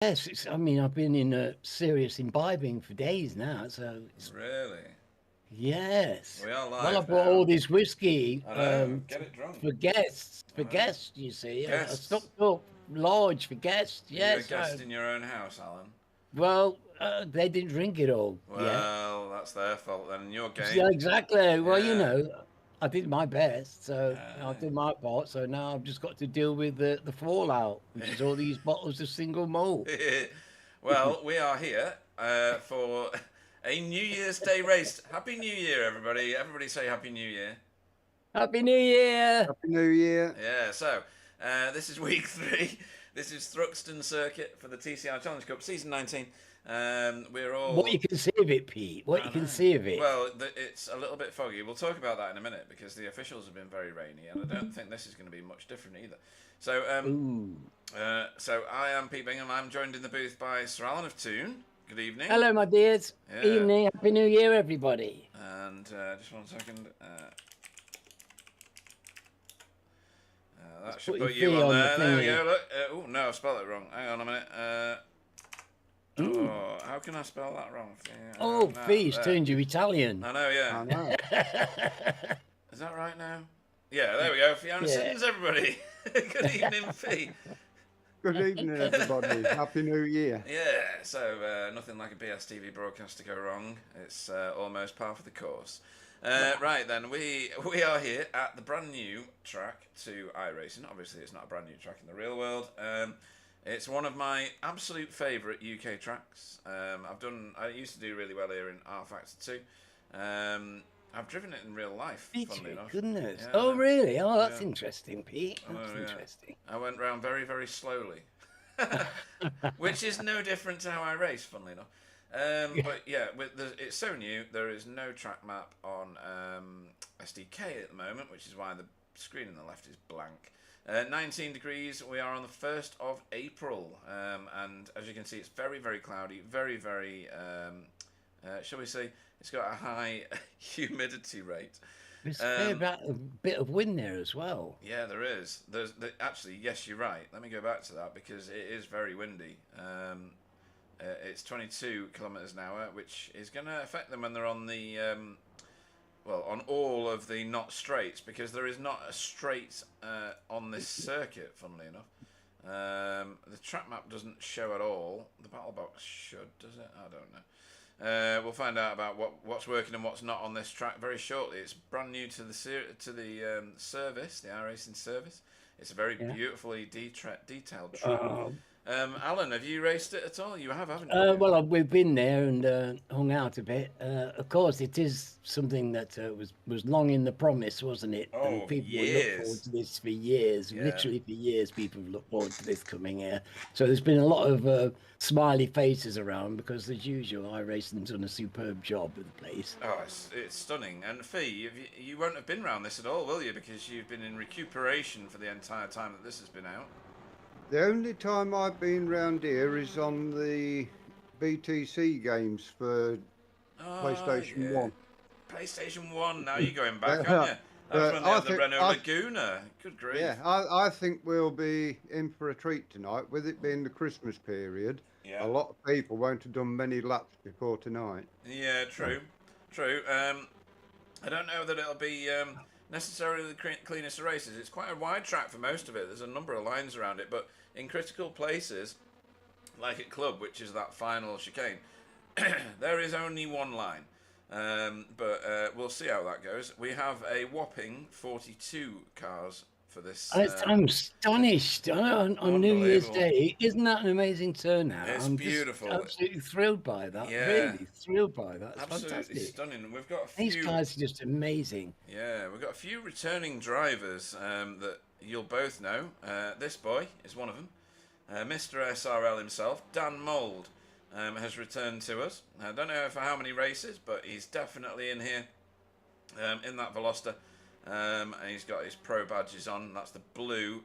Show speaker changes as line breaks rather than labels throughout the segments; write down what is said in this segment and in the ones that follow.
Yes, I mean, I've been in a serious imbibing for days now, so
Really?
yes.
We are
Well, I
live
bought all
now.
this whiskey
I know. Get it drunk.
for guests.
I
For
know.
guests, you see, I
Guests.
stocked up large for guests.
Are you a
Yes,
guest in your own house, Alan?
well, they didn't drink it all yet.
Well, that's their fault then. Your
Yeah,
game.
exactly. Well,
Yeah.
I did my best, so I
Uh,
did my part. So now I've just got to deal with the fallout, which is all these bottles of single malt.
well, we are here for a New Year's Day race. Happy New Year, everybody. Everybody say Happy New Year.
Happy New Year!
Happy New Year.
Yeah, so this is week 3. This is Thruxton Circuit for the TCR Challenge Cup, season 19. We're
What you
all.
can see of it, Pete. What
I
you can
know.
see of it.
Well, it's a little bit foggy. We'll talk about that in a minute because the officials have been very rainy, and I don't think this is going to be much different either. So,
Ooh.
so I am Pete Bingham. I'm joined in the booth by Sir Alan of Toon. Good evening.
Hello, my dears.
Yeah,
Evening. Happy New Year, everybody.
and just 1 second. That
Let's
should
put your
put you
fee
on
on the
there. There we
thingy.
go. Look. Oh no, I spelled it wrong. Hang on a minute.
Ooh.
Oh, how can I spell that wrong?
Oh,
No,
fees
there.
turned you Italian.
I know. Yeah.
I know.
Is that right now? Yeah, there we go. Fiona
Yeah.
Siddons, everybody. Good evening, Fee.
Good evening, everybody. Happy New Year.
Yeah, so nothing like a BSTV broadcast to go wrong. It's almost par for the course. Right then, we are here at the brand new track to iRacing. Obviously, it's not a brand new track in the real world. It's one of my absolute favourite UK tracks. I used to do really well here in R Factor 2. I've driven it in real life, funnily enough.
Goodness.
Yeah, I
Oh,
know.
really? Oh, that's
Yeah.
interesting, Pete. That's
Oh, yeah.
interesting.
I went round very, very slowly, which is no different to how I race, funnily enough. But yeah, it's so new. There is no track map on SDK at the moment, which is why the screen on the left is blank. 19 degrees. We are on the 1st of April, and as you can see, it's very, very cloudy. Very, very. Shall we say? It's got a high humidity rate.
There's about a bit of wind there as well.
Yeah, there is. Actually, yes, you're right. Let me go back to that because it is very windy. It's 22 kilometers an hour, which is going to affect them when they're on the on all of the not straights, because there is not a straight on this circuit. Funnily enough, the track map doesn't show at all. The battle box should, does it? I don't know. We'll find out about what's working and what's not on this track very shortly. It's brand new to the service, the iRacing service. It's a very beautifully detailed track. Alan, have you raced it at all? You have, haven't you?
Well, we've been there and hung out a bit. Of course, it is something that was long in the promise, wasn't it?
Oh,
And people would look
years.
forward to this for years.
Yeah.
Literally for years, people have looked forward to this coming here. So there's been a lot of smiley faces around because, as usual, iRacing's done a superb job with the place.
Oh, it's stunning. And Fee, you won't have been around this at all, will you? Because you've been in recuperation for the entire time that this has been out.
The only time I've been round here is on the BTC games for PlayStation
yeah.
1.
PlayStation 1, now you're going back, aren't you? That's when they had the Renault Laguna. Good grief.
Yeah, I think we'll be in for a treat tonight. With it being the Christmas period,
Yeah.
a lot of people won't have done many laps before tonight.
Yeah, true. True. I don't know that it'll be necessarily the cleanest of races. It's quite a wide track for most of it. There's a number of lines around it, but in critical places, like at Club, which is that final chicane, there is only one line. But we'll see how that goes. We have a whopping 42 cars for this.
I'm astonished on New Year's
Unbelievable.
Day. Isn't that an amazing turnout?
It's
I'm
beautiful.
Just absolutely thrilled by that.
Yeah.
Really thrilled by that. It's
Absolutely
fantastic.
stunning. We've got a
These
few.
guys are just amazing.
Yeah, we've got a few returning drivers that you'll both know. This boy is one of them. Mr. SRL himself, Dan Mould, has returned to us. I don't know for how many races, but he's definitely in here, in that Veloster. And he's got his pro badges on. That's the blue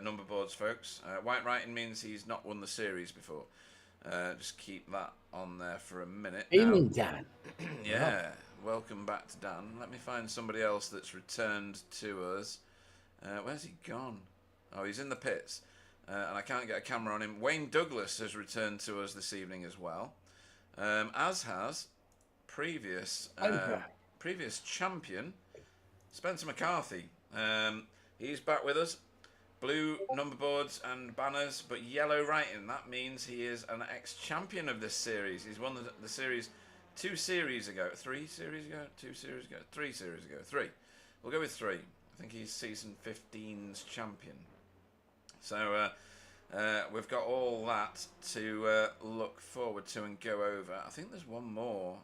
number boards, folks. White writing means he's not won the series before. Just keep that on there for a minute.
Evening, Dan.
Yeah, welcome back to Dan. Let me find somebody else that's returned to us. Where's he gone? Oh, he's in the pits. and I can't get a camera on him. Wayne Douglas has returned to us this evening as well, as has previous champion Spencer McCarthy. He's back with us. Blue number boards and banners, but yellow writing. That means he is an ex-champion of this series. He's won the series 3 series ago. We'll go with 3. I think he's season 15's champion. So we've got all that to look forward to and go over. I think there's one more,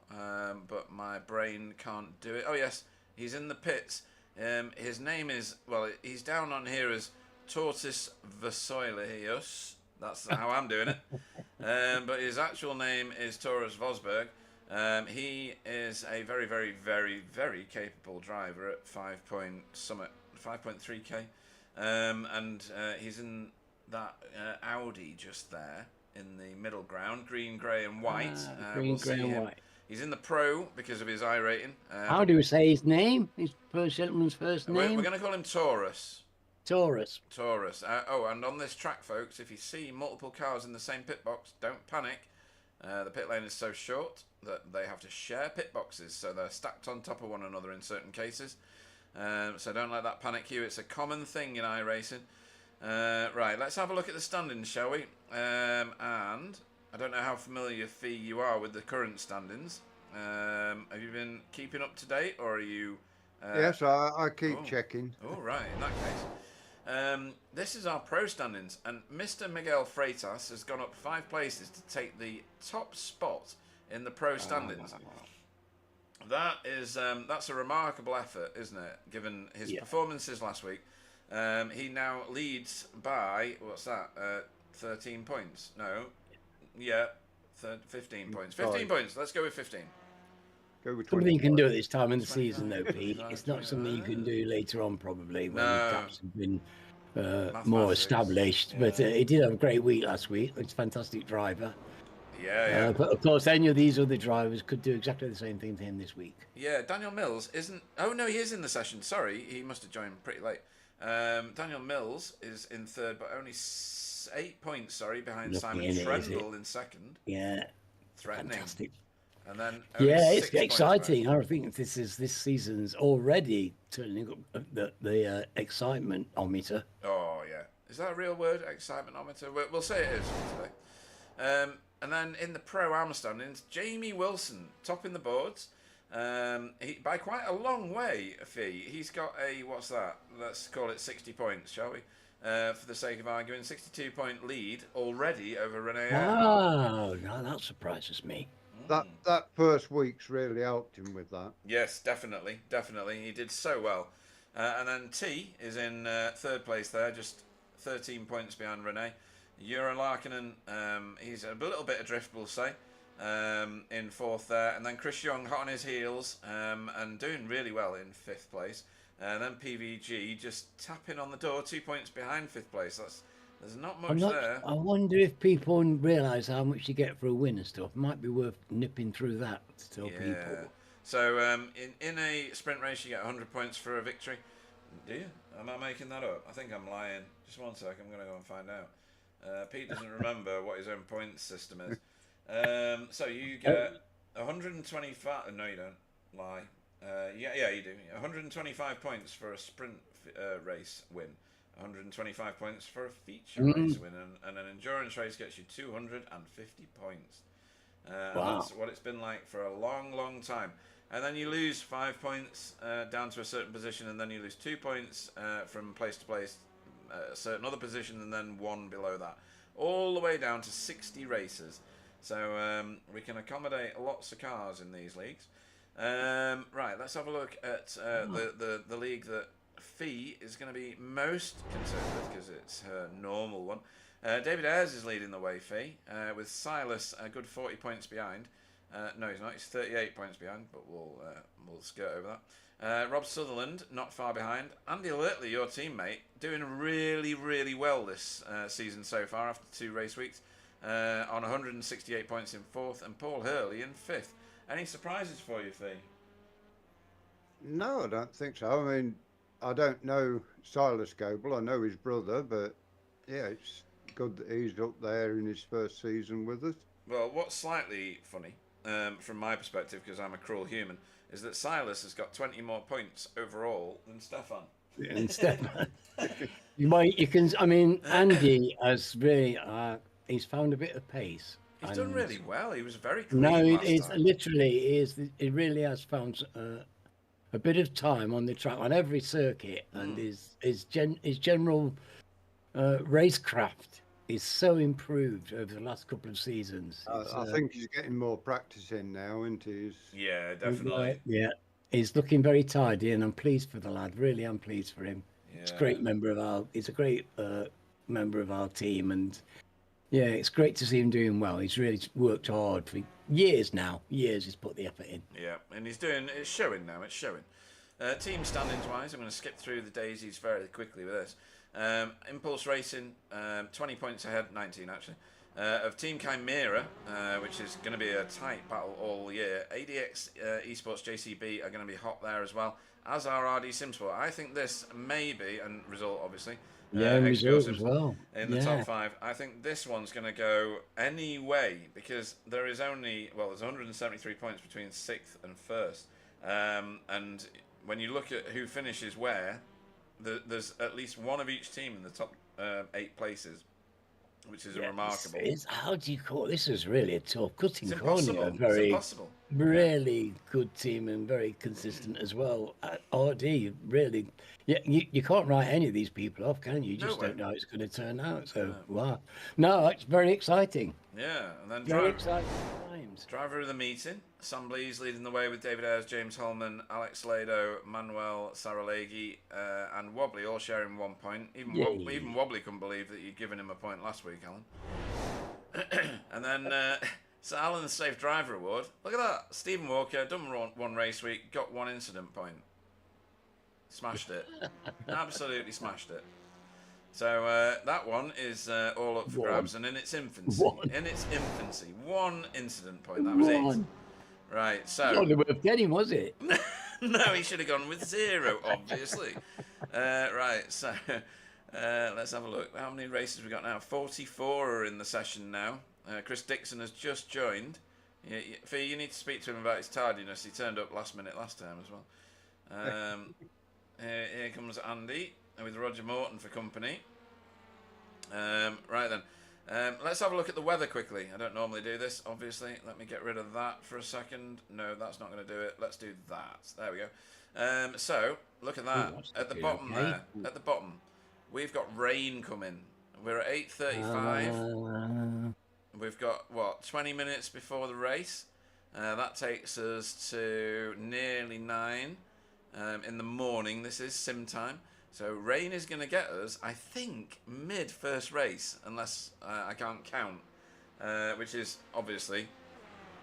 but my brain can't do it. Oh yes, he's in the pits. His name is, well, he's down on here as Tortoise Vasoilius. That's how I'm doing it. But his actual name is Taurus Vosberg. He is a very, very, very, very capable driver at 5.3k. And he's in that Audi just there in the middle ground, green, grey and white.
Green, grey and white.
He's in the Pro because of his I rating.
How do we say his name? His first gentleman's first name?
We're going to call him Taurus.
Taurus.
Oh, and on this track, folks, if you see multiple cars in the same pit box, don't panic. The pit lane is so short that they have to share pit boxes, so they're stacked on top of one another in certain cases. So don't let that panic you. It's a common thing in iRacing. Right, let's have a look at the standings, shall we? And I don't know how familiar, Fee, you are with the current standings. Have you been keeping up to date, or are you...
Yes, I keep checking.
Oh, right, in that case. This is our Pro standings, and Mr. Miguel Freitas has gone up 5 places to take the top spot in the Pro standings. That is, that's a remarkable effort, isn't it, given his performances last week. He now leads by, what's that, 13 points? No. Yeah, 15 points. 15 points. Let's go with 15.
Something you can do at this time in the season, though, Pete. It's not something you can do later on, probably, when the caps have been more established. But he did have a great week last week. He's a fantastic driver.
Yeah.
But of course, any of these other drivers could do exactly the same thing to him this week.
Yeah, Daniel Mills isn't... Oh, no, he is in the session. Sorry, he must have joined pretty late. Daniel Mills is in third, but only 8 points, behind Simon Trendle in second.
Yeah.
Threatening.
Fantastic.
And then
it's exciting. I think this season's already turning up the excitement-ometer.
Oh, yeah. Is that a real word, excitement-ometer? We'll say it is today. And then in the Pro-Am standings, Jamie Wilson, topping the boards. By quite a long way, Fee. He's got a, what's that? Let's call it 60 points, shall we? For the sake of arguing, 62-point lead already over Rene.
Oh, no, that surprises me.
That first week's really helped him with that.
Yes, definitely. He did so well. And then T is in third place there, just 13 points behind Rene. Jura Larkinen, he's a little bit adrift, we'll say, in fourth there. And then Chris Young hot on his heels and doing really well in fifth place. And then PVG just tapping on the door, 2 points behind fifth place. There's not much there.
I wonder if people realise how much you get for a win and stuff. It might be worth nipping through that to tell people.
So in a sprint race, you get 100 points for a victory. Do you? Am I making that up? I think I'm lying. Just 1 sec. I'm going to go and find out. Pete doesn't remember what his own points system is. So you get 125. No, you don't. Lie. Yeah, you do. 125 points for a sprint race win. 125 points for a feature race win, and an endurance race gets you 250 points.
Wow.
That's what it's been like for a long, long time. And then you lose 5 points down to a certain position, and then you lose 2 points from place to place, a certain other position, and then 1 below that. All the way down to 60 races. So we can accommodate lots of cars in these leagues. Right, let's have a look at the league that Fee is going to be most concerned with, because it's her normal one. David Ayres is leading the way, Fee, with Silas a good 40 points behind. No, he's not. He's 38 points behind, but we'll skirt over that. Rob Sutherland not far behind. Andy Lertley, your teammate, doing really, really well this season so far after 2 race weeks, on 168 points in 4th, and Paul Hurley in 5th. Any surprises for you, Fee?
No, I don't think so. I mean, I don't know Silas Goebel. I know his brother, but yeah, good that he's up there in his first season with us.
Well, what's slightly funny, from my perspective, because I'm a cruel human, is that Silas has got 20 more points overall than Stefan.
And Stefan, you can. I mean, Andy has really. He's found a bit of pace.
He's done really well. He was very clean
No,
last
it's
time.
literally he really has found a bit of time on the track on every circuit, and his general racecraft is so improved over the last couple of seasons.
I think he's getting more practice in now, isn't he?
Yeah, definitely.
Yeah, he's looking very tidy, and I'm pleased for the lad. Really, I'm pleased for him.
Yeah.
He's a great member of our. He's a great member of our team, and yeah, it's great to see him doing well. He's really worked hard for years now. Years he's put the effort in.
Yeah, and he's doing. It's showing now. It's showing. Team standings wise, I'm going to skip through the daisies very quickly with this. Impulse Racing, 20 points ahead, 19 actually, of Team Chimera, which is going to be a tight battle all year. ADX Esports JCB are going to be hot there as well, as are RD Simsport. I think this may be, and Result obviously,
Result as well.
In the top 5. I think this one's going to go anyway, because there is only, well, there's 173 points between 6th and 1st. And when you look at who finishes where, there's at least one of each team in the top 8 places, which is remarkable.
How do you call it? This is really a tough cutting corner.
It's impossible.
Really good team and very consistent as well. RD, really, yeah, you can't write any of these people off, can you? You just don't know how it's going to turn out. So, wow. No, it's very exciting.
Yeah, and then
very exciting times.
Driver of the meeting, Sam Blees leading the way with David Ayres, James Holman, Alex Lado, Manuel Saralegi, and Wobbly all sharing 1 point. Even Wobbly couldn't believe that you'd given him a point last week, Alan. And then so Alan's Safe Driver Award. Look at that. Stephen Walker, done one race week, got 1 incident point. Smashed it. Absolutely smashed it. So that one is all up for grabs and in its infancy. In its infancy. 1 incident point. That was it. Right, so...
Not only worth getting, was it?
No, he should have gone with 0, obviously. Right, so let's have a look. How many races we got now? 44 are in the session now. Chris Dixon has just joined. Fee, you need to speak to him about his tardiness. He turned up last minute last time as well. Here comes Andy with Roger Morton for company. Right then. Let's have a look at the weather quickly. I don't normally do this, obviously. Let me get rid of that for a second. No, that's not going to do it. Let's do that. There we go. So, look at that. At the bottom there. At the bottom. We've got rain coming. We're at 8:35. We've got, 20 minutes before the race. That takes us to nearly 9 in the morning. This is sim time. So rain is going to get us, I think, mid-first race, unless I can't count, which is obviously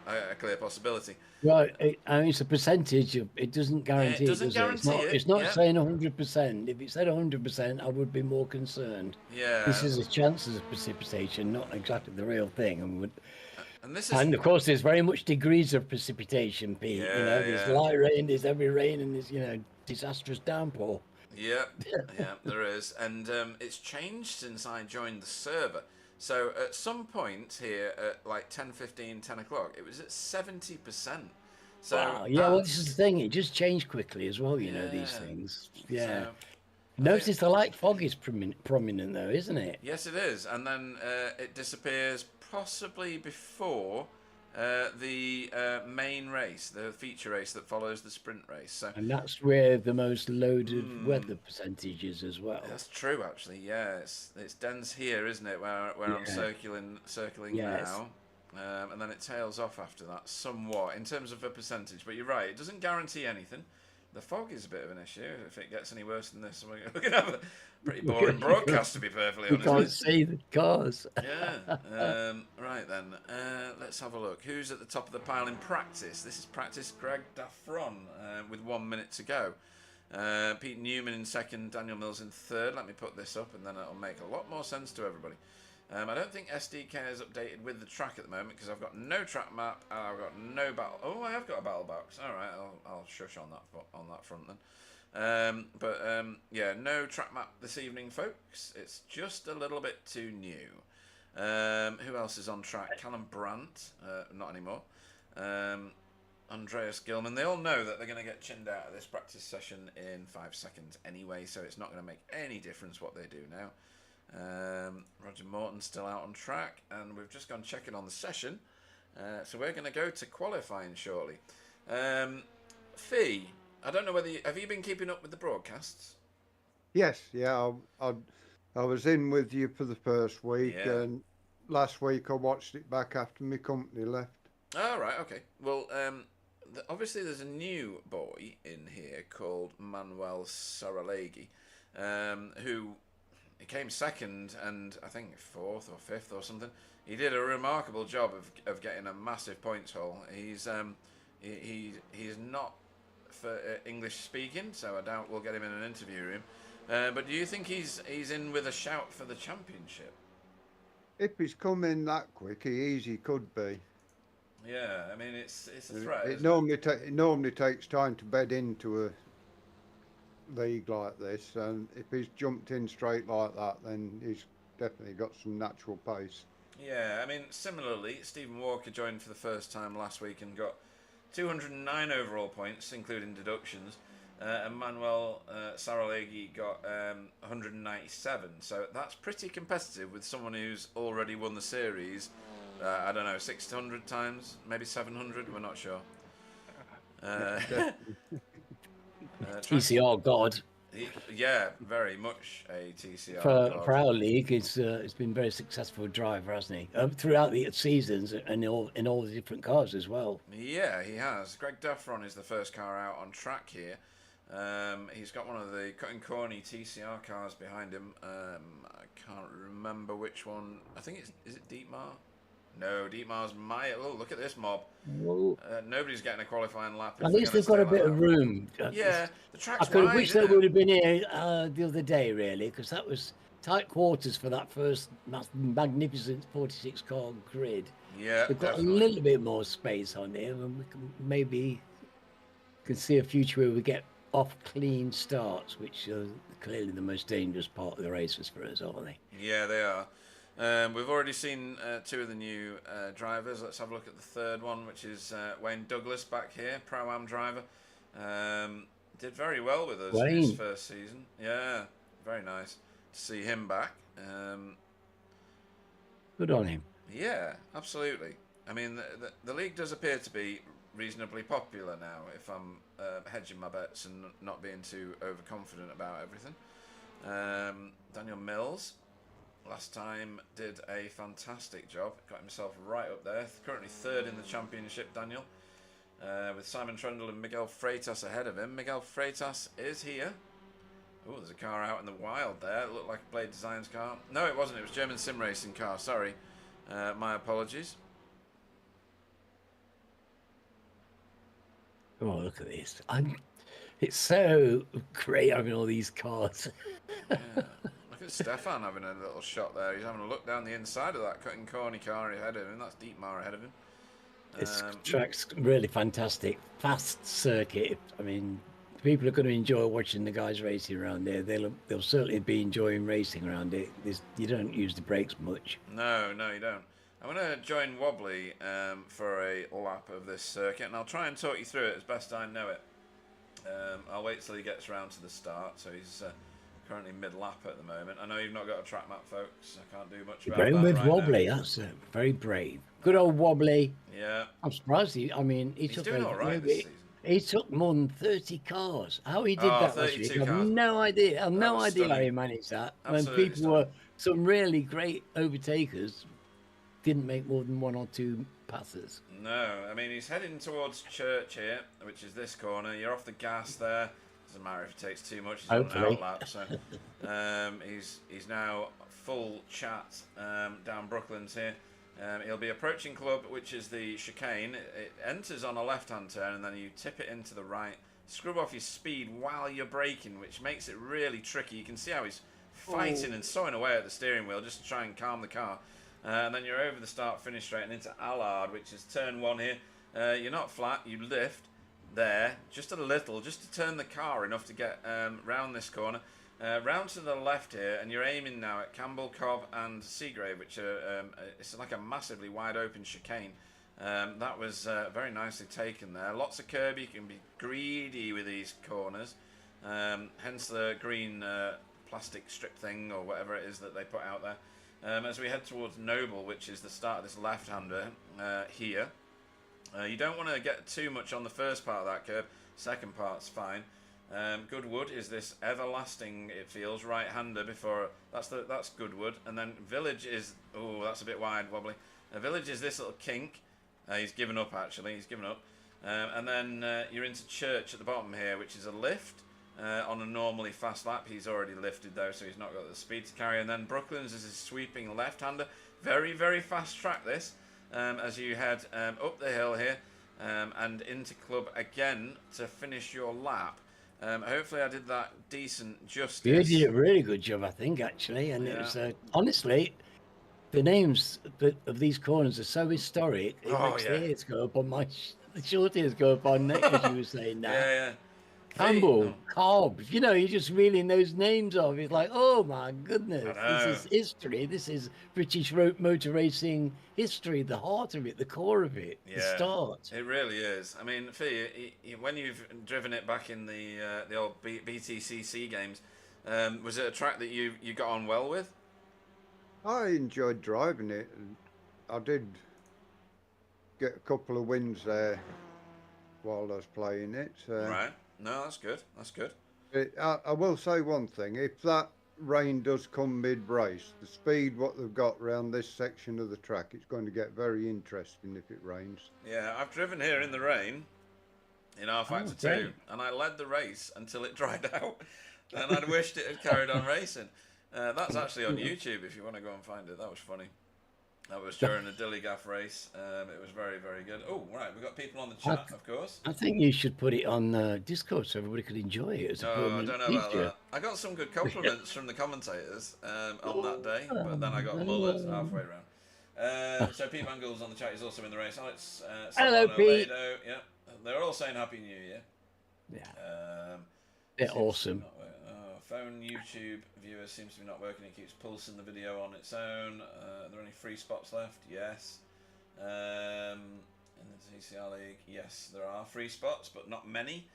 a clear possibility.
Well, it's a percentage. It doesn't guarantee.
It doesn't guarantee it.
It's not saying 100%. If it said 100%, I would be more concerned.
Yeah.
This is a chances of precipitation, not exactly the real thing.
And
of course, there's very much degrees of precipitation, Pete.
Yeah,
there's light rain, there's heavy rain, and there's disastrous downpour.
Yeah, there is, and it's changed since I joined the server. So at some point here at like 10:15, 10 o'clock, it was at 70%. So
wow. Yeah, well, this is the thing. It just changed quickly as well. These things. Yeah. So, notice the light fog is prominent though, isn't it?
Yes, it is, and then it disappears possibly before the main race, the feature race that follows the sprint race. And
that's where the most loaded weather percentage is as well.
That's true, actually. Yeah, it's dense here, isn't it? Where I'm circling now, and then it tails off after that somewhat in terms of a percentage. But you're right; it doesn't guarantee anything. The fog is a bit of an issue. If it gets any worse than this, we're going to have a pretty boring broadcast, to be perfectly honest.
You can't see the cars.
Yeah. Right then. Let's have a look. Who's at the top of the pile in practice? This is practice Greg Daffron with 1 minute to go. Pete Newman in second, Daniel Mills in third. Let me put this up and then it'll make a lot more sense to everybody. I don't think SDK is updated with the track at the moment because I've got no track map and I've got no battle. Oh, I have got a battle box. All right, I'll shush on that front then. Yeah, no track map this evening, folks. It's just a little bit too new. Who else is on track? Callum Brandt, not anymore. Andreas Gilman. They all know that they're going to get chinned out of this practice session in 5 seconds anyway, so it's not going to make any difference what they do now. Roger Morton's still out on track, and we've just gone checking on the session. So we're going to go to qualifying shortly. Fee, I don't know whether have you been keeping up with the broadcasts?
Yes, yeah. I was in with you for the first week, and last week I watched it back after my company left.
Oh, right, okay. Well, obviously there's a new boy in here called Manuel Saralegi, who came second and I think fourth or fifth or something. He did a remarkable job of getting a massive points haul. He's not for English speaking, so I doubt we'll get him in an interview room. But do you think he's in with a shout for the championship?
If he's come in that quick, he easy could be.
Yeah, I mean it's a threat.
It normally takes time to bed into a league like this, and if he's jumped in straight like that, then he's definitely got some natural pace.
Yeah, I mean similarly, Stephen Walker joined for the first time last week and got 209 overall points, including deductions. And Manuel Saralegi got 197, so that's pretty competitive with someone who's already won the series. I don't know, 600 times, maybe 700. We're not sure.
TCR God.
Yeah, very much a TCR
God. For our league, he's been a very successful driver, hasn't he? Throughout the seasons and in all the different cars as well.
Yeah, he has. Greg Duffron is the first car out on track here. He's got one of the cutting corny TCR cars behind him. I can't remember which one. I think is it Dietmar? No, Dietmar's Maya. Oh, look at this mob. Nobody's getting a qualifying lap.
At least they've got a bit of room.
Yeah, the track's
I could
wide,
wish they would have been here the other day, really, because that was tight quarters for that first magnificent 46-car grid.
Yeah,
they've got a little bit more space on there, and we can see a future where we get off clean starts, which are clearly the most dangerous part of the races for us, aren't they?
Yeah, they are. We've already seen two of the new drivers. Let's have a look at the third one, which is Wayne Douglas back here, Pro-Am driver. Did very well with us in his first season. Yeah, very nice to see him back.
Good on him.
Yeah, absolutely. I mean, the league does appear to be reasonably popular now, if I'm hedging my bets and not being too overconfident about everything. Daniel Mills last time did a fantastic job, got himself right up there, currently third in the championship, Daniel, with Simon Trundle and Miguel Freitas ahead of him. Miguel Freitas is here. Oh, there's a car out in the wild there. It looked like a Blade Designs car. No, it wasn't. It was German sim racing car. Sorry. My apologies.
Oh, look at this. It's so great having all these cars.
Yeah. Look at Stefan having a little shot there. He's having a look down the inside of that cutting corny car ahead of him. That's Dietmar ahead of him.
This track's really fantastic. Fast circuit. I mean, people are going to enjoy watching the guys racing around there. They'll certainly be enjoying racing around it. You don't use the brakes much.
No, you don't. I'm going to join Wobbly for a lap of this circuit, and I'll try and talk you through it as best I know it. I'll wait till he gets round to the start, so he's currently mid-lap at the moment. I know you've not got a track map, folks. I can't do much about that
with
right
Wobbly,
now.
That's very brave. Good old Wobbly.
Yeah.
I'm surprised. He's
doing all right this season.
He took more than 30 cars. How he did that last week, I have no idea. I have no idea how he managed that.
Absolutely
when people were some really great overtakers didn't make more than one or two passes.
No, I mean, he's heading towards Church here, which is this corner. You're off the gas there. Doesn't matter if it takes too much. He's on an outlap. So he's now full chat down Brooklands here. He'll be approaching Club, which is the chicane. It enters on a left-hand turn, and then you tip it into the right. Scrub off your speed while you're braking, which makes it really tricky. You can see how he's fighting and sawing away at the steering wheel just to try and calm the car. And then you're over the start-finish straight and into Allard, which is turn one here. You're not flat, you lift. there, just a little, just to turn the car enough to get round this corner. Round to the left here, and you're aiming now at Campbell, Cobb and Seagrave, which are it's like a massively wide open chicane. That was very nicely taken there. Lots of curb, you can be greedy with these corners. Hence the green plastic strip thing or whatever it is that they put out there. As we head towards Noble, which is the start of this left-hander here. You don't want to get too much on the first part of that curve. Second part's fine. Goodwood is this everlasting, it feels, right-hander before that's Goodwood, and then Village is that's a bit wide, wobbly. Village is this little kink. He's given up actually. He's given up, and then you're into Church at the bottom here, which is a lift on a normally fast lap. He's already lifted though, so he's not got the speed to carry. And then Brooklands is a sweeping left-hander. Very, very fast track this. As you head up the hill here and into Club again to finish your lap. Hopefully I did that decent justice.
You did a really good job, I think, actually. And it was, honestly, the names of these corners are so historic. It makes the hairs go up on my... The short hairs go up on neck, as you were saying now.
Yeah.
Campbell, Cobb, you're just reeling those names off. It's like, oh my goodness, this is history. This is British motor racing history, the heart of it, the core of it, the start.
It really is. I mean, Fee, when you've driven it back in the old BTCC games, was it a track that you got on well with?
I enjoyed driving it, and I did get a couple of wins there while I was playing it.
Right. No, that's good. That's good.
I will say one thing. If that rain does come mid-race, the speed what they've got around this section of the track, it's going to get very interesting if it rains.
Yeah, I've driven here in the rain in R-Factor 2, and I led the race until it dried out. And I'd wished it had carried on racing. That's actually on YouTube if you want to go and find it. That was funny. That was during a Dillygaff race. It was very, very good. Oh, right. We've got people on the chat, of course.
I think you should put it on Discord so everybody could enjoy it. As
I don't know about that. I got some good compliments from the commentators on that day, but then I got mullered halfway around. So Pete Van Gool's on the chat. He's also in the race. Alex,
hello, Pete.
Yeah, they're all saying Happy New Year.
Yeah. They're awesome.
Phone YouTube viewer seems to be not working. It keeps pulsing the video on its own. Are there any free spots left? Yes. In the TCR League, yes, there are free spots, but not many.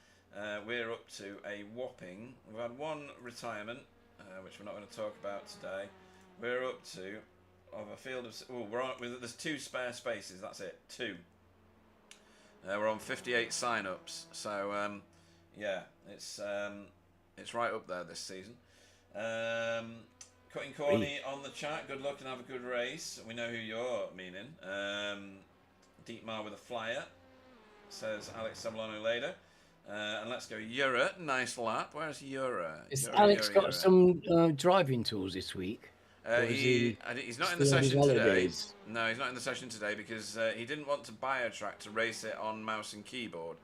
We're up to a whopping... We've had one retirement, which we're not going to talk about today. We're up to, of a field of... there's 2 spare spaces, that's it. 2. We're on 58 sign-ups. So, yeah, it's right up there this season. Cutting Corny on the chat. Good luck and have a good race. We know who you're meaning. Dietmar with a flyer, says Alex Sablano later. And let's go Yura. Nice lap. Where's Yura?
Has Alex got some driving tools this week?
He's not in the session today. No, he's not in the session today because he didn't want to buy a track to race it on mouse and keyboard.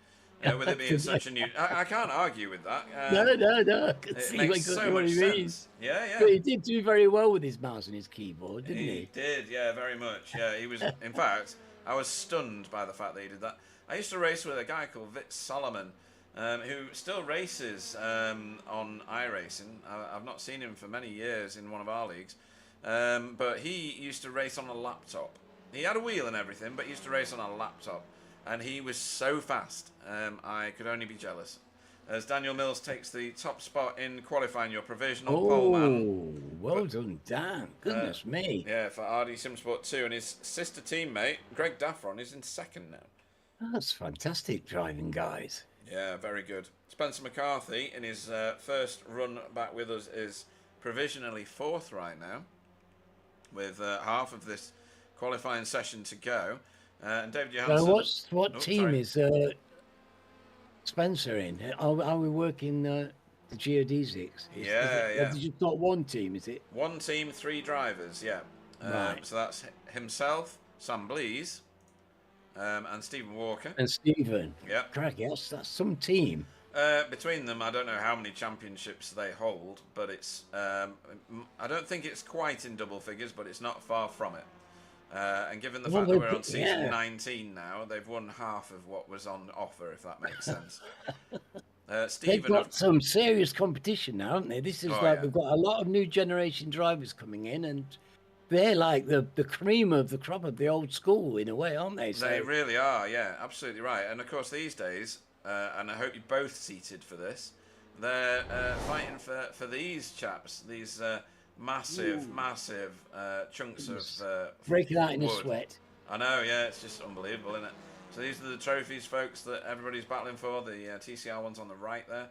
With it being such a new... I can't argue with that.
No.
It makes so much sense. Yeah.
But he did do very well with his mouse and his keyboard, didn't he?
He did, yeah, very much. Yeah, he was... In fact, I was stunned by the fact that he did that. I used to race with a guy called Vic Solomon, who still races on iRacing. I've not seen him for many years in one of our leagues. But he used to race on a laptop. He had a wheel and everything, but he used to race on a laptop. And he was so fast, I could only be jealous. As Daniel Mills takes the top spot in qualifying, your provisional pole man.
Well done, Dan. Goodness me.
Yeah, for RD Simsport 2. And his sister teammate, Greg Daffron, is in second now.
That's fantastic driving, guys.
Yeah, very good. Spencer McCarthy, in his first run back with us, is provisionally 4th right now, with half of this qualifying session to go. And David Johansson.
What team is Spencer in? Are we working the geodesics?
Yeah.
You've got one team, is it?
One team, 3 drivers, yeah.
Right.
So that's himself, Sam Blees, and Stephen Walker.
And Stephen.
Yeah.
Crikey, that's some team.
Between them, I don't know how many championships they hold, but it's... I don't think it's quite in double figures, but it's not far from it. And given the fact that we're on season 19 now, they've won half of what was on offer, if that makes sense. Stephen,
they've got some serious competition now, haven't they? This is we've got a lot of new generation drivers coming in, and they're like the cream of the crop of the old school in a way, aren't they?
They really are, yeah, absolutely right. And of course, these days, and I hope you're both seated for this, they're fighting for these chaps, these massive chunks of
breaking out in
wood.
a sweat.
I know, yeah, it's just unbelievable, isn't it? So these are the trophies, folks, that everybody's battling for. The TCR ones on the right there.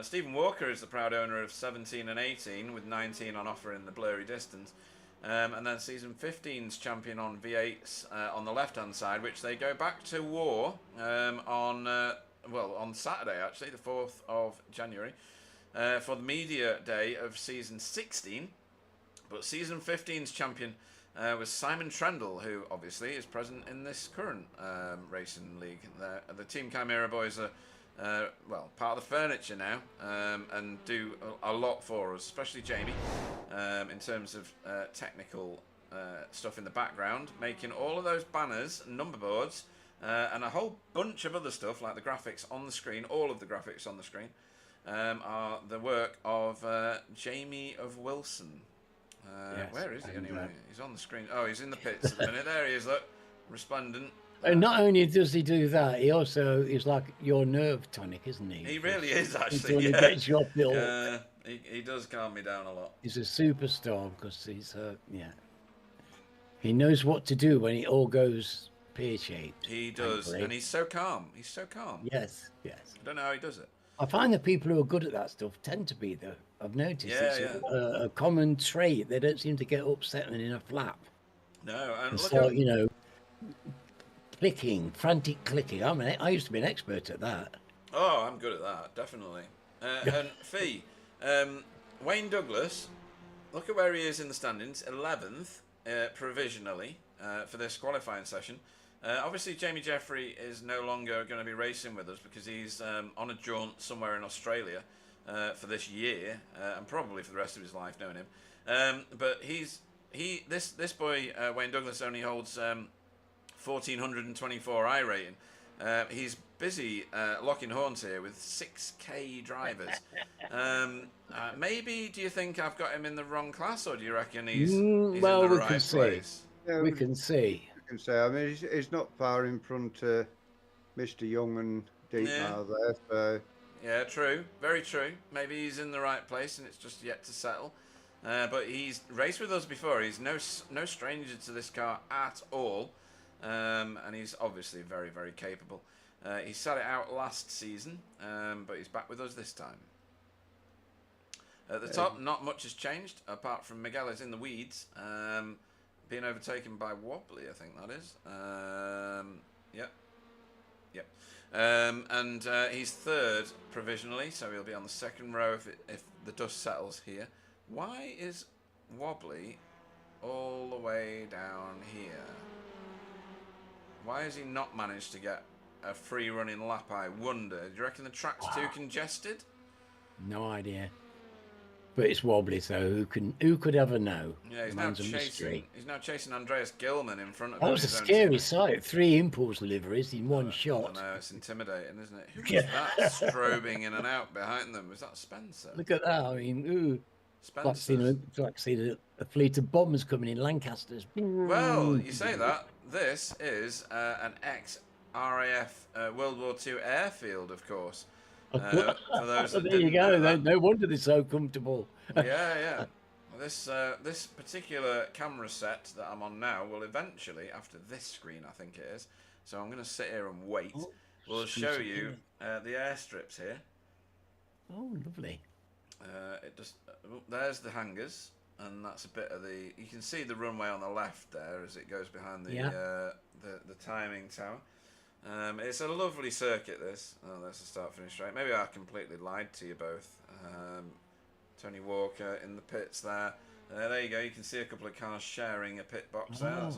Stephen Walker is the proud owner of 17 and 18, with 19 on offer in the blurry distance. And then season 15's champion on V8s on the left-hand side, which they go back to war on Saturday, actually, the 4th of January, for the media day of season 16. But season 15's champion was Simon Trendle, who obviously is present in this current racing league. The Team Chimera boys are part of the furniture now, and do a lot for us, especially Jamie, in terms of technical stuff in the background, making all of those banners, number boards, and a whole bunch of other stuff like the graphics on the screen. All of the graphics on the screen are the work of Jamie of Wilson. Yes, where is he anyway? He's on the screen. Oh, he's in the pits at the minute. There he is, look, resplendent.
And not only does he do that, he also is like your nerve tonic, isn't he?
He really is, actually.
He gets you off the
he does calm me down a lot.
He's a superstar because he's he knows what to do when it all goes pear-shaped.
He does, thankfully. And he's so calm. He's so calm.
Yes.
I don't know how he does it.
I find the people who are good at that stuff tend to be, though. I've noticed a common trait. They don't seem to get upset in a flap.
No, and
so, frantic clicking. I used to be an expert at that.
Oh, I'm good at that, definitely. And Fee, Wayne Douglas, look at where he is in the standings, 11th provisionally for this qualifying session. Obviously, Jamie Jeffrey is no longer going to be racing with us because he's on a jaunt somewhere in Australia for this year, and probably for the rest of his life, knowing him. But this boy Wayne Douglas only holds 1,424 I rating. He's busy locking horns here with 6K drivers. Maybe do you think I've got him in the wrong class, or do you reckon he's in the right place?
Yeah, we can see.
I mean, he's not far in front of Mr. Young and Deepmar there. So.
Yeah, true. Very true. Maybe he's in the right place and it's just yet to settle. But he's raced with us before. He's no stranger to this car at all. And he's obviously very, very capable. He sat it out last season, but he's back with us this time. At the top, not much has changed, apart from Miguel is in the weeds. Being overtaken by Wobbly, I think that is. Yep. And he's third provisionally, so he'll be on the second row if the dust settles here. Why is Wobbly all the way down here? Why has he not managed to get a free running lap, I wonder? Do you reckon the track's too congested?
No idea. But it's Wobbly, so who could ever know?
Yeah, he's now chasing Andreas Gilman in front of him.
That was a scary sight. 3 impulse liveries in one shot.
I know, it's intimidating, isn't it? Who's that strobing in and out behind them? Was that Spencer?
Look at that. I mean, Spencer. Like seeing a fleet of bombers coming in Lancasters.
Well, you say that. This is an ex-RAF World War II airfield, of course. For those that
there you go. No wonder they're so comfortable.
Yeah. Well, this particular camera set that I'm on now will eventually, after this screen, I think it is. So I'm going to sit here and wait. We'll show you the airstrips here.
Oh, lovely.
There's the hangars, and that's a bit of the. You can see the runway on the left there as it goes behind the timing tower. It's a lovely circuit, this. Oh, that's a start-finish straight. Maybe I completely lied to you both. Tony Walker in the pits there. There you go. You can see a couple of cars sharing a pit box there. That's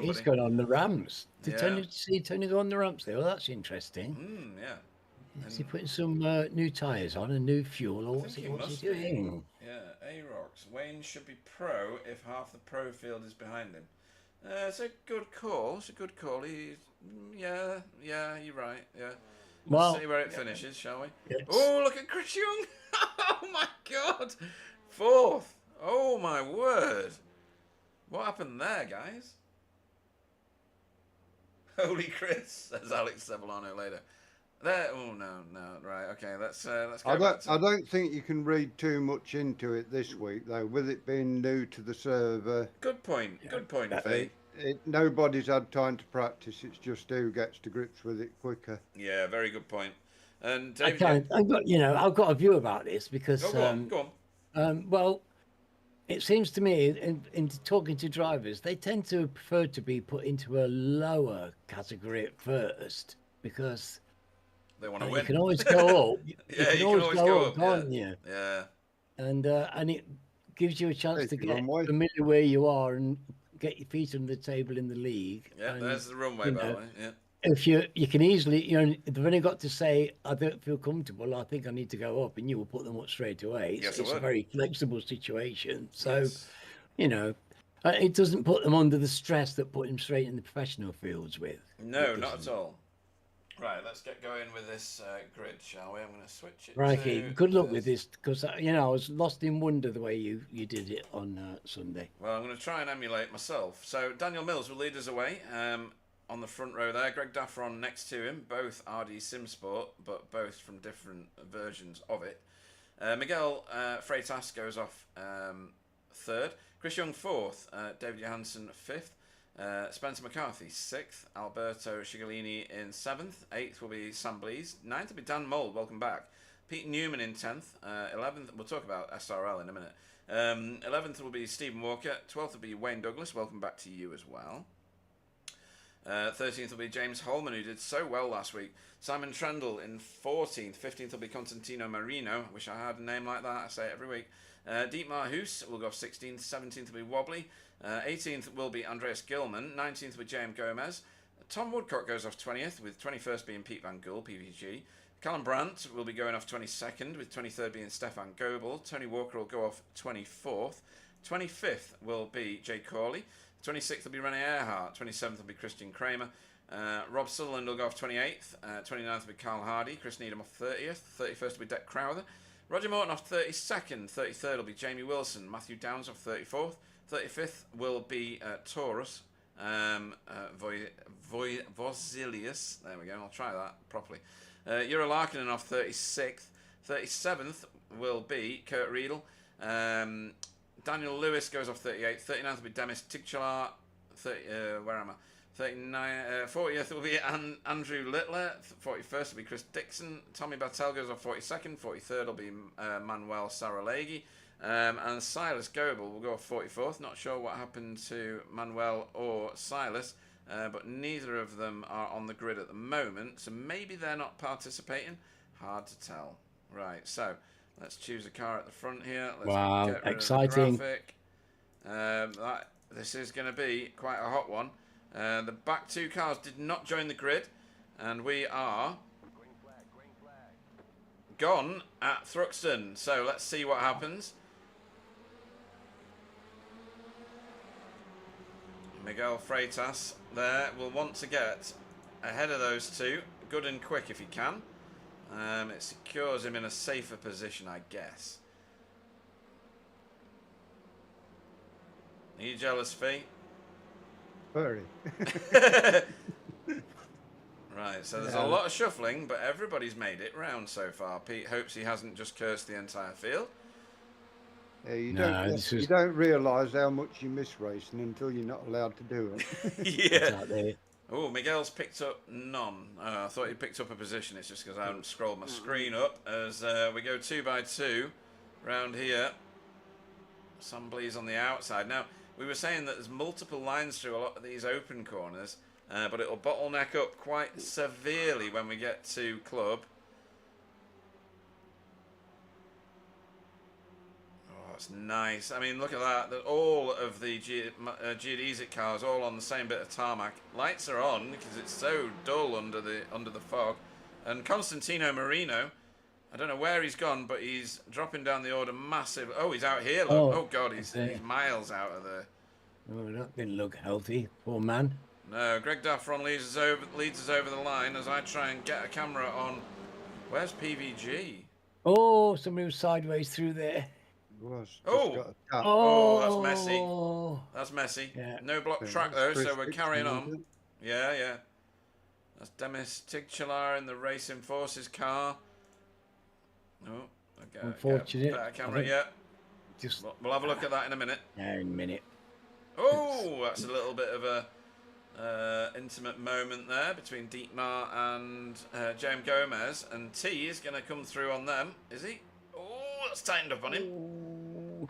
he's gone on the ramps. Did Tony go on the ramps there? Well, that's interesting.
Yeah.
Is he putting some new tyres on and new fuel, or what's he doing?
Yeah, A-Rocks. Wayne should be pro if half the pro field is behind him. It's a good call. It's a good call. Yeah, you're right. Yeah.
Well,
Let's see where it finishes, shall we?
Yes.
Oh, look at Chris Young. Oh, my God. 4th. Oh, my word. What happened there, guys? Holy Chris, says Alex Cebulano later. There. Oh, no. Right, okay. Let's go back to...
I don't think you can read too much into it this week, though, with it being new to the server.
Good point. Good point, Fee.
Nobody's had time to practice. It's just who gets to grips with it quicker.
Yeah, very good point. And
I've
David,
got a view about this because
go on.
well, it seems to me in talking to drivers, they tend to prefer to be put into a lower category at first because
they want to win.
You can always go up.
You can always go up,
can't you?
Yeah.
And it gives you a chance to get
runway.
familiar where you are and get your feet under the table in the league.
Yeah,
and,
there's the runway, by the way. Yeah.
If you can easily, they've only got to say, I don't feel comfortable, I think I need to go up, and you will put them up straight away.
Yes,
it's
I
a
would.
very flexible situation. So,
Yes.
It doesn't put them under the stress that put them straight in the professional fields with.
No, not at all. Right, let's get going with this grid, shall we? I'm going to switch it.
Righty, good luck with this, because I was lost in wonder the way you did it on Sunday.
Well, I'm going to try and emulate myself. So Daniel Mills will lead us away on the front row there. Greg Daffron next to him, both RD Simsport, but both from different versions of it. Miguel Freitas goes off 3rd. Chris Young 4th. David Johansson 5th. Spencer McCarthy 6th, Alberto Shigolini in 7th, 8th will be Sam Blees, 9th will be Dan Mould, welcome back, Pete Newman in 10th, 11th, we'll talk about SRL in a minute, 11th will be Stephen Walker, 12th will be Wayne Douglas, welcome back to you as well, 13th will be James Holman, who did so well last week, Simon Trendle in 14th, 15th will be Constantino Marino, I wish I had a name like that, I say it every week, Dietmar Hoos will go off 16th, 17th will be Wobbly, 18th will be Andreas Gilman, 19th will be J.M. Gomez, Tom Woodcock goes off 20th, with 21st being Pete Van Gool, PVG, Callum Brandt will be going off 22nd, with 23rd being Stefan Goebel, Tony Walker will go off 24th, 25th will be Jay Corley, 26th will be Rene Earhart, 27th will be Christian Kramer, Rob Sutherland will go off 28th, 29th will be Carl Hardy, Chris Needham off 30th, 31st will be Deck Crowther, Roger Morton off 32nd, 33rd will be Jamie Wilson, Matthew Downs off 34th, 35th will be Taurus, Vosilius, there we go, I'll try that properly, Jura Larkinen off 36th, 37th will be Kurt Riedel, Daniel Lewis goes off 38th, 39th will be Demis Tigchalar, 40th will be Andrew Littler, 41st will be Chris Dixon, Tommy Bartel goes off 42nd, 43rd will be Manuel Saralegi, and Silas Goebel will go off 44th. Not sure what happened to Manuel or Silas, but neither of them are on the grid at the moment, so maybe they're not participating. Hard to tell. Right, so let's choose a car at the front here. Let's get rid
exciting.
of the graphic. This is going to be quite a hot one. The back two cars did not join the grid, and we are gone at Thruxton. So let's see what happens. Miguel Freitas there will want to get ahead of those two, good and quick if he can. It secures him in a safer position, I guess. Are you jealous, Fee?
Very.
Right, so there's a lot of shuffling, but everybody's made it round so far. Pete hopes he hasn't just cursed the entire field.
Yeah, you don't realise how much you miss racing until you're not allowed to do it.
Yeah. Oh, Miguel's picked up none. I thought he picked up a position. It's just because I haven't scrolled my screen up. As we go 2 by 2 round here. Some Blees on the outside. Now, we were saying that there's multiple lines through a lot of these open corners, but it'll bottleneck up quite severely when we get to club. That's nice. I mean, look at that. That all of the geodesic cars all on the same bit of tarmac. Lights are on because it's so dull under the fog. And Constantino Marino, I don't know where he's gone, but he's dropping down the order massive. Oh, he's out here. Look. Oh God, he's miles out of
Oh, that didn't look healthy. Poor man.
No, Greg Daffron leads us over the line as I try and get a camera on. Where's PVG?
Oh, somebody was sideways through there.
Oh, that's messy. That's messy. Yeah. No block track though, so we're carrying on. Yeah. That's Demis Tigchalar in the Racing Forces car. Oh, okay.
Unfortunate.
Better camera, yeah. We'll have a look at that in a minute.
In a minute.
Oh, that's a little bit of a intimate moment there between Dietmar and JM Gomez, and T is going to come through on them, is he? Oh, that's tightened up on him.
Ooh.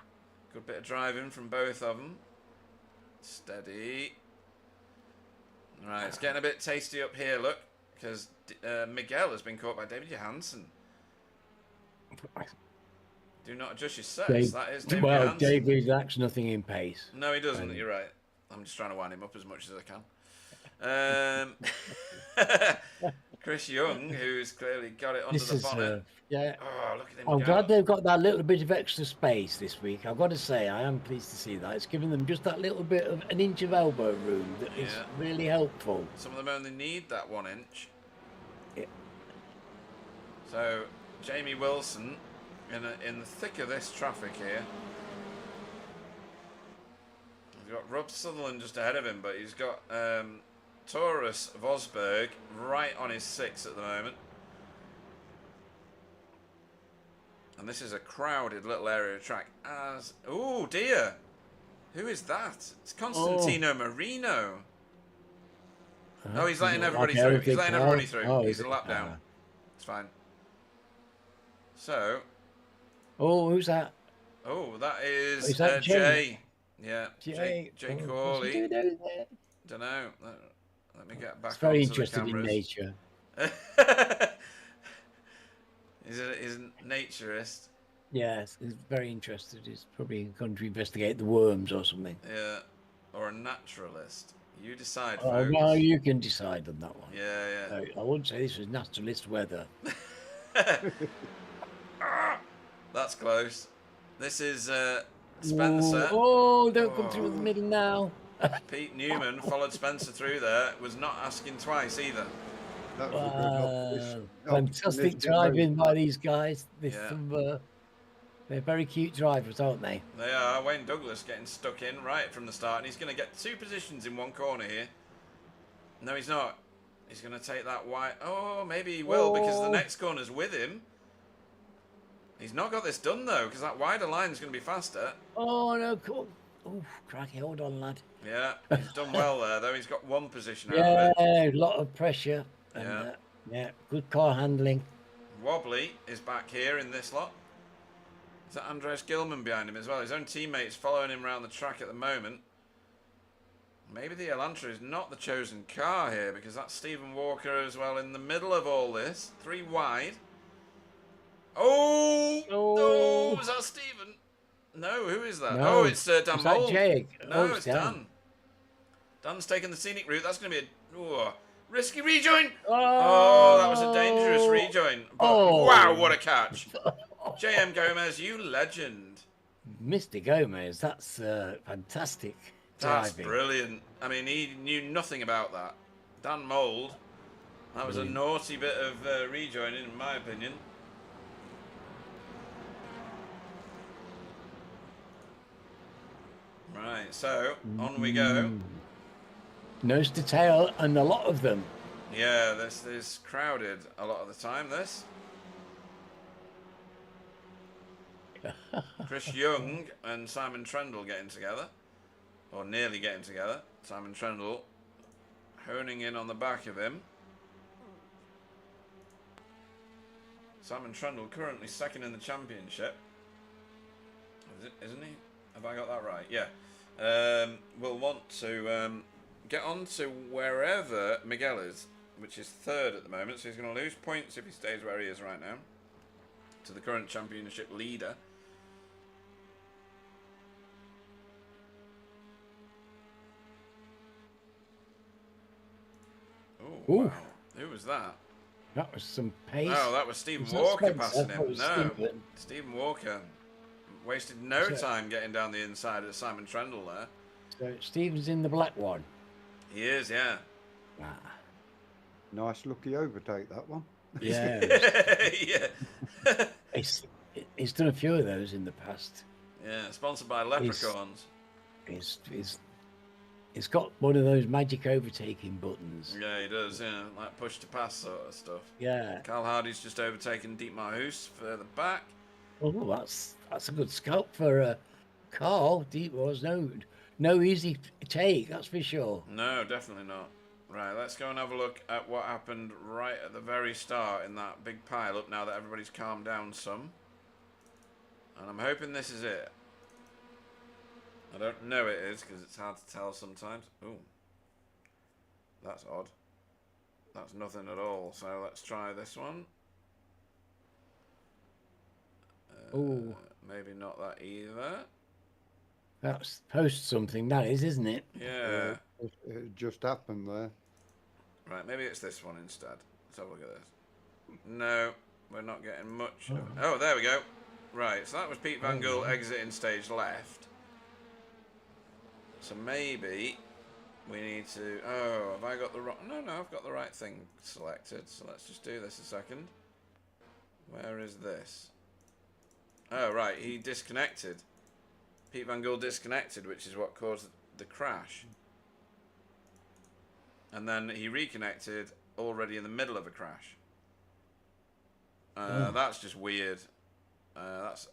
Good bit of driving from both of them. Steady. Right, it's getting a bit tasty up here, look, because Miguel has been caught by David Johansson. Do not adjust your sets. That is David Johansson.
David lacks nothing in pace.
No, he doesn't. You're right. I'm just trying to wind him up as much as I can. Chris Young, who's clearly got it under the bonnet.
Yeah.
Oh, look at him
I'm
go.
glad they've got that little bit of extra space this week. I've got to say, I am pleased to see that. It's given them just that little bit of an inch of elbow room that is really helpful.
Some of them only need that 1 inch.
Yeah.
So, Jamie Wilson in the thick of this traffic here. He's got Rob Sutherland just ahead of him, but he's got Taurus Vosberg right on his 6 at the moment. And this is a crowded little area of track. Oh dear, who is that? It's Constantino Marino. Oh, he's letting everybody through. He's letting everybody through. He's a lap down. It's fine. So.
Oh, who's that?
Oh, that is
that
Jay. Yeah,
Jay
Corley. Don't know. Let me get back.
He's very interested in nature.
He's a naturist.
Yes, he's very interested. He's probably going to investigate the worms or something.
Yeah, or a naturalist. You decide,
Oh,
folks.
well, you can decide on that one.
Yeah.
I wouldn't say this was naturalist weather.
That's close. This is Spencer.
Oh, don't come through the middle now.
Pete Newman followed Spencer through there. Was not asking twice either.
That was
fantastic driving by these guys. They're very cute drivers, aren't they?
They are. Wayne Douglas getting stuck in right from the start, and he's going to get 2 positions in one corner here. No, he's not. He's going to take that wide. Oh, maybe he will because the next corner's with him. He's not got this done though, because that wider line is going to be faster.
Oh no, cool. Oh, cracky, hold on, lad.
Yeah, he's done well there though. He's got 1 position out
of
it.
Yeah, a lot of pressure. And, good car handling.
Wobbly is back here in this lot. Is that Andreas Gilman behind him as well? His own teammates following him around the track at the moment. Maybe the Elantra is not the chosen car here, because that's Stephen Walker as well in the middle of all this. 3 wide. Oh, is that Stephen? No, who is that? No. Oh, it's Dan Mould. No, it's Dan. Dan's taking the scenic route. That's going to be a risky rejoin. Oh, that was a dangerous rejoin. But, wow, what a catch. JM Gomez, you legend.
Mr. Gomez, that's fantastic driving.
That's brilliant. I mean, he knew nothing about that. Dan Mould, that was a naughty bit of rejoining, in my opinion. Right, so on we go.
Nose to tail, and a lot of them.
Yeah, this is crowded a lot of the time, this. Chris Young and Simon Trendle getting together. Or nearly getting together. Simon Trendle honing in on the back of him. Simon Trendle currently 2nd in the championship. Isn't he? Have I got that right? Yeah. We'll want to get on to wherever Miguel is, which is 3rd at the moment. So he's going to lose points if he stays where he is right now to the current championship leader. Oh, wow. Who was that?
That was some pace.
Oh, that was Stephen Walker passing him. No, Stephen Walker wasted no time getting down the inside of Simon Trendle there.
So Stephen's in the black one.
He is, yeah.
Ah.
Nice lucky overtake, that one.
Yeah.
Yeah.
He's done a few of those in the past.
Yeah, sponsored by Leprechauns.
He's got one of those magic overtaking buttons.
Yeah, he does, yeah. Like push to pass sort of stuff.
Yeah.
Carl Hardy's just overtaken Dietmar Hoos further back.
Oh, that's a good scout for Carl. Dietmar's no easy take, that's for sure.
No, definitely not. Right, let's go and have a look at what happened right at the very start in that big pile-up now that everybody's calmed down some. And I'm hoping this is it. I don't know it is because it's hard to tell sometimes. Ooh. That's odd. That's nothing at all. So let's try this one.
Oh.
Maybe not that either.
That's post something, that is, isn't it?
Yeah.
It just happened there.
Right, maybe it's this one instead. Let's have a look at this. No, we're not getting much. Oh, there we go. Right, so that was Pete Van Gool exiting stage left. So maybe we need to... Oh, have I got the right... No, I've got the right thing selected. So let's just do this a second. Where is this? Oh, right, he disconnected. Pete Van Gool disconnected, which is what caused the crash. And then he reconnected already in the middle of a crash. That's just weird. That's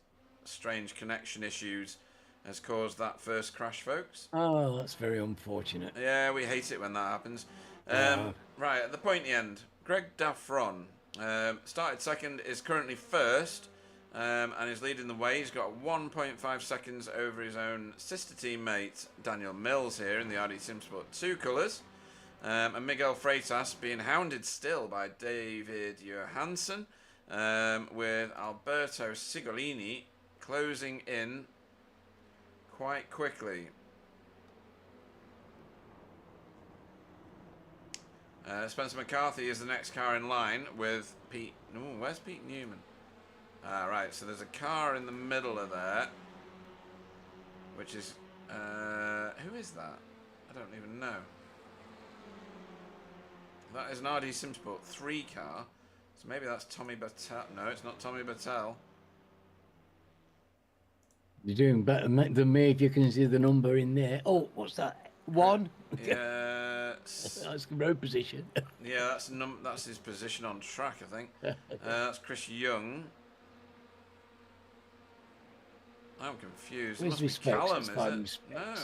strange connection issues has caused that first crash, folks.
Oh, that's very unfortunate.
Yeah, we hate it when that happens. Right, at the pointy end, Greg Daffron started second, is currently first, and is leading the way. He's got 1.5 seconds over his own sister teammate, Daniel Mills, here in the RD Simsport 2 colours. And Miguel Freitas being hounded still by David Johansson, with Alberto Sigolini closing in quite quickly. Spencer McCarthy is the next car in line with Pete... Ooh, where's Pete Newman? Right, so there's a car in the middle of there, which is... who is that? I don't even know. That is an RD Simsport 3 car. So maybe that's Tommy Battelle. No, it's not Tommy Battelle.
You're doing better than me if you can see the number in there. Oh, what's that? 1?
Yeah.
That's road position.
Yeah, that's his position on track, I think. That's Chris Young. I'm confused. It must be Callum, is it? No.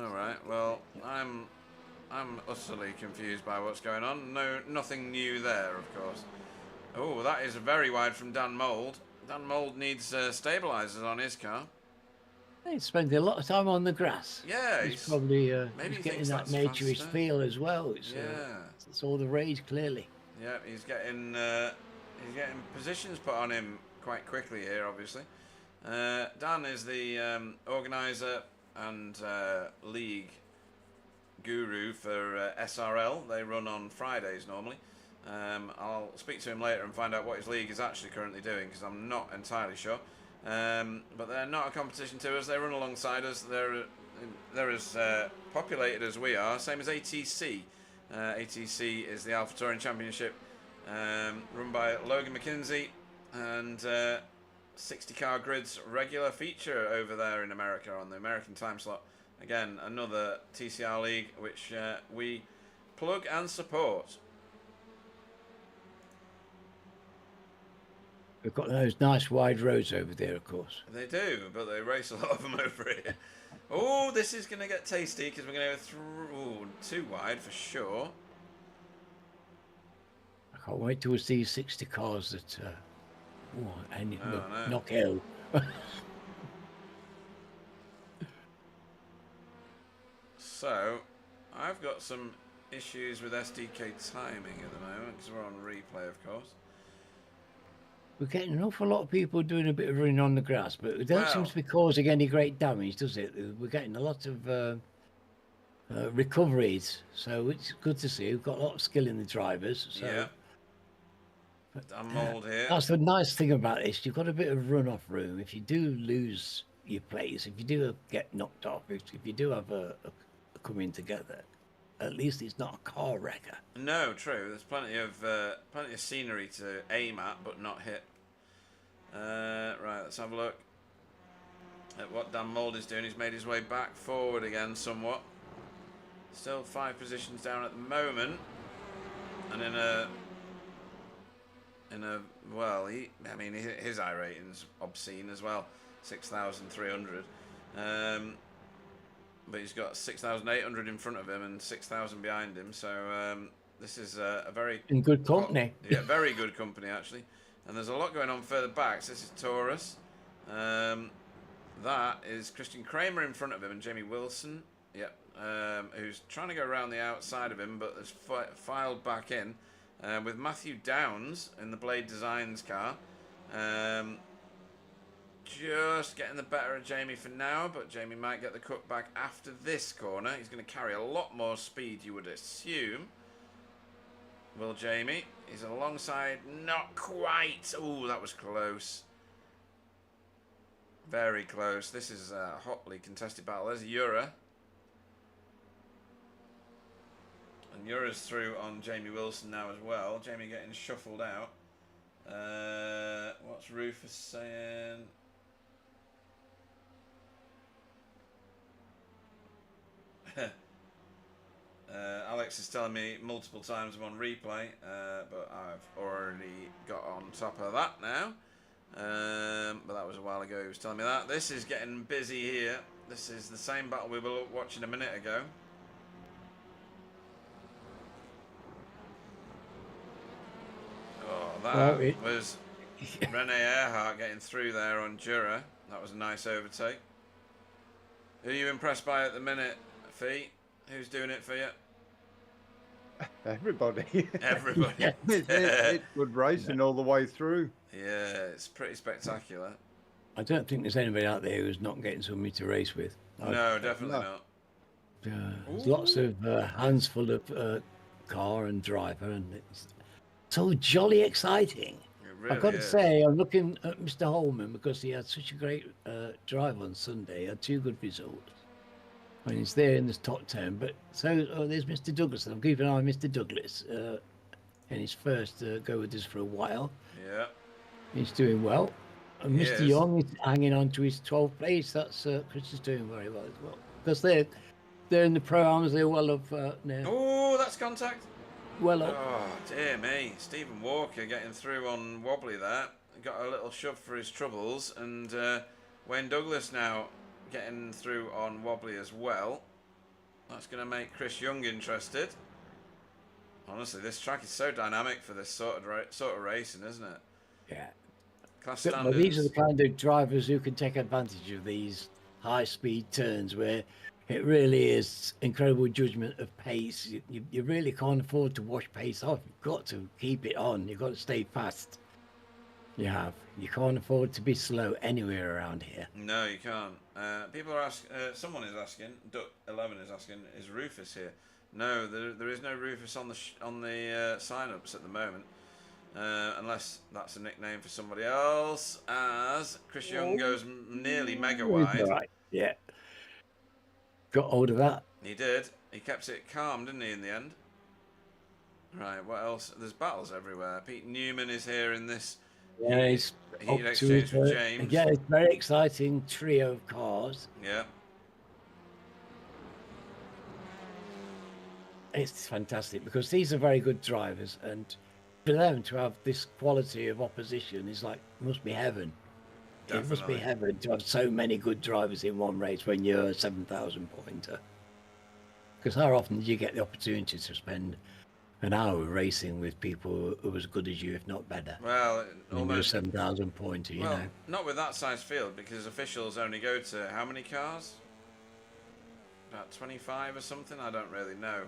All right. Well, I'm utterly confused by what's going on. No, nothing new there, of course. Oh, that is very wide from Dan Mould. Dan Mould needs stabilisers on his car.
He's spending a lot of time on the grass.
Yeah,
he's probably
maybe
he's getting that naturist feel as well. It's all the rage, clearly.
Yeah, he's getting positions put on him quite quickly here, obviously. Dan is the organiser and league guru for SRL. They run on Fridays normally. I'll speak to him later and find out what his league is actually currently doing, because I'm not entirely sure. But they're not a competition to us. They run alongside us. They're as populated as we are, same as ATC. ATC is the Alpha Touring Championship, run by Logan McKinsey, and 60-car grids regular feature over there in America on the American time slot. Again, another TCR league which we plug and support.
We've got those nice wide roads over there, of course.
They do, but they race a lot of them over here. Oh, this is going to get tasty because we're going to go through too wide for sure.
I can't wait till we see 60 cars that knock hill.
So, I've got some issues with SDK timing at the moment because we're on replay, of course.
We're getting an awful lot of people doing a bit of running on the grass, but it doesn't seem to be causing any great damage, does it? We're getting a lot of recoveries, so it's good to see. We've got a lot of skill in the drivers. So.
Yeah. I'm Mould here.
That's the nice thing about this. You've got a bit of run-off room. If you do lose your place. If you do get knocked off, if you do have a coming together, at least it's not a car wrecker.
No, true. There's plenty of scenery to aim at, but not hit. Right, let's have a look at what Dan Mould is doing. He's made his way back forward again somewhat. Still 5 positions down at the moment, and well, I mean, his I rating's obscene as well, 6,300. But he's got 6,800 in front of him and 6,000 behind him. So this is a very
in good company.
Yeah, very good company actually. And there's a lot going on further back. So this is Taurus. That is Christian Kramer in front of him and Jamie Wilson. Yep. Who's trying to go around the outside of him, but has filed back in. With Matthew Downs in the Blade Designs car. Just getting the better of Jamie for now, but Jamie might get the cut back after this corner. He's going to carry a lot more speed, you would assume. Will Jamie? He's alongside, not quite. Oh, that was close. Very close. This is a hotly contested battle. There's Ura. And Ura's through on Jamie Wilson now as well. Jamie getting shuffled out. What's Rufus saying? Alex is telling me multiple times I'm on replay, but I've already got on top of that now. But that was a while ago he was telling me that. This is getting busy here. This is the same battle we were watching a minute ago. Oh, that was Rene Earhart getting through there on Jura. That was a nice overtake. Who are you impressed by at the minute, Fee? Who's doing it for you?
Everybody.
Everybody.
It's good racing all the way through.
Yeah, it's pretty spectacular.
I don't think there's anybody out there who's not getting somebody to race with.
No, definitely not.
There's lots of hands full of car and driver, and it's so jolly exciting.
Really
I've got to say, I'm looking at Mr. Holman because he had such a great drive on Sunday. He had 2 good results. I mean, he's there in the top 10. But there's Mr. Douglas. I'm keeping an eye on Mr. Douglas in his first go with us for a while.
Yeah.
He's doing well. And Mr. Young is hanging on to his 12th place. That's Chris is doing very well as well. Because they're in the pro-arms. They're well up now.
Oh, that's contact.
Well up.
Oh, dear me. Stephen Walker getting through on wobbly there. Got a little shove for his troubles. And Wayne Douglas now getting through on wobbly as well. That's going to make Chris Young interested. Honestly, this track is so dynamic for this sort of racing, isn't it?
Yeah.
Class
Well,
standards.
these are the kind of drivers who can take advantage of these high-speed turns where it really is incredible judgment of pace. You really can't afford to wash pace off. You've got to keep it on. You've got to stay fast. You can't afford to be slow anywhere around here.
No, you can't. People are asking. Someone is asking. Duck11 is asking. Is Rufus here? No, there is no Rufus on the sign-ups at the moment, unless that's a nickname for somebody else. As Chris Young goes nearly mega wide.
Right. Yeah. Got hold of that.
He did. He kept it calm, didn't he? In the end. Right. What else? There's battles everywhere. Pete Newman is here in this.
Yeah, he's
heat exchange with James.
Yeah, it's a very exciting trio of cars.
Yeah.
It's fantastic because these are very good drivers, and for them to have this quality of opposition is like must be heaven.
Definitely.
It must be heaven to have so many good drivers in one race when you're a 7,000 pointer. Because how often do you get the opportunity to spend an hour racing with people who are as good as you, if not better?
Well, almost
7,000 pointer, you know.
Not with that size field, because officials only go to how many cars? About 25 or something. I don't really know.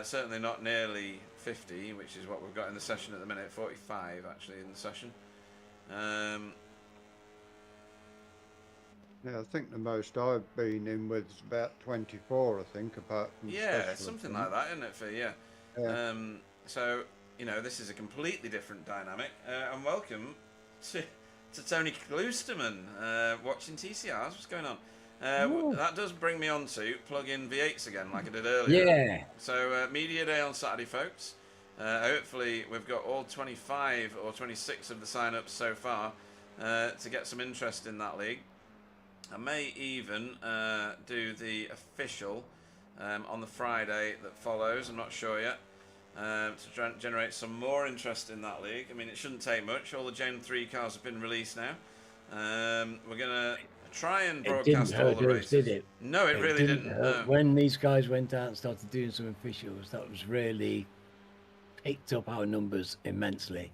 Certainly not nearly 50, which is what we've got in the session at the minute. 45 actually in the session.
Yeah, I think the most I've been in with is about 24, I think, apart from
something like that, isn't it, for yeah. So, you know, this is a completely different dynamic. And welcome to to Tony Klusterman, watching TCRs. What's going on? That does bring me on to plug in V8s again, like I did earlier.
Yeah.
So media day on Saturday, folks. Hopefully we've got all 25 or 26 of the sign-ups so far to get some interest in that league. I may even do the official on the Friday that follows. I'm not sure yet. To generate some more interest in that league. I mean, it shouldn't take much. All the Gen 3 cars have been released now. We're going to try and broadcast all the races.
Did it?
No, it really didn't. No.
When these guys went out and started doing some officials, that was really picked up our numbers immensely.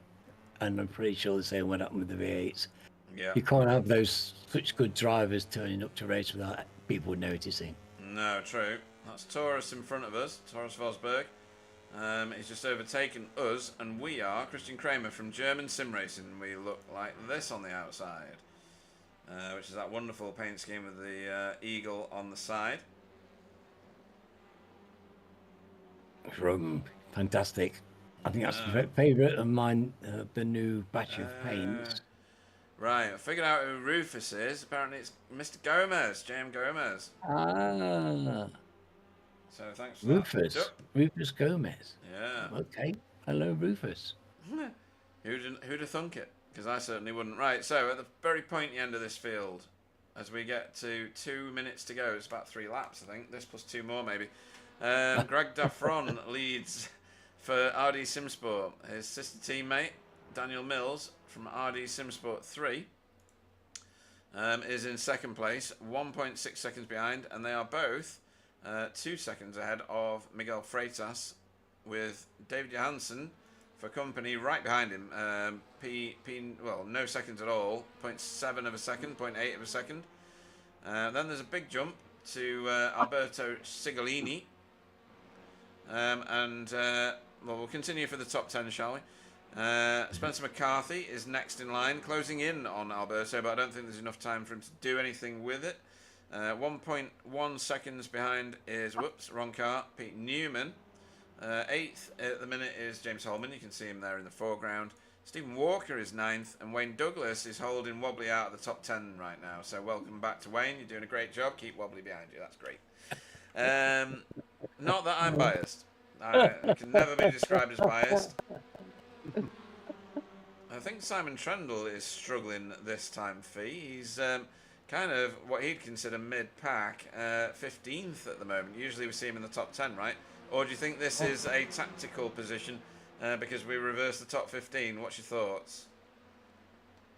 And I'm pretty sure the same went up with the V8s.
Yeah.
You can't have those such good drivers turning up to race without people noticing.
No, true. That's Taurus in front of us, Taurus Vosberg. He's just overtaken us, and we are Christian Kramer from German Sim Racing. We look like this on the outside, which is that wonderful paint scheme with the eagle on the side.
Fantastic. I think that's my favourite of mine, the new batch of paints.
Right, I figured out who Rufus is. Apparently it's Mr. Gomez, JM Gomez.
Ah.
So thanks for
Rufus.
that.
Rufus Gomez.
Yeah.
Okay. Hello, Rufus.
Who'd have thunk it? Because I certainly wouldn't. Right, so at the very pointy end of this field, as we get to 2 minutes to go, it's about 3 laps, I think. This plus 2 more, maybe. Greg Daffron leads for RD Simsport. His sister teammate, Daniel Mills, from RD Simsport 3, is in second place, 1.6 seconds behind, and they are both 2 seconds ahead of Miguel Freitas, with David Johansson for company right behind him. Well, no seconds at all, 0.7 of a second, 0.8 of a second. Then there's a big jump to Alberto Sigolini. Well, we'll continue for the top 10, shall we? Spencer McCarthy is next in line, closing in on Alberto, but I don't think there's enough time for him to do anything with it. 1.1 seconds behind is, wrong car, Pete Newman. 8th at the minute is James Holman. You can see him there in the foreground. Stephen Walker is 9th, and Wayne Douglas is holding wobbly out of the top 10 right now. So welcome back to Wayne. You're doing a great job. Keep wobbly behind you. That's great. Not that I'm biased. I can never be described as biased. I think Simon Trendle is struggling this time, Fee. He's kind of what he'd consider mid-pack, 15th at the moment. Usually we see him in the top 10, right? Or do you think this is a tactical position because we reverse the top 15? What's your thoughts?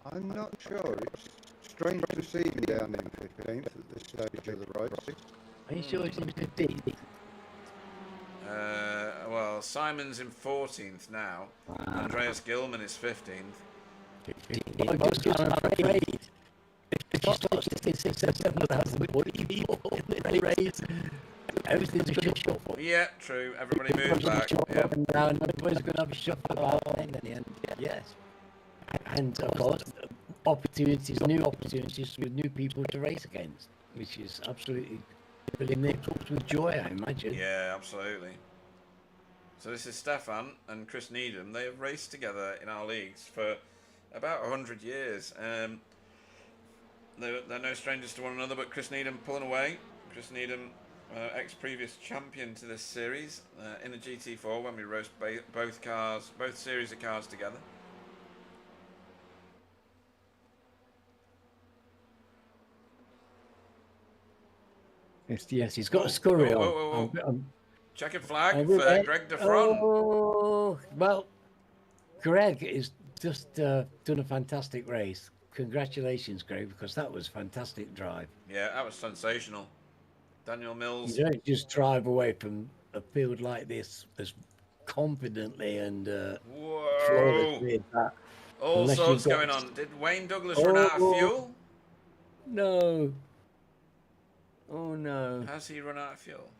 I'm not sure. It's strange to see him down in 15th at this stage of the race.
Are you sure it's in 15th?
Well, Simon's in 14th now. Andreas Gilman is 15th.
I'm just kind of afraid. If you start listing 6, 7, 7,000 people in the race, everything's a shuffle.
Yeah, true. Everybody moves back. Yeah.
And everybody's going to have a shuffle about in the end. Yes. And of course, new opportunities with new people to race against, which is absolutely filling their cups with joy, I imagine.
Yeah, absolutely. So this is Stefan and Chris Needham. They have raced together in our leagues for about 100 years. They're no strangers to one another, but Chris Needham pulling away. Chris Needham, ex-previous champion to this series in a GT4 when we raced both series of cars together.
Yes, he's got a scurry on.
Checkered flag for Greg Daffron.
Oh, well, Greg has just done a fantastic race. Congratulations, Greg, because that was a fantastic drive.
Yeah, that was sensational. Daniel Mills.
You don't just drive away from a field like this as confidently and flawlessly as that.
All sorts going on. Did Wayne Douglas run out of fuel?
No. Oh, no.
Has he run out of fuel?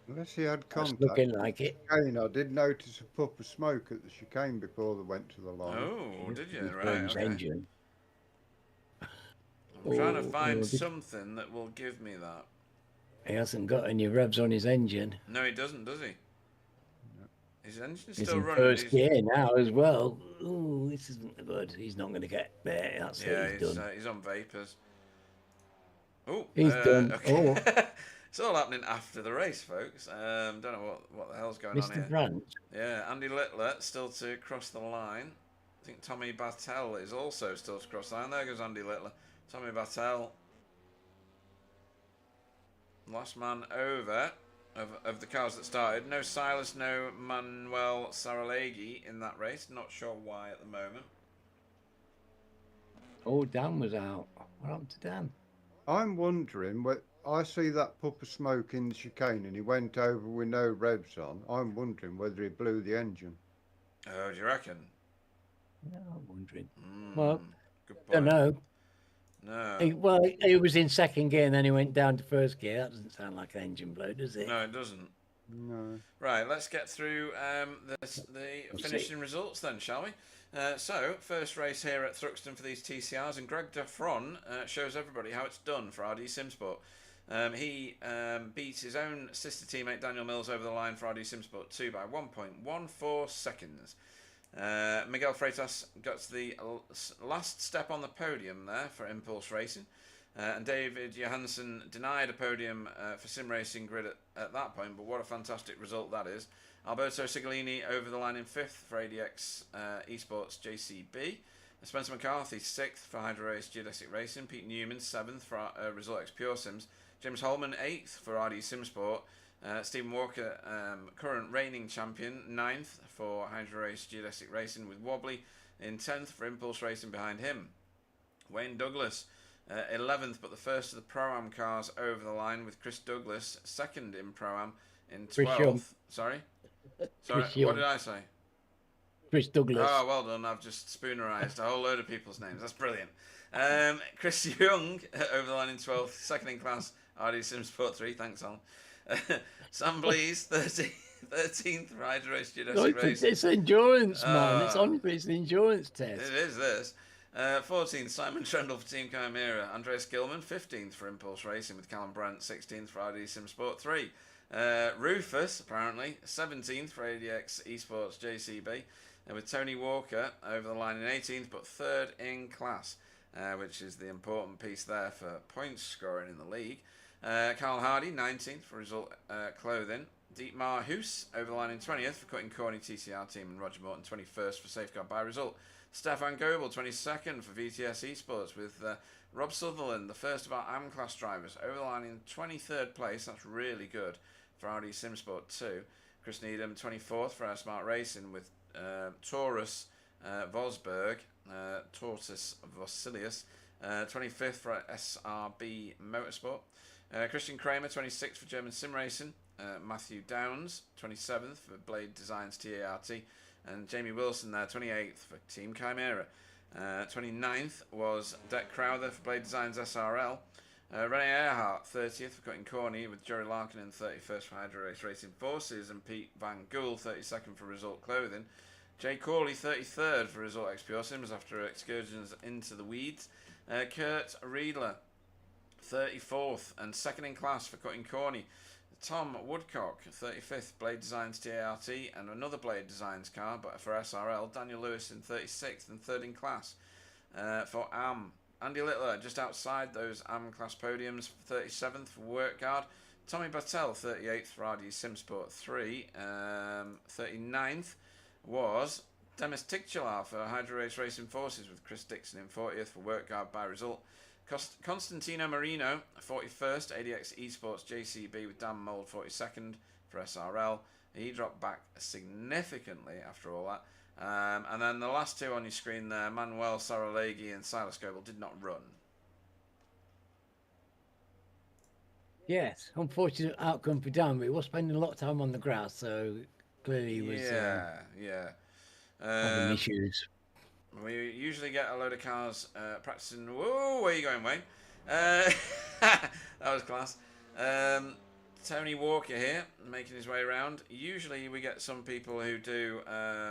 Unless he had contact.
That's looking like it.
I did notice a puff of smoke at the chicane before they went to the line.
Oh, did you? Right, okay.
Engine.
I'm trying to find something that will give me that.
He hasn't got any revs on his engine.
No, he doesn't, does he? His engine's
He's
still
in
running.
first gear now as well. Ooh, this isn't good. He's not going to get there. That's it. He's done.
He's on vapors. Oh,
He's done.
Okay.
Oh,
It's all happening after the race, folks. Don't know what the hell's going on
Mr.
here.
Branch.
Yeah, Andy Littler still to cross the line. I think Tommy Bartel is also still to cross the line. There goes Andy Littler. Tommy Bartel. Last man over of the cars that started. No Silas, no Manuel Saralegui in that race. Not sure why at the moment.
Oh, Dan was out. What happened to Dan?
I'm wondering, I see that puff of smoke in the chicane and he went over with no revs on. I'm wondering whether he blew the engine.
Oh, do you reckon?
Yeah, I'm wondering. Well,
good
I don't know.
No.
He was in second gear and then he went down to first gear. That doesn't sound like an engine blow, does it?
No, it doesn't.
No.
Right, let's get through the finishing results then, shall we? So, first race here at Thruxton for these TCRs, and Greg Defron shows everybody how it's done for RD Simsport. He beat his own sister teammate Daniel Mills over the line for RD Simsport 2 by 1.14 seconds. Miguel Freitas got to the last step on the podium there for Impulse Racing. And David Johansson denied a podium for Sim Racing Grid at that point, but what a fantastic result that is. Alberto Sigolini over the line in 5th for ADX Esports JCB. Spencer McCarthy 6th for Hydro Race Geodesic Racing. Pete Newman 7th for Result X Pure Sims. James Holman 8th for RD Simsport. Stephen Walker, current reigning champion, 9th for Hydro Race Geodesic Racing, with Wobbly in 10th for Impulse Racing behind him. Wayne Douglas 11th, but the first of the Pro-Am cars over the line, with Chris Douglas 2nd in Pro-Am in 12th. Sorry, what did I say?
Chris Douglas.
Oh, well done. I've just spoonerised a whole load of people's names. That's brilliant. Chris Young over the line in 12th, second in class, RD Simsport 3. Thanks, Alan. Sam Blees 13th for Hydro Race Geodesic Racing.
It's endurance, man. It's an endurance test.
It is this. 14th, Simon Trendle for Team Chimera. Andreas Gilman, 15th for Impulse Racing, with Callum Brandt, 16th for RD Simsport 3. Rufus, apparently, 17th for ADX Esports JCB, with Tony Walker over the line in 18th, but 3rd in class, which is the important piece there for points scoring in the league. Carl Hardy, 19th for Result Clothing. Dietmar Hoos over the line in 20th for Cutting Corny TCR team, and Roger Morton 21st for Safeguard by Result. Stefan Goebel 22nd for VTS Esports, with Rob Sutherland, the first of our AM class drivers, over the line in 23rd place. That's really good for RD Simsport 2. Chris Needham 24th for Our Smart Racing, with Taurus Vosberg, Tortoise Vasilius 25th for SRB Motorsport. Christian Kramer 26th for German Sim Racing. Matthew Downs 27th for Blade Designs TART, and Jamie Wilson there 28th for Team Chimera. 29th was Deck Crowther for Blade Designs SRL. Rene Earhart 30th for Cutting Corny, with Jerry Larkin in 31st for Hydro Race Racing Forces, and Pete Van Gool 32nd for Result Clothing. Jay Corley 33rd for Result X Pure Sims after excursions into the weeds. Kurt Riedler 34th and 2nd in class for Cutting Corny. Tom Woodcock 35th, Blade Designs TART, and another Blade Designs car, but for SRL. Daniel Lewis in 36th and 3rd in class for AM. Andy Littler just outside those AM class podiums, 37th for Workguard. Tommy Bartel 38th for RD Simsport 3. 39th was Demis Ticcilar for Hydro Race Racing Forces, with Chris Dixon in 40th for Workguard by Result. Constantino Marino 41st, ADX Esports JCB, with Dan Mould 42nd for SRL. He dropped back significantly after all that. And then the last two on your screen there, Manuel Saralegui and Silas Goebel, did not run.
Yes, unfortunate outcome for Dan, but he was spending a lot of time on the grass, so clearly he was having issues.
We usually get a load of cars practicing. Whoa, where are you going, Wayne? That was class. Tony Walker here, making his way around. Usually we get some people who do...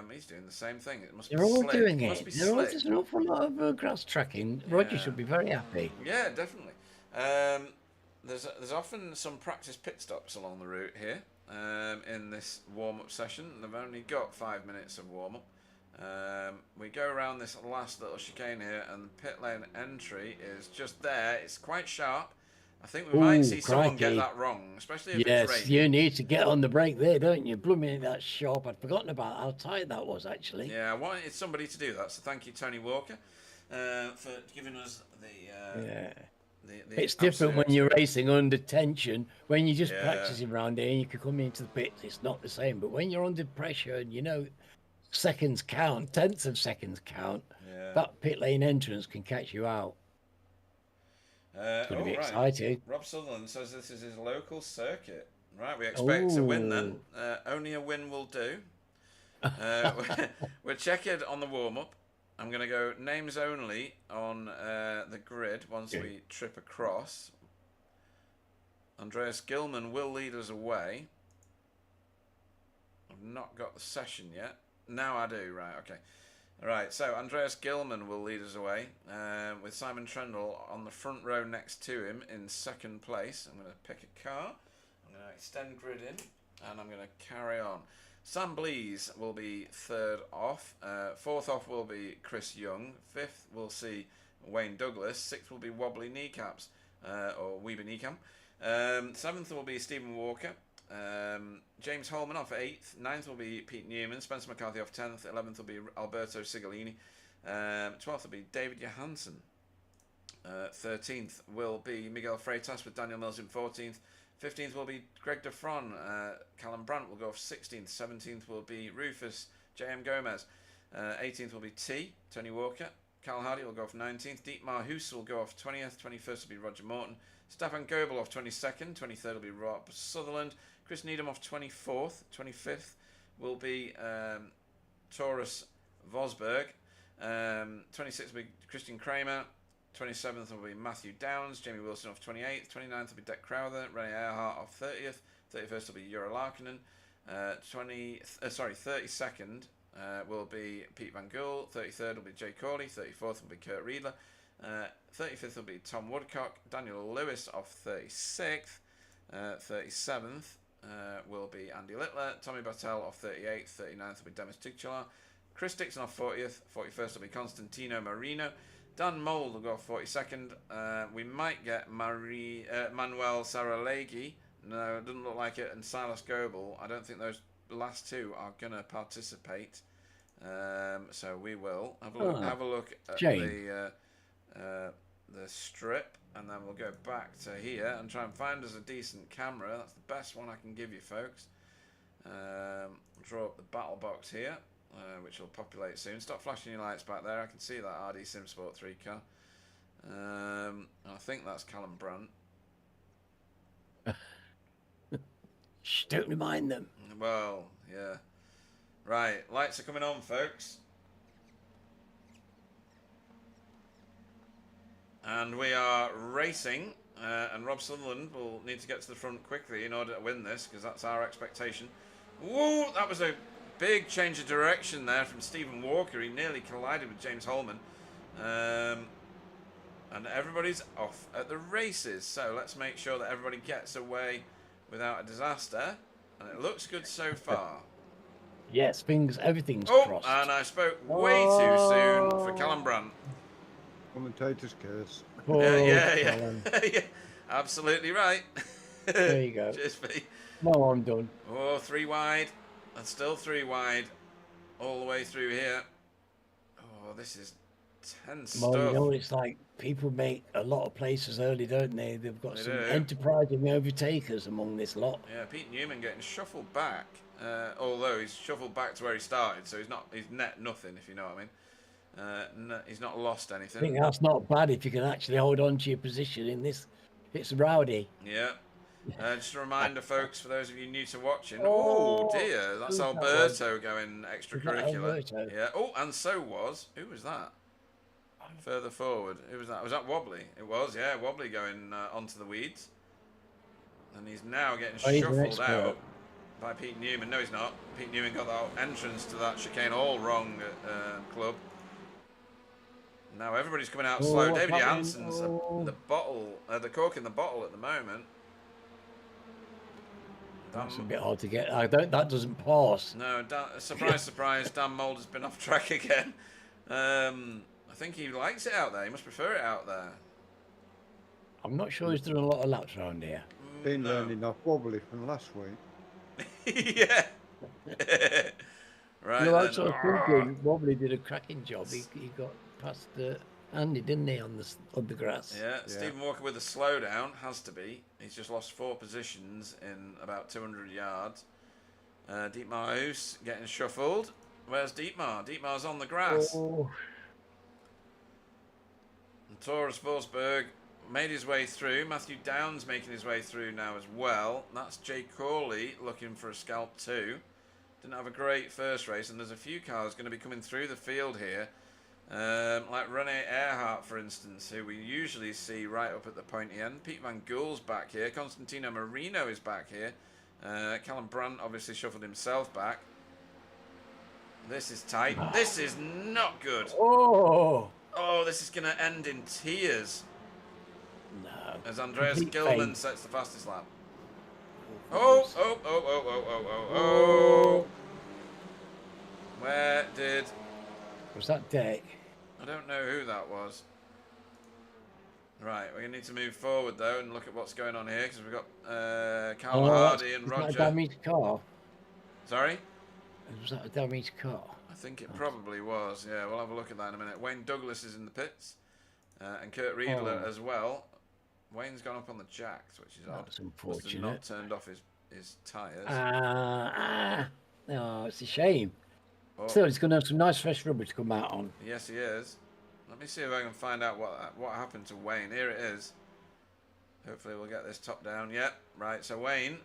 he's doing the same thing. It must
They're
be
all
slick.
doing
It
it.
must be
There's
slick.
an awful lot of grass tracking.
Yeah.
Roger should be very happy.
Yeah, definitely. There's often some practice pit stops along the route here. in this warm-up session. They've only got 5 minutes of warm-up. We go around this last little chicane here, and the pit lane entry is just there. It's quite sharp. I think we might see someone get that wrong, especially if it's raining.
You need to get on the brake there, don't you? Blooming, that's sharp. I'd forgotten about how tight that was, actually.
Yeah, I wanted somebody to do that, so thank you, Tony Walker, for giving us the...
It's different when you're racing under tension. When you're just practicing around here and you can come into the pits, it's not the same. But when you're under pressure and you know seconds count, tenths of seconds count, that pit lane entrance can catch you out. It's going to be exciting.
Rob Sutherland says this is his local circuit. Right, we expect a win then. Only a win will do. We're checkered on the warm-up. I'm going to go names only on the grid once we trip across. Andreas Gilman will lead us away. I've not got the session yet. Now I do, right, okay. All right, so Andreas Gilman will lead us away with Simon Trendle on the front row next to him in second place. I'm going to pick a car. I'm going to extend grid in, and I'm going to carry on. Sam Blees will be third off. Fourth off will be Chris Young. Fifth we'll see Wayne Douglas. Sixth will be Wobbly Kneecaps, or Weeby Kneecam. Seventh will be Stephen Walker. James Holman off 8th. 9th will be Pete Newman. Spencer McCarthy off 10th. 11th will be Alberto Sigolini. 12th will be David Johansson. 13th will be Miguel Freitas with Daniel Mills in 14th. 15th will be Greg Defron. Callum Brandt will go off 16th. 17th will be Rufus J.M. Gomez. 18th will be Tony Walker. Carl Hardy will go off 19th. Dietmar Hoos will go off 20th. 21st will be Roger Morton. Stefan Goebel off 22nd. 23rd will be Rob Sutherland. Chris Needham off 24th. 25th will be Taurus Vosberg. 26th will be Christian Kramer. 27th will be Matthew Downs. Jamie Wilson off 28th. 29th will be Deck Crowther. Renee Earhart off 30th. 31st will be Jura Larkinen. 32nd will be Pete Van Gool. 33rd will be Jay Corley. 34th will be Kurt Riedler. 35th will be Tom Woodcock. Daniel Lewis off 36th. 37th will be Andy Littler. Tommy Bartel off 38th. 39th will be Demis Tuchala. Chris Dixon off 40th. 41st will be Constantino Marino. Dan Mould will go off 42nd. We might get Manuel Saralegui. No, it doesn't look like it. And Silas Goebel. I don't think those last two are going to participate. So we will have a look at the strip, and then we'll go back to here and try and find us a decent camera. That's the best one I can give you, folks. Draw up the battle box here, which will populate soon. Stop flashing your lights back there. I can see that RD Simsport 3 car. I think that's Callum Brandt.
Shh, don't remind them.
Well, yeah. Right, lights are coming on, folks. And we are racing, and Rob Sutherland will need to get to the front quickly in order to win this, because that's our expectation. Woo! That was a big change of direction there from Stephen Walker. He nearly collided with James Holman. And everybody's off at the races. So let's make sure that everybody gets away without a disaster. And it looks good so far.
Yes, everything's crossed.
And I spoke way too soon for Callum Brandt.
Commentator's curse.
Yeah. Absolutely right.
There you go.
Cheers, Pete.
No, I'm done.
Oh, 3 wide. And still 3 wide. All the way through here. Oh, this is tense stuff.
You know, it's like people make a lot of places early, don't they? They've got some enterprising overtakers among this lot.
Yeah, Pete Newman getting shuffled back. Although he's shuffled back to where he started, so he's net nothing, if you know what I mean. No, he's not lost anything.
I think that's not bad if you can actually hold on to your position in this. It's rowdy.
Yeah. Just a reminder, folks, for those of you new to watching. Oh dear, that's Alberto going extracurricular. Yeah. Oh, and so was. Who was that? Further forward. Who was that? Was that Wobbly? It was. Yeah, Wobbly going onto the weeds, and he's now getting shuffled out by Pete Newman. No, he's not. Pete Newman got that entrance to that chicane all wrong at Club. Now everybody's coming out slow. David Jansen's the cork in the bottle at the moment.
That's a bit hard to get. That doesn't pass.
No, surprise, surprise. Dan Mulder's been off track again. I think he likes it out there. He must prefer it out there.
I'm not sure he's done a lot of laps around here.
Been learning off wobbly from last week.
Yeah. Right.
No, that's what I was thinking. Wobbly did a cracking job. He got past Andy, didn't he, on the grass?
Yeah. Stephen Walker with a slowdown, has to be. He's just lost 4 positions in about 200 yards. Dietmar Hoos getting shuffled. Where's Dietmar? Dietmar's on the grass.
Oh.
And Taurus Forsberg made his way through. Matthew Downs making his way through now as well. That's Jay Corley looking for a scalp too. Didn't have a great first race, and there's a few cars going to be coming through the field here. Like Rene Earhart, for instance, who we usually see right up at the pointy end. Pete Van Gool's back here. Constantino Marino is back here. Callum Brandt obviously shuffled himself back. This is tight. This is not good.
Oh,
this is going to end in tears.
No.
As Andreas Gilman sets the fastest lap. Oh. Where did...
Was that Dick?
I don't know who that was. Right, we need to move forward though and look at what's going on here because we've got Carl Hardy and Roger.
Was that a damaged car?
Sorry?
Was that a damaged car?
I think it probably was. Yeah, we'll have a look at that in a minute. Wayne Douglas is in the pits and Kurt Riedler as well. Wayne's gone up on the jacks, which is odd.
That's unfortunate.
Must have not turned off his tyres.
No, it's a shame. Still, he's going to have some nice fresh rubber to come out on.
Yes, he is. Let me see if I can find out what happened to Wayne. Here it is. Hopefully we'll get this top down. Yep, right. So Wayne,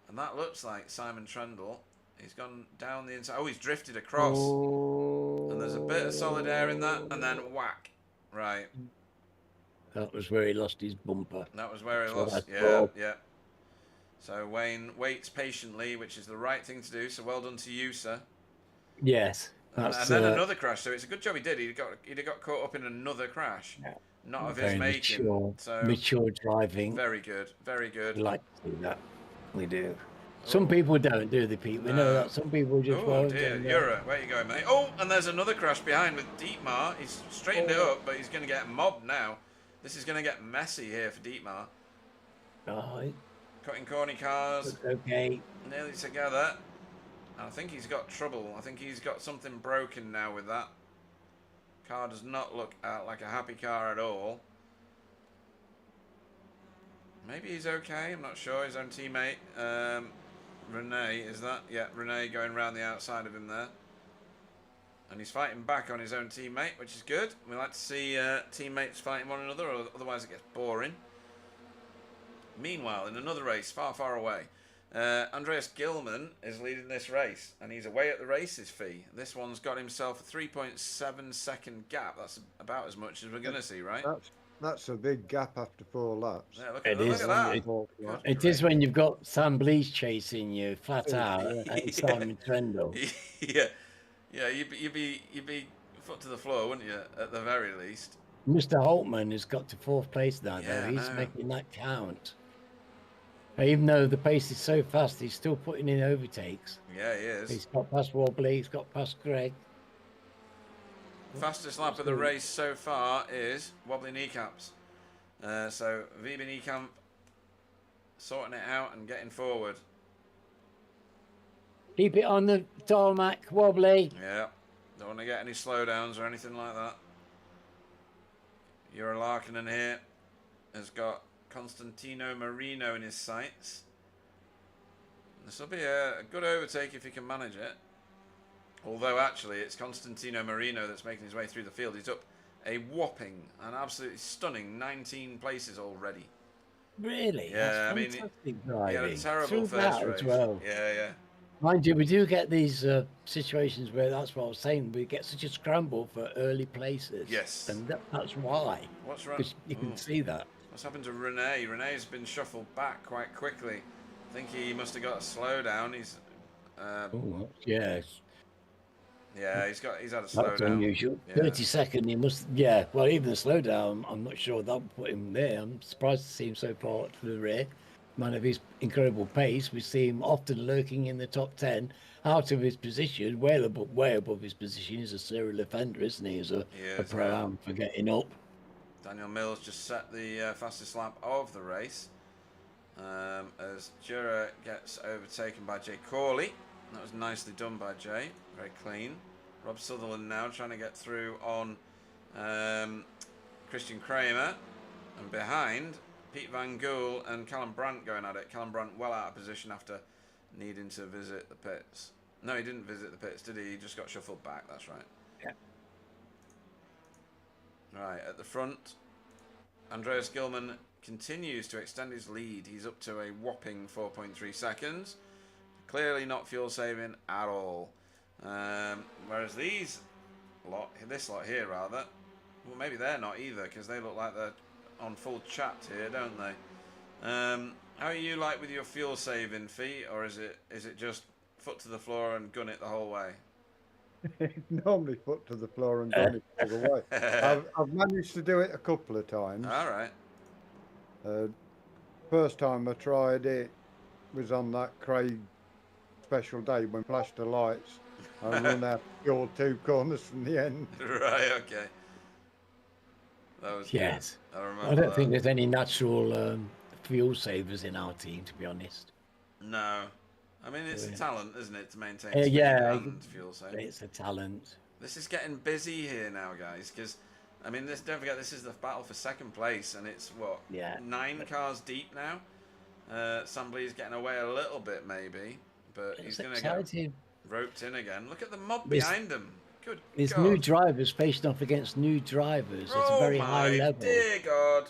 and that looks like Simon Trendle. He's gone down the inside. Oh, he's drifted across.
Oh.
And there's a bit of solid air in that, and then whack. Right.
That was where he lost his bumper.
That was where he lost. Yeah. So Wayne waits patiently, which is the right thing to do. So well done to you, sir.
Yes.
And then another crash. So it's a good job he did. He'd have got caught up in another crash. Yeah. Not of his making.
Mature driving.
Very good. Very good.
We like to do that. We do. Some people don't, do they, Pete? We know that. Some people just won't.
Oh, dear. Yura, where you going, mate? Oh, and there's another crash behind with Dietmar. He's straightened it up, but he's going to get mobbed now. This is going to get messy here for Dietmar.
Right.
Cutting corny cars.
Okay.
Nearly together. I think he's got trouble. I think he's got something broken now with that. Car does not look like a happy car at all. Maybe he's okay. I'm not sure. His own teammate, Rene, is that? Yeah, Rene going around the outside of him there. And he's fighting back on his own teammate, which is good. We like to see teammates fighting one another, or otherwise it gets boring. Meanwhile, in another race far, far away, Andreas Gilman is leading this race, and he's away at the races fee. This one's got himself a 3.7 second gap. That's about as much as we're going to see, right?
That's a big gap after 4 laps.
Yeah, look at that.
It is when you've got Sam Blease chasing you flat out and Simon Trendle.
Yeah, you'd be foot to the floor, wouldn't you? At the very least.
Mr. Holtman has got to 4th place now, though. He's making that count. Even though the pace is so fast, he's still putting in overtakes.
Yeah, he is.
He's got past Wobbly, he's got past Greg.
Fastest lap of the race so far is Wobbly Kneecaps. So Wiebe Niekamp sorting it out and getting forward.
Keep it on the tarmac, Wobbly.
Yeah, don't want to get any slowdowns or anything like that. Jura Larkinen here has got Constantino Marino in his sights. This will be a good overtake if he can manage it. Although actually it's Constantino Marino that's making his way through the field. He's up a whopping and absolutely stunning 19 places already.
Really?
Yeah,
I mean,
he had a terrible first race.
As well.
Yeah.
Mind you, we do get these situations where that's what I was saying. We get such a scramble for early places.
Yes.
And that's why.
What's wrong?
You can see that.
What's happened to Rene? Rene's been shuffled back quite quickly. I think he must have got a slowdown. He's.
Yes.
Yeah, he's had a slowdown.
That's unusual.
Yeah.
32nd, he must. Yeah, well, even the slowdown, I'm not sure that would put him there. I'm surprised to see him so far to the rear. man of his incredible pace. We see him often lurking in the top 10, out of his position, way above his position. He's a serial offender, isn't he? He's a pro-am for getting up.
Daniel Mills just set the fastest lap of the race as Jura gets overtaken by Jay Corley. That was nicely done by Jay, very clean. Rob Sutherland now trying to get through on Christian Kramer, and behind Pete Van Gool and Callum Brandt going at it. Callum Brandt well out of position after needing to visit the pits. No, he didn't visit the pits, did he? He just got shuffled back, that's right.
Yeah.
Right, at the front, Andreas Gilman continues to extend his lead. He's up to a whopping 4.3 seconds. Clearly not fuel saving at all. Whereas this lot here rather, well, maybe they're not either, because they look like they're on full chat here, don't they? How are you like with your fuel saving, Fee, or is it just foot to the floor and gun it the whole way?
Normally foot to the floor and gun it all the way. I've managed to do it a couple of times.
All right.
First time I tried it was on that Craig special day when flashed the lights. I run out of fuel 2 corners from the end.
Right, okay. That was
yes.
Good. I remember.
I don't think there's any natural fuel savers in our team, to be honest.
No. I mean, it's a talent, isn't it, to maintain speed and fuel saving.
It's a talent.
This is getting busy here now, guys, because, I mean, don't forget, this is the battle for second place, and it's, what, 9 cars deep now? Sambly's getting away a little bit, maybe, but he's going to get roped in again. Look at the mob behind him. Good
There's
God.
new drivers facing off against new drivers. It's a very high level.
Oh, dear God.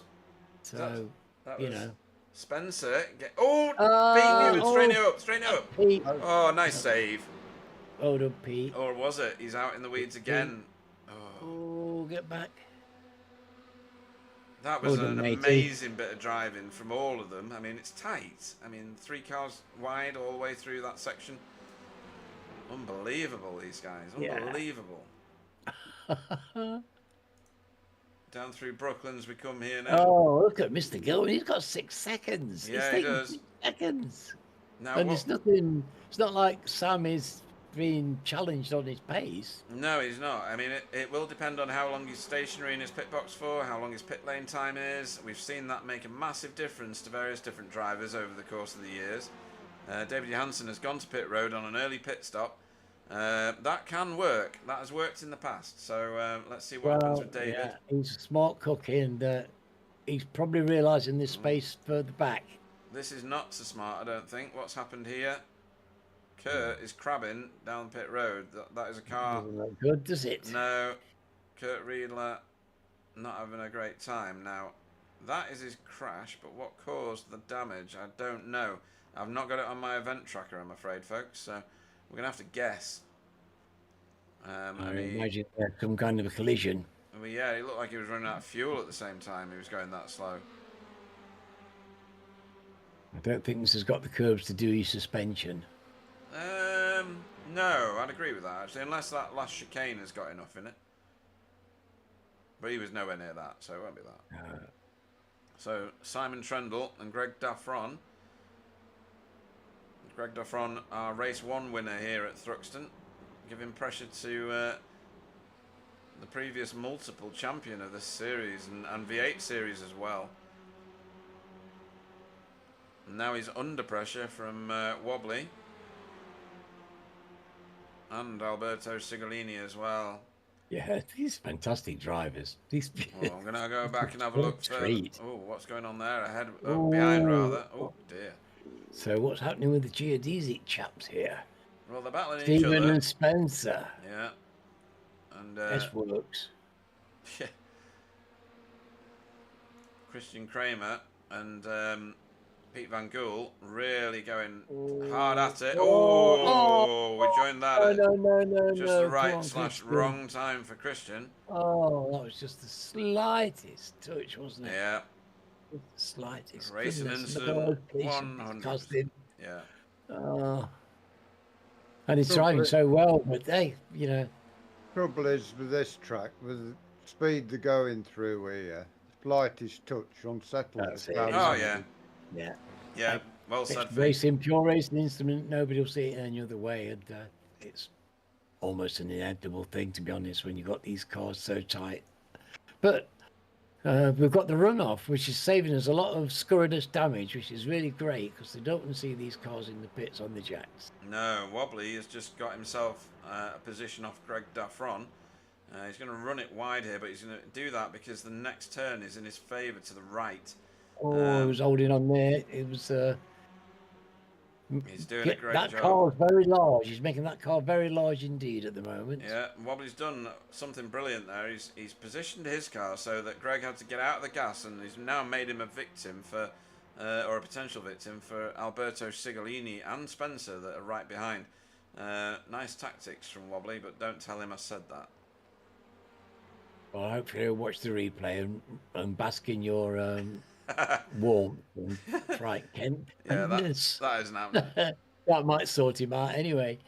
So,
that
you
was
know.
Spencer. Pete Newman, straighten up.
Pete.
Oh, nice save.
Hold up, Pete.
Or was it? He's out in the weeds again.
Oh, get back.
That was an amazing bit of driving from all of them. I mean, it's tight. I mean, 3 cars wide all the way through that section. Unbelievable, these guys. Unbelievable.
Yeah.
Down through Brooklands we come here now.
Oh, look at Mr. Gilman. He's got 6 seconds.
Yeah, he does.
6 seconds.
Now,
and it's nothing. It's not like Sam is being challenged on his pace.
No, he's not. I mean, it will depend on how long he's stationary in his pit box for, how long his pit lane time is. We've seen that make a massive difference to various different drivers over the course of the years. David Johansson has gone to pit road on an early pit stop. That can work. That has worked in the past. So let's see what happens with David.
Yeah, he's a smart cookie, and he's probably realising this space further back.
This is not so smart, I don't think. What's happened here? Kurt is crabbing down pit road. That is a car.
Doesn't look good, does it?
No. Kurt Riedler not having a great time. Now, that is his crash, but what caused the damage, I don't know. I've not got it on my event tracker, I'm afraid, folks. So we're going to have to guess.
I imagine some kind of a collision.
Well, yeah, it looked like he was running out of fuel at the same time. He was going that slow.
I don't think this has got the curbs to do his suspension.
No, I'd agree with that, actually, unless that last chicane has got enough in it. But he was nowhere near that, so it won't be that. So, Simon Trendle and Greg Daffron. Greg Daffron, our race 1 winner here at Thruxton, giving pressure to the previous multiple champion of this series and V8 series as well. And now he's under pressure from Wobbly and Alberto Sigolini as well.
Yeah, these fantastic drivers.
Well, I'm going to go back and have a look further. Oh, what's going on there? Ahead, behind rather. Oh, dear.
So what's happening with the geodesic chaps here?
Well, they're battling each other.
Stephen and Spencer.
Yeah. And
S-Works.
Yeah. Christian Kramer and Pete Van Gool really going hard at it. We joined that.
No.
Just the right / wrong time for Christian.
Oh, that was just the slightest touch, wasn't it?
Yeah.
The slightest.
Racing incident. 100%. Yeah.
Oh. And he's driving so well, but
Trouble is with this track, with the speed they're going through here, slightest touch unsettles.
That's it.
Oh, yeah.
Yeah.
Yeah, well said.
Racing, pure racing instrument. Nobody will see it any other way, and it's almost an inevitable thing, to be honest, when you've got these cars so tight. But we've got the runoff, which is saving us a lot of scurrilous damage, which is really great because they don't want to see these cars in the pits on the jacks.
No, Wobbly has just got himself a position off Greg Daffron. He's going to run it wide here, but he's going to do that because the next turn is in his favour to the right.
Oh, he was holding on there. It was...
he's doing a great job.
That car is very large. He's making that car very large indeed at the moment.
Yeah, Wobbly's done something brilliant there. He's positioned his car so that Greg had to get out of the gas, and he's now made him a victim for, or a potential victim for Alberto Sigolini and Spencer that are right behind. Nice tactics from Wobbly, but don't tell him I said that.
Well, hopefully he'll watch the replay and bask in your warmth and fright, Kent.
Yeah, that isn't happening.
That might sort him out anyway.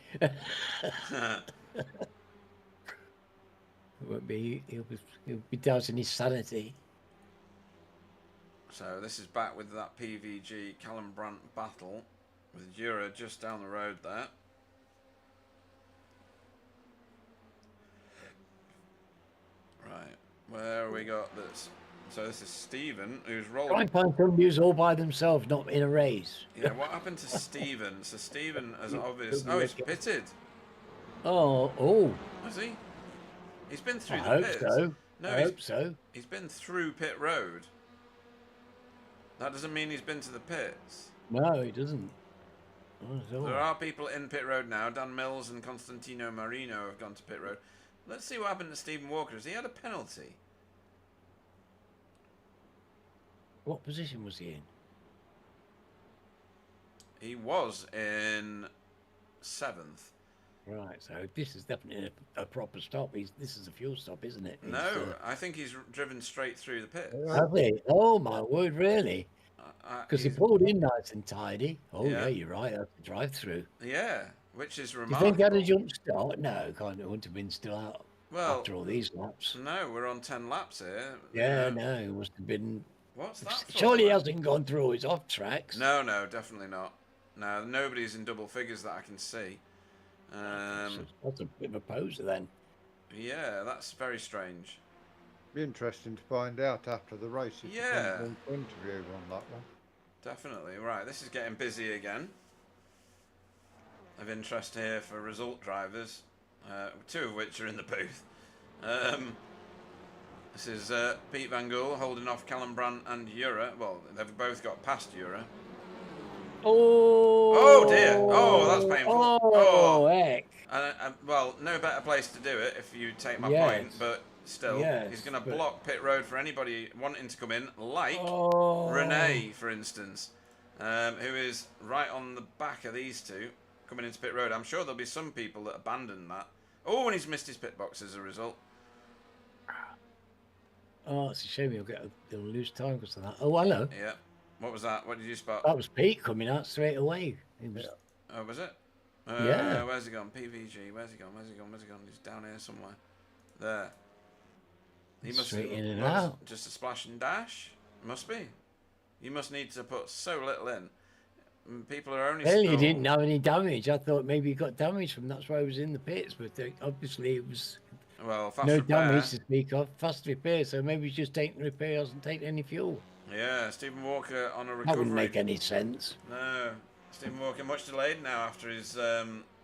He'll be doubting his sanity.
So this is back with that PVG Callum Brandt battle with Jura just down the road there. Right, where have we got this? So this is Stephen, who's rolling.
Try and find somebody who's all by themselves, not in a race.
Yeah, what happened to Stephen? So Stephen has obviously... Oh, he's pitted.
Oh.
Has he? He's been through
I
the pits.
So.
No,
I hope so.
He's been through pit road. That doesn't mean he's been to the pits.
No, he doesn't.
There are people in pit road now. Dan Mills and Constantino Marino have gone to pit road. Let's see what happened to Stephen Walker. Has he had a penalty?
What position was he in?
He was in 7th.
Right, so this is definitely a proper stop. This is a fuel stop, isn't it?
No, I think he's driven straight through the pits.
Have he? Oh my word, really? Because he pulled in nice and tidy. Oh yeah, you're right. That's a drive-through.
Yeah, which is remarkable.
Do you think he had a jump start? No, wouldn't have been still out after all these laps.
No, we're on 10 laps here.
Yeah, no, it must have been.
What's that for?
Surely he hasn't gone through all his off tracks.
No, definitely not. No, nobody's in double figures that I can see.
That's a bit of a poser then.
Yeah, that's very strange.
Be interesting to find out after the race if
yeah.
you can interview on that one.
Definitely. Right, this is getting busy again. Of interest here for result drivers, 2 of which are in the booth. This is Pete Van Gool holding off Callum Brandt and Jura. Well, they've both got past Jura. Oh dear! Oh, that's painful.
Oh heck!
Well, no better place to do it if you take my point, but still, he's going to block pit road for anybody wanting to come in, like Renee, for instance, who is right on the back of these two coming into pit road. I'm sure there'll be some people that abandon that. Oh, and he's missed his pit box as a result.
Oh, it's a shame he'll lose time because of that. Oh, hello.
Yeah. What was that? What did you spot?
That was Pete coming out straight away.
Oh, was it?
Yeah.
Where's he gone? PVG. Where's he gone? He's down here somewhere. There. He must
straight in and out.
Just a splash and dash? Must be. You must need to put so little in. People are only...
Well, he didn't have any damage. I thought maybe he got damage from that's why he was in the pits, but obviously it was...
Well, fast
no
repair.
damage to speak of. Fast repair, so maybe he's just taking repair, hasn't taken any fuel.
Yeah, Stephen Walker on a recovery.
That wouldn't make any sense.
No. Stephen Walker much delayed now after his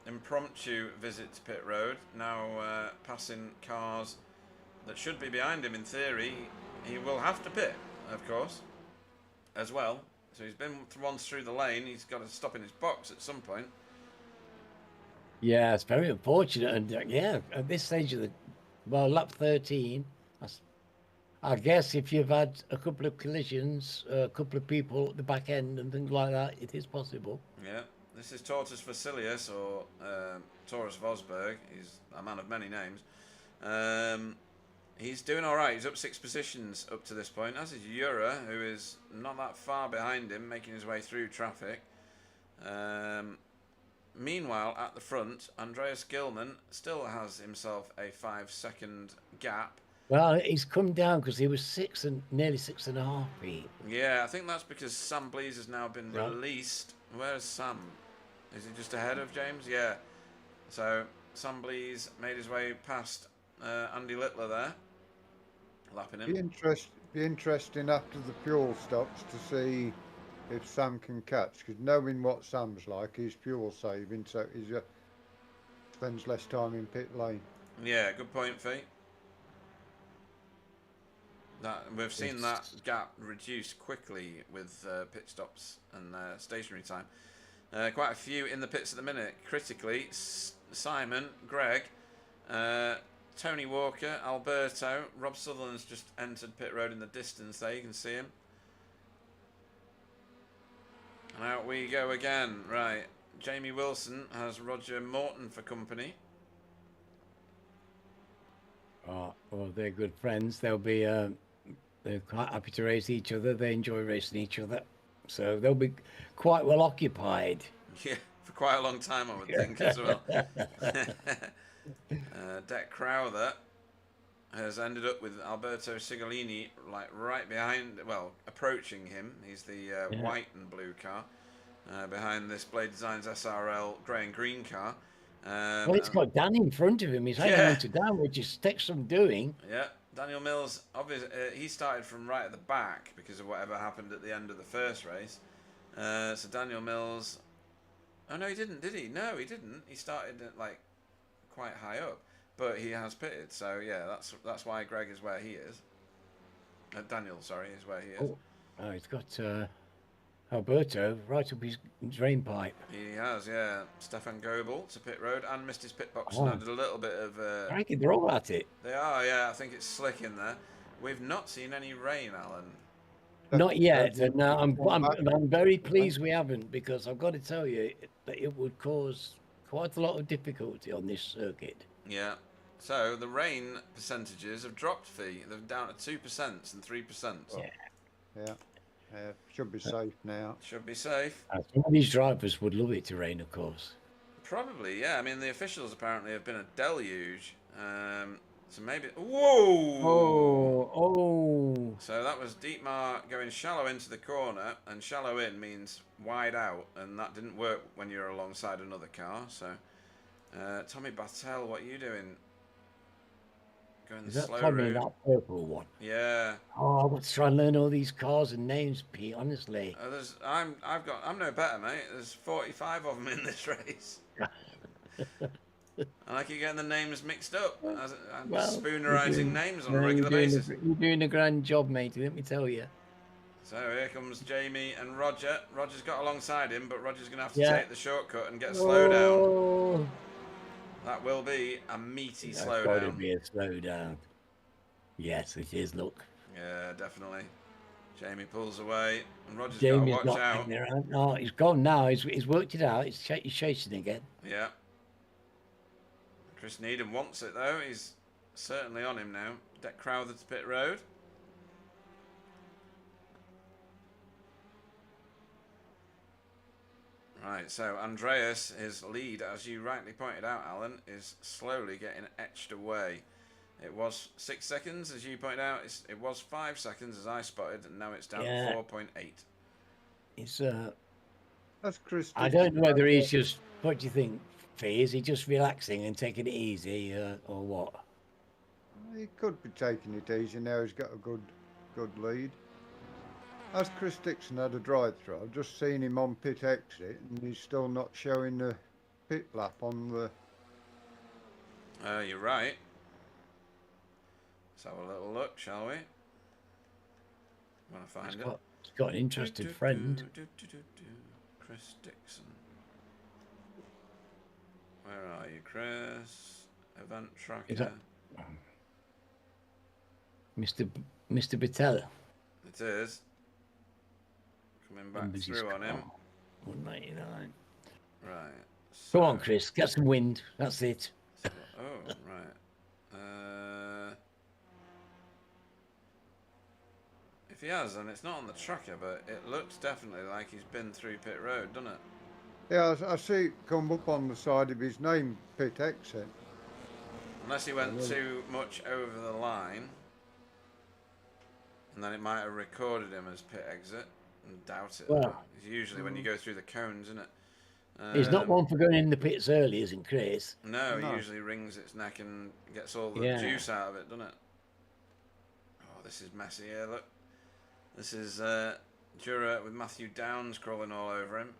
impromptu visit to pit road. Now passing cars that should be behind him in theory. He will have to pit, of course, as well. So he's been once through the lane. He's got to stop in his box at some point.
Yeah, it's very unfortunate. And at this stage of the... Well, lap 13, I guess if you've had a couple of collisions, a couple of people at the back end and things like that, it is possible.
Yeah, this is Tortus Vasilius, or Taurus Vosberg. He's a man of many names. He's doing all right. He's up 6 positions up to this point, as is Jura, who is not that far behind him, making his way through traffic. Meanwhile, at the front, Andreas Gilman still has himself a 5-second gap.
Well, he's come down because he was nearly 6.5 feet.
Yeah, I think that's because Sam Blease has now been
Right.
released. Where's Sam? Is he just ahead of James? Yeah. So Sam Blease made his way past Andy Littler there, lapping him.
Be interesting after the fuel stops to see if Sam can catch, because knowing what Sam's like, he's fuel saving, so he spends less time in pit lane.
Yeah, good point, Fee. We've seen that gap reduce quickly with pit stops and stationary time. Quite a few in the pits at the minute. Critically, Simon, Greg, Tony Walker, Alberto, Rob Sutherland's just entered pit road in the distance there, you can see him. And out we go again. Right, Jamie Wilson has Roger Morton for company.
Oh, well, they're good friends. They'll be they're quite happy to race each other. They enjoy racing each other, so they'll be quite well occupied.
Yeah, for quite a long time, I would think as well. Deck Crowther has ended up with Alberto Sigolini, like right behind, well, approaching him. He's the white and blue car behind this Blade Designs SRL grey and green car.
Well, it's got Dan in front of him. He's hanging on to Dan, which is takes some doing.
Yeah, Daniel Mills, obviously, he started from right at the back because of whatever happened at the end of the first race. So Daniel Mills, oh no, he didn't, did he? No, he didn't. He started like quite high up, but he has pitted. So yeah, that's why Greg is where he is. Daniel, sorry, is where he is.
Oh, he's got Alberto right up his drain pipe.
He has, yeah. Stefan Goebel to pit road and missed his pit box and added a little bit of...
Crikey, they're all at it.
They are, yeah. I think it's slick in there. We've not seen any rain, Alan.
Not yet. And I'm very pleased we haven't, because I've got to tell you that it would cause quite a lot of difficulty on this circuit.
Yeah. So the rain percentages have dropped, Fee. They're down to 2% and 3%.
Yeah. Should be safe now.
Should be safe.
Some of these drivers would love it to rain, of course.
Probably, yeah. I mean, the officials apparently have been a deluge. So maybe... Whoa!
Oh!
So that was Dietmar going shallow into the corner, and shallow in means wide out, and that didn't work when you're alongside another car. So, Tommy Battelle, what are you doing? Going
Is
the
that
slow
Tommy,
route.
that purple one?
Yeah.
Oh, I've got to try and learn all these cars and names, Pete, honestly.
I'm no better, mate. There's 45 of them in this race. And I keep getting the names mixed up. I'm spoonerising names on a regular basis.
You're doing a grand job, mate, let me tell you.
So here comes Jamie and Roger. Roger's got alongside him, but Roger's going to have to take the shortcut and get a slowdown. That will be a meaty slowdown.
That's got to be a slowdown. Yes, it is, look.
Yeah, definitely. Jamie pulls away, and Roger's
Jamie's
got to watch out.
No, he's gone now. He's worked it out. He's chasing again.
Yeah. Chris Needham wants it, though. He's certainly on him now. Deck Crowther to pit road. Right, so Andreas, his lead, as you rightly pointed out, Alan, is slowly getting etched away. It was 6 seconds, as you pointed out. It was 5 seconds, as I spotted, and now it's down to 4.8.
It's
That's Chris.
I don't know whether he's just. What do you think, Fee? Is he just relaxing and taking it easy, or what?
He could be taking it easy now. He's got a good lead. As Chris Dixon had a drive-through, I've just seen him on pit exit, and he's still not showing the pit lap on the...
You're right. Let's have a little look, shall we? Want to find it?
He's got an interested friend.
Chris Dixon. Where are you, Chris? Event tracker.
Is that Mr. Battelle?
It is. Coming back through on him.
199.
Right.
So, come on, Chris. Get some wind. That's it.
Oh, right. If he has, then it's not on the tracker, but it looks definitely like he's been through pit road, doesn't it?
Yeah, I see it come up on the side of his name, pit exit.
Unless he went too much over the line. And then it might have recorded him as pit exit. And doubt it.
Well,
It's usually when you go through the cones, isn't it?
he's not one for going in the pits early, isn't Chris?
No, he
No.
usually wrings its neck and gets all the
Yeah.
juice out of it, doesn't it? Oh, this is messy here, look. This is Jura with Matthew Downs crawling all over him.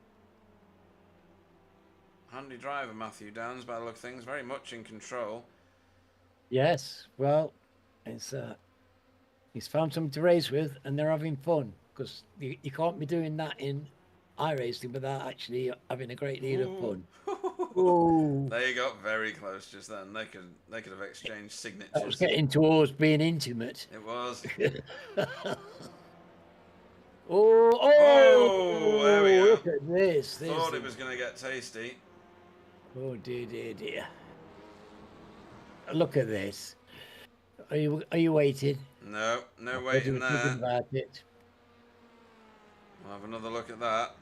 Handy driver, Matthew Downs, by the look of things. Very much in control.
Yes, well, it's he's found something to race with, and they're having fun, because you can't be doing that in iRacing without actually having a great deal of fun. Ooh.
They got very close just then. They could have exchanged signatures.
That was getting towards being intimate.
It was.
Oh,
there we go.
Look at this.
Thought it was going to get tasty.
Oh dear, dear, dear. Look at this. Are you waiting?
No waiting there.
About it.
We'll have another look at that.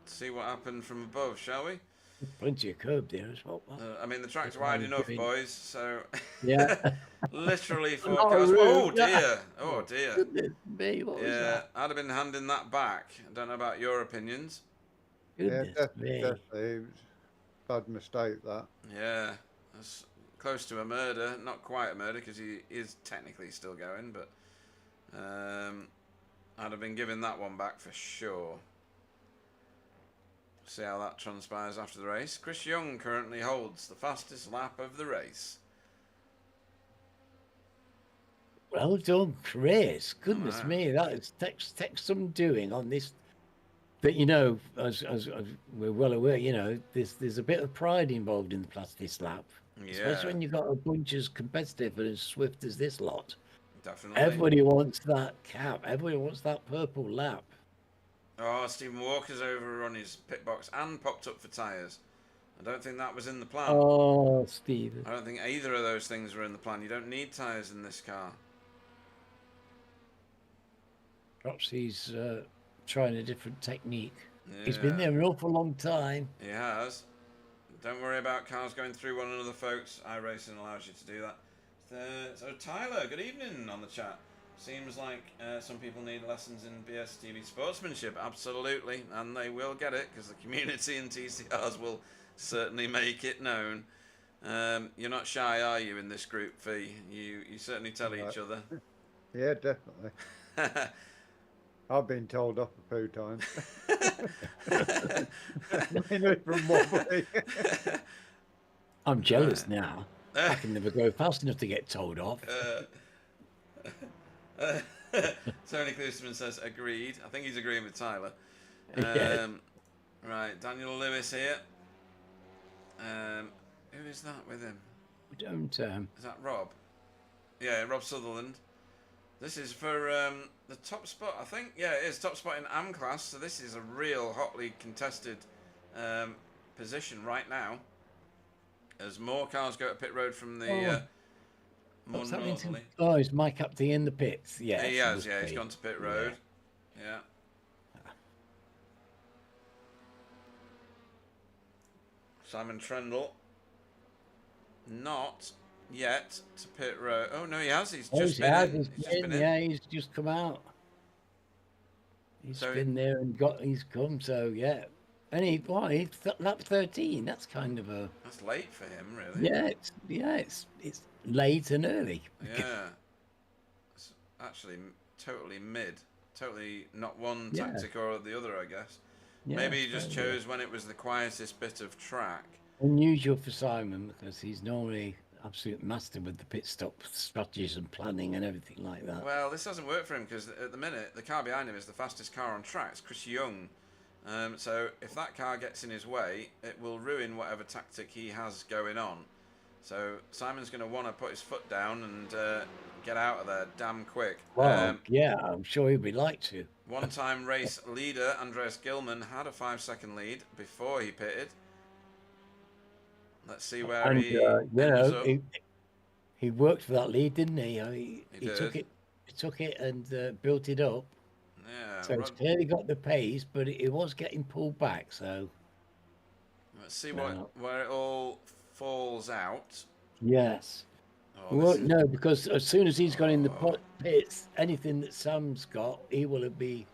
See what happened from above, shall we?
Plenty of curb there as well.
I mean, the track's wide enough, boys, so...
Yeah.
Literally 4 cars. Oh, dear.
Yeah.
Oh, dear.
Goodness me, what was that?
I'd have been handing that back. I don't know about your opinions.
Goodness me.
Definitely. It was a bad mistake, that.
Yeah. That's close to a murder. Not quite a murder, because he is technically still going, but... I'd have been giving that one back for sure. See how that transpires after the race. Chris Young currently holds the fastest lap of the race.
Well done, Chris. Goodness me, that is takes some doing on this. But you know, as we're well aware, you know, there's a bit of pride involved in the fastest lap.
Yeah.
Especially when you've got a bunch as competitive and as swift as this lot.
Definitely.
Everybody wants that cap. Everybody wants that purple lap.
Oh, Stephen Walker's over on his pit box and popped up for tyres. I don't think that was in the plan.
Oh, Stephen.
I don't think either of those things were in the plan. You don't need tyres in this car.
Perhaps he's trying a different technique.
Yeah.
He's been there an awful long time.
He has. Don't worry about cars going through one another, folks. iRacing allows you to do that. So Tyler, good evening on the chat. Seems like some people need lessons in BSTV sportsmanship. Absolutely, and they will get it, because the community and TCRs will certainly make it known. You're not shy, are you, in this group, Fee? You certainly tell each other.
Yeah, definitely. I've been told off a few times. From wobbly.
I'm jealous now. I can never go fast enough to get told off.
Tony Klusterman says agreed. I think he's agreeing with Tyler.
Yeah.
Right, Daniel Lewis here. Who is that with him?
Don't.
Is that Rob? Yeah, Rob Sutherland. This is for the top spot, I think. Yeah, it is top spot in AM class. So this is a real hotly contested position right now. As more cars go to pit road from the more northerly.
Oh, is Mike up to in the pits? Yeah,
he has. Yeah, he's gone to pit road. Yeah. Simon Trendle. Not yet to pit road. Oh no, he has. He's just been in.
Yeah, he's just come out. He's been there and he's come. So yeah, and he's lap 13. That's kind of a.
That's late for him, really.
Yeah, it's late and early.
Yeah, it's actually totally mid. Totally not one tactic or the other, I guess. Yeah, maybe he just chose when it was the quietest bit of track.
Unusual for Simon, because he's normally absolute master with the pit stop strategies and planning and everything like that.
Well, this doesn't work for him, because at the minute the car behind him is the fastest car on track. It's Chris Young. So if that car gets in his way, it will ruin whatever tactic he has going on. So Simon's going to want to put his foot down and get out of there damn quick.
Well, yeah, I'm sure he'd be like to.
One-time race leader Andreas Gilman had a 5-second lead before he pitted. Let's see where he
he worked for that lead, didn't he? He took it and built it up.
Yeah.
So it's clearly got the pace, but it was getting pulled back. So
let's see where it all falls out.
Yes.
Oh,
Well, no, because as soon as he's got in the pits, anything that Sam's got, he will be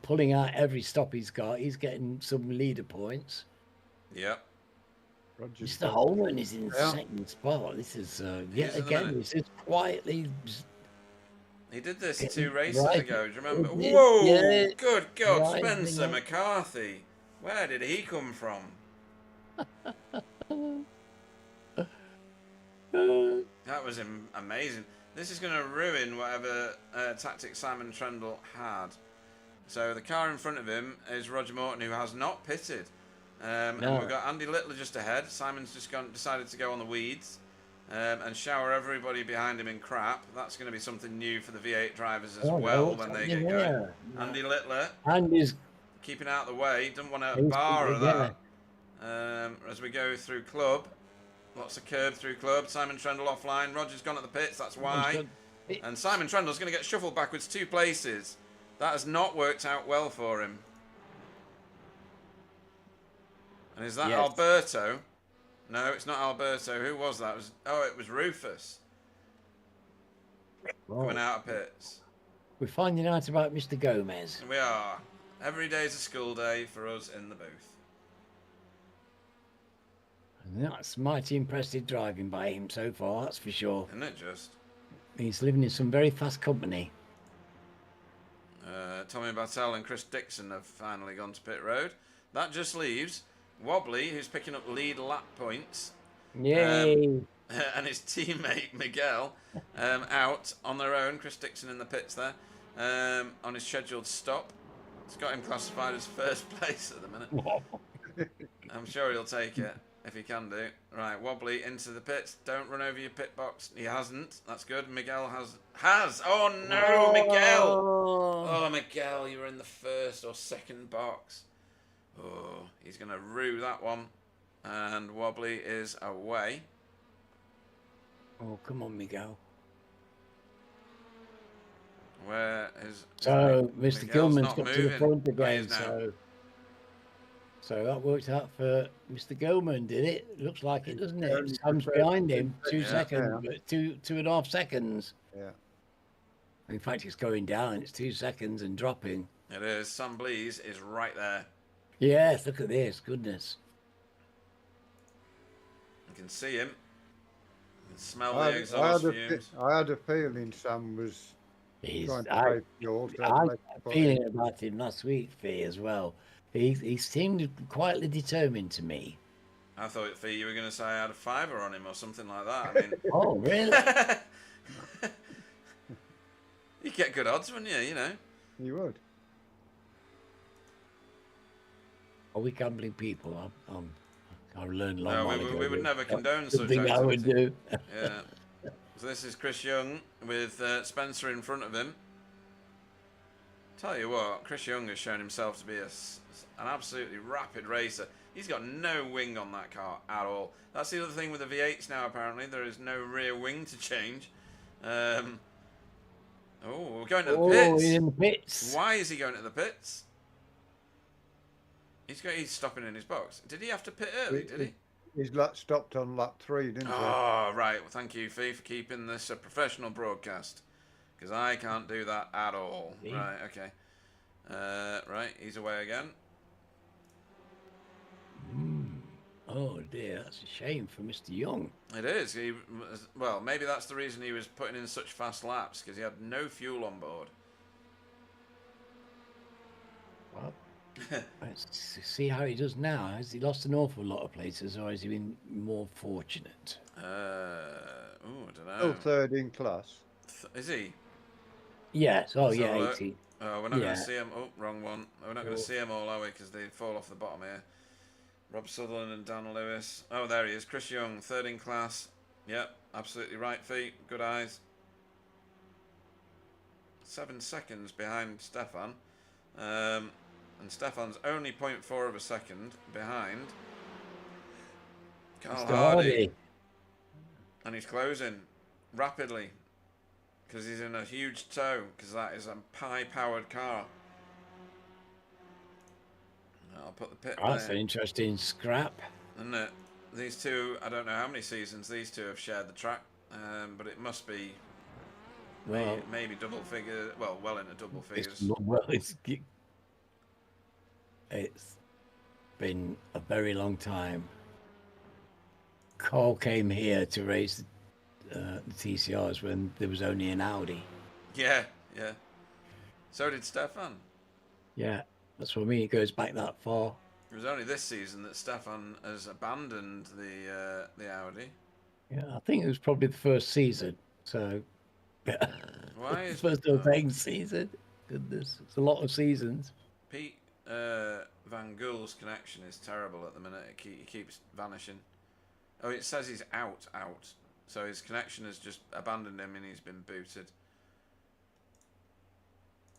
pulling out every stop he's got. He's getting some leader points.
Yep.
Mr. Holman is in second spot. This is yet again. This is quietly.
He did this 2 races ago. Do you remember?
Did,
Whoa!
yeah,
Good God, Spencer McCarthy. Where did he come from? That was amazing. This is going to ruin whatever tactic Simon Trundle had. So the car in front of him is Roger Morton, who has not pitted. And we've got Andy Littler just ahead. Simon's just decided to go on the weeds and shower everybody behind him in crap. That's going to be something new for the V8 drivers as well when they get going. Andy Littler,
Andy's
keeping out of the way. Doesn't want to bar that. As we go through club. Lots of curb through club. Simon Trundle offline. Roger's gone at the pits. That's why. And Simon Trundle's going to get shuffled backwards 2 places. That has not worked out well for him. And is that Alberto? No, it's not Alberto. Who was that? It was Rufus. Coming out of pits.
We're finding out about Mr. Gomez.
We are. Every day's a school day for us in the booth.
And that's mighty impressive driving by him so far, that's for sure.
Isn't it just?
He's living in some very fast company.
Tommy Bartell and Chris Dixon have finally gone to pit road. That just leaves Wobbly, who's picking up lead lap points.
Yay!
And his teammate Miguel out on their own. Chris Dixon in the pits there on his scheduled stop. It's got him classified as first place at the minute. I'm sure he'll take it if he can do. Right, Wobbly into the pits. Don't run over your pit box. He hasn't. That's good. Miguel has. Oh no, Miguel! Oh, Miguel, you were in the first or second box. Oh, he's going to rue that one. And Wobbly is away.
Oh, come on, Miguel.
Where is...
So, Mr.
Miguel's
Gilman's got to the front again, so that worked out for Mr. Gilman, did it? Looks like it, doesn't it? Sam's behind him, 2 seconds, but 2.5 seconds.
Yeah.
In fact, it's going down. It's 2 seconds and dropping.
It is. Sam Blease is right there.
Yes, look at this. Goodness.
You can see him. You can smell the exhaust fumes.
I had a feeling Sam was trying to play fuel.
I had a feeling about him last week, Fee, as well. He seemed quietly determined to me.
I thought, Fee, you were going to say I had a fiver on him or something like that. I mean,
oh, really?
You get good odds, wouldn't you? You know.
You would.
Are we gambling people? I learned a long while ago.
We would never condone such activity.
I would do.
Yeah. So this is Chris Young with Spencer in front of him. Tell you what, Chris Young has shown himself to be an absolutely rapid racer. He's got no wing on that car at all. That's the other thing with the V8s now, apparently. There is no rear wing to change. We're going to the pits.
He's in the pits.
Why is he going to the pits? He's stopping in his box. Did he have to pit early, did he?
He's stopped on lap 3, didn't he?
Oh, right. Well, thank you, Fee, for keeping this a professional broadcast. Because I can't do that at all. Right, okay. Right, he's away again.
Oh, dear. That's a shame for Mr. Young.
It is. Well, maybe that's the reason he was putting in such fast laps, because he had no fuel on board.
Well, let's see how he does now. Has he lost an awful lot of places, or has he been more fortunate?
I don't know.
Still third in class.
Is he?
Yes. Oh, yeah, 80.
Oh, we're not going to see him. Oh, wrong one. We're not going to see them all, are we? Because they fall off the bottom here. Rob Sutherland and Dan Lewis. Oh, there he is. Chris Young, third in class. Yep, absolutely right feet. Good eyes. 7 seconds behind Stefan. And Stefan's only 0.4 of a second behind Carl Hardy. And he's closing rapidly because he's in a huge tow, because that is a high-powered car. I'll put the pit there.
That's an interesting scrap.
Isn't it? these two, I don't know how many seasons these two have shared the track, but it must be maybe double figure. Well into double figures.
It's been a very long time. Carl came here to race the TCRs when there was only an Audi.
Yeah. So did Stefan.
Yeah, that's what I mean. It goes back that far.
It was only this season that Stefan has abandoned the Audi.
Yeah, I think it was probably the first season. So,
why is
first paying season? Goodness, it's a lot of seasons.
Pete Van Gool's connection is terrible at the minute. He keeps vanishing. Oh, it says he's out. So his connection has just abandoned him and he's been booted.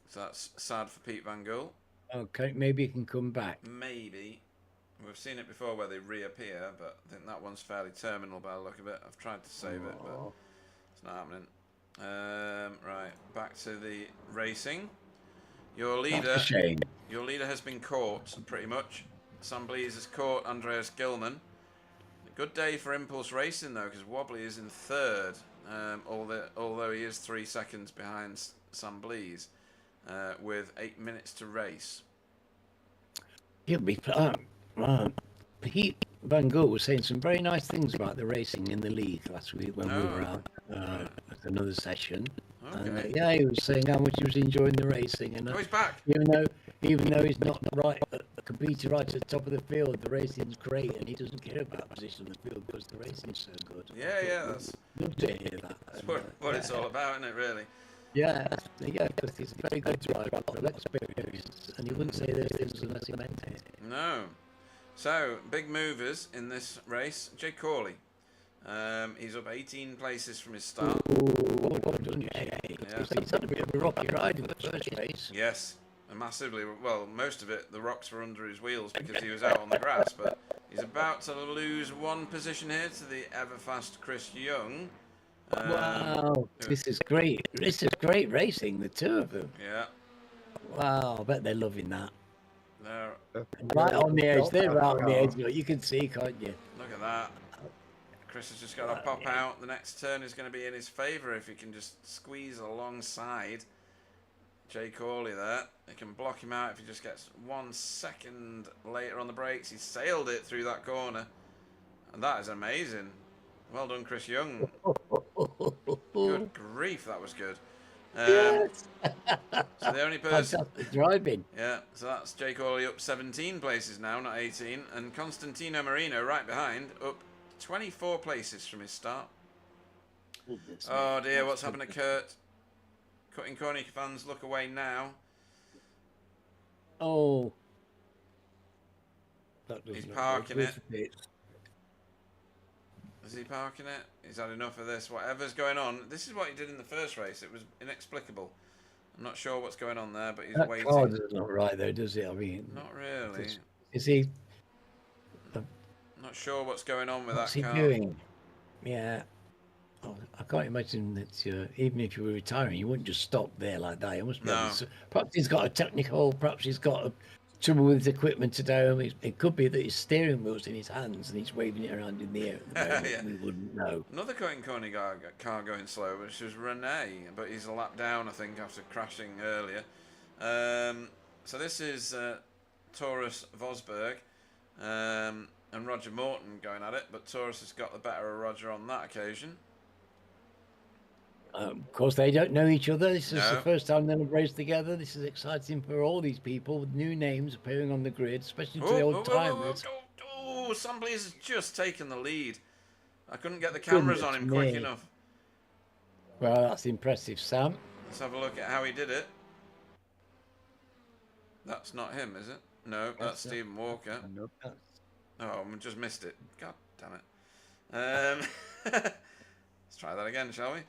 So that's sad for Pete Van Gool.
Okay, maybe he can come back.
Maybe. We've seen it before where they reappear, but I think that one's fairly terminal by the look of it. I've tried to save it, but it's not happening. Right, back to the racing. Your leader has been caught, pretty much. Sam Blees has caught Andreas Gilman. A good day for Impulse Racing, though, because Wobbly is in third, although he is 3 seconds behind Sam Blees, with 8 minutes to race.
He'll be Pete Van Gool was saying some very nice things about the racing in the league last week when we were out at another session.
Okay.
And, yeah, he was saying how much he was enjoying the racing. And
he's back.
Even though he's not right a competer right at the top of the field, the racing's great, and he doesn't care about position on the field because the racing's so good.
Yeah, that's
good to hear that.
That's what it's all about, isn't it? Really.
Yeah, because he's a very good driver, a lot of experience, and he wouldn't say those things unless he meant it.
No. So, big movers in this race. Jay Corley. He's up 18 places from his start.
Well done, Jay. Yeah. He's had a bit of a rocky ride in the first race.
Yes, and massively. Well, most of it, the rocks were under his wheels because he was out on the grass, but he's about to lose one position here to the ever-fast Chris Young.
Wow, this is great. This is great racing, the two of them.
Yeah.
Wow, I bet they're loving that.
They're
right on the edge. They're right on the edge. You can see, can't you?
Look at that. Chris has just got to pop out. The next turn is going to be in his favour if he can just squeeze alongside Jay Corley there. He can block him out if he just gets 1 second later on the brakes. He sailed it through that corner. And that is amazing. Well done, Chris Young. Good grief, that was good.
Yes.
So the only person...
Fantastic driving.
Yeah, so that's Jake Hawley up 17 places now, not 18. And Constantino Marino right behind, up 24 places from his start. Oh dear, what's happened to Kurt? Cutting Corner fans, look away now.
Oh.
He's parking it. Is he parking it? He's had enough of this. Whatever's going on. This is what he did in the first race. It was inexplicable. I'm not sure what's going on there, but he's waiting.
Car doesn't look right though, does it? I mean,
not really.
Is he?
Not sure what's going on with
what's
that car.
What's he doing? Yeah. Oh, I can't imagine that even if you were retiring, you wouldn't just stop there like that. It must be.
No.
Perhaps he's got a technical. Perhaps he's got trouble with his equipment today. It could be that his steering wheel's in his hands and he's waving it around in the air.
Yeah.
We wouldn't know.
Another Cutting Corner car going slow, which was Renee, but he's a lap down, I think, after crashing earlier. So this is Taurus Vosberg and Roger Morton going at it, but Taurus has got the better of Roger on that occasion.
Of course, they don't know each other. This is the first time they've raced together. This is exciting for all these people with new names appearing on the grid, especially to the old timers.
Oh, Sam Blees has just taken the lead. I couldn't get the cameras on him quick enough.
Well, that's impressive, Sam.
Let's have a look at how he did it. That's not him, is it? No, that's Stephen Walker.
Nope.
Oh, I just missed it. God damn it. Let's try that again, shall we?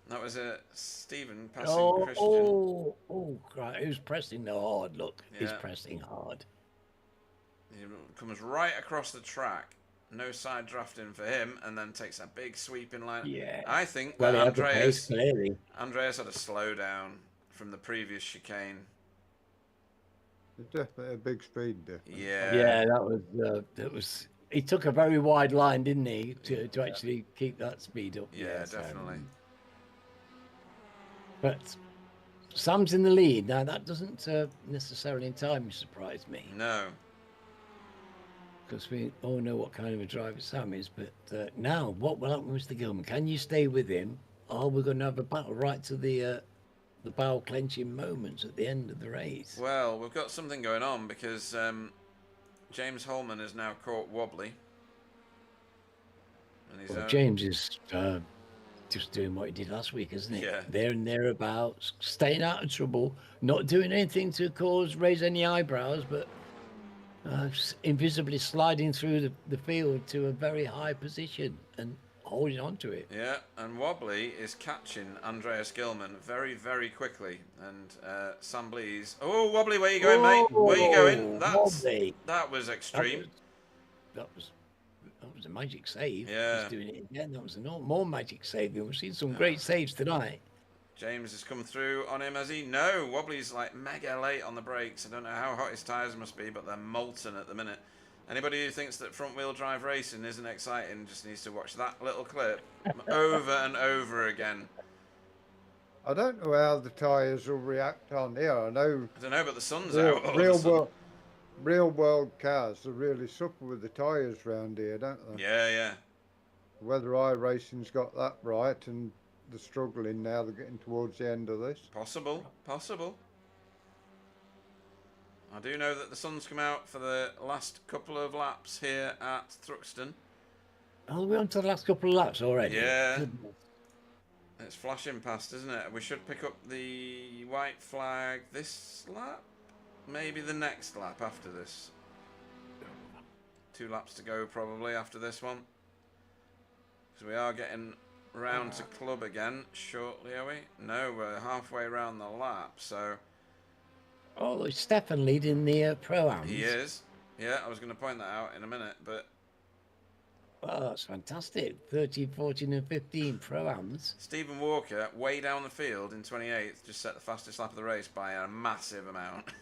That was Stephen passing Christian.
Oh, right. Who's pressing the hard? Look, he's pressing hard.
He comes right across the track. No side drafting for him, and then takes a big sweeping line.
Yeah.
I think that Andreas had a slowdown from the previous chicane.
Definitely a big speed difference.
Yeah.
Yeah, that was he took a very wide line, didn't he, to actually keep that speed up?
Yeah, definitely.
But Sam's in the lead now. That doesn't necessarily entirely surprise me.
No.
Because we all know what kind of a driver Sam is. But now, what will happen, Mr. Gilman? Can you stay with him? Or we're going to have a battle right to the barrel clenching moments at the end of the race?
Well, we've got something going on because James Holman is now caught wobbly.
And James is just doing what he did last week, isn't he?
Yeah.
There and thereabouts, staying out of trouble, not doing anything to raise any eyebrows, but invisibly sliding through the field to a very high position and holding on to it.
Yeah, and Wobbly is catching Andreas Gilman very, very quickly. And Sam Blees... Oh, Wobbly, where you going, mate? Where you going? That was extreme.
That was a magic save.
Yeah.
He's doing it again. That was more magic save. We've seen some great saves tonight.
James has come through on him, has he? No, Wobbly's like mega late on the brakes. I don't know how hot his tyres must be, but they're molten at the minute. Anybody who thinks that front-wheel drive racing isn't exciting just needs to watch that little clip over and over again.
I don't know how the tyres will react on here. I don't
know, but the sun's out.
Real world cars are really suffer with the tyres round here, don't they?
Yeah, yeah.
Whether iRacing's got that right and they're struggling now, they're getting towards the end of this.
Possible. I do know that the sun's come out for the last couple of laps here at Thruxton.
Oh, we're on to the last couple of laps already?
Yeah. Goodness. It's flashing past, isn't it? We should pick up the white flag this lap? Maybe the next lap after this. 2 laps to go probably after this one. Because we are getting round to club again shortly, are we? No, we're halfway around the lap, so...
Oh, it's Stefan leading the Pro-Ams.
He is. Yeah, I was going to point that out in a minute, but...
Oh, that's fantastic. 13, 14 and 15 Pro-Ams.
Stephen Walker, way down the field in 28th, just set the fastest lap of the race by a massive amount.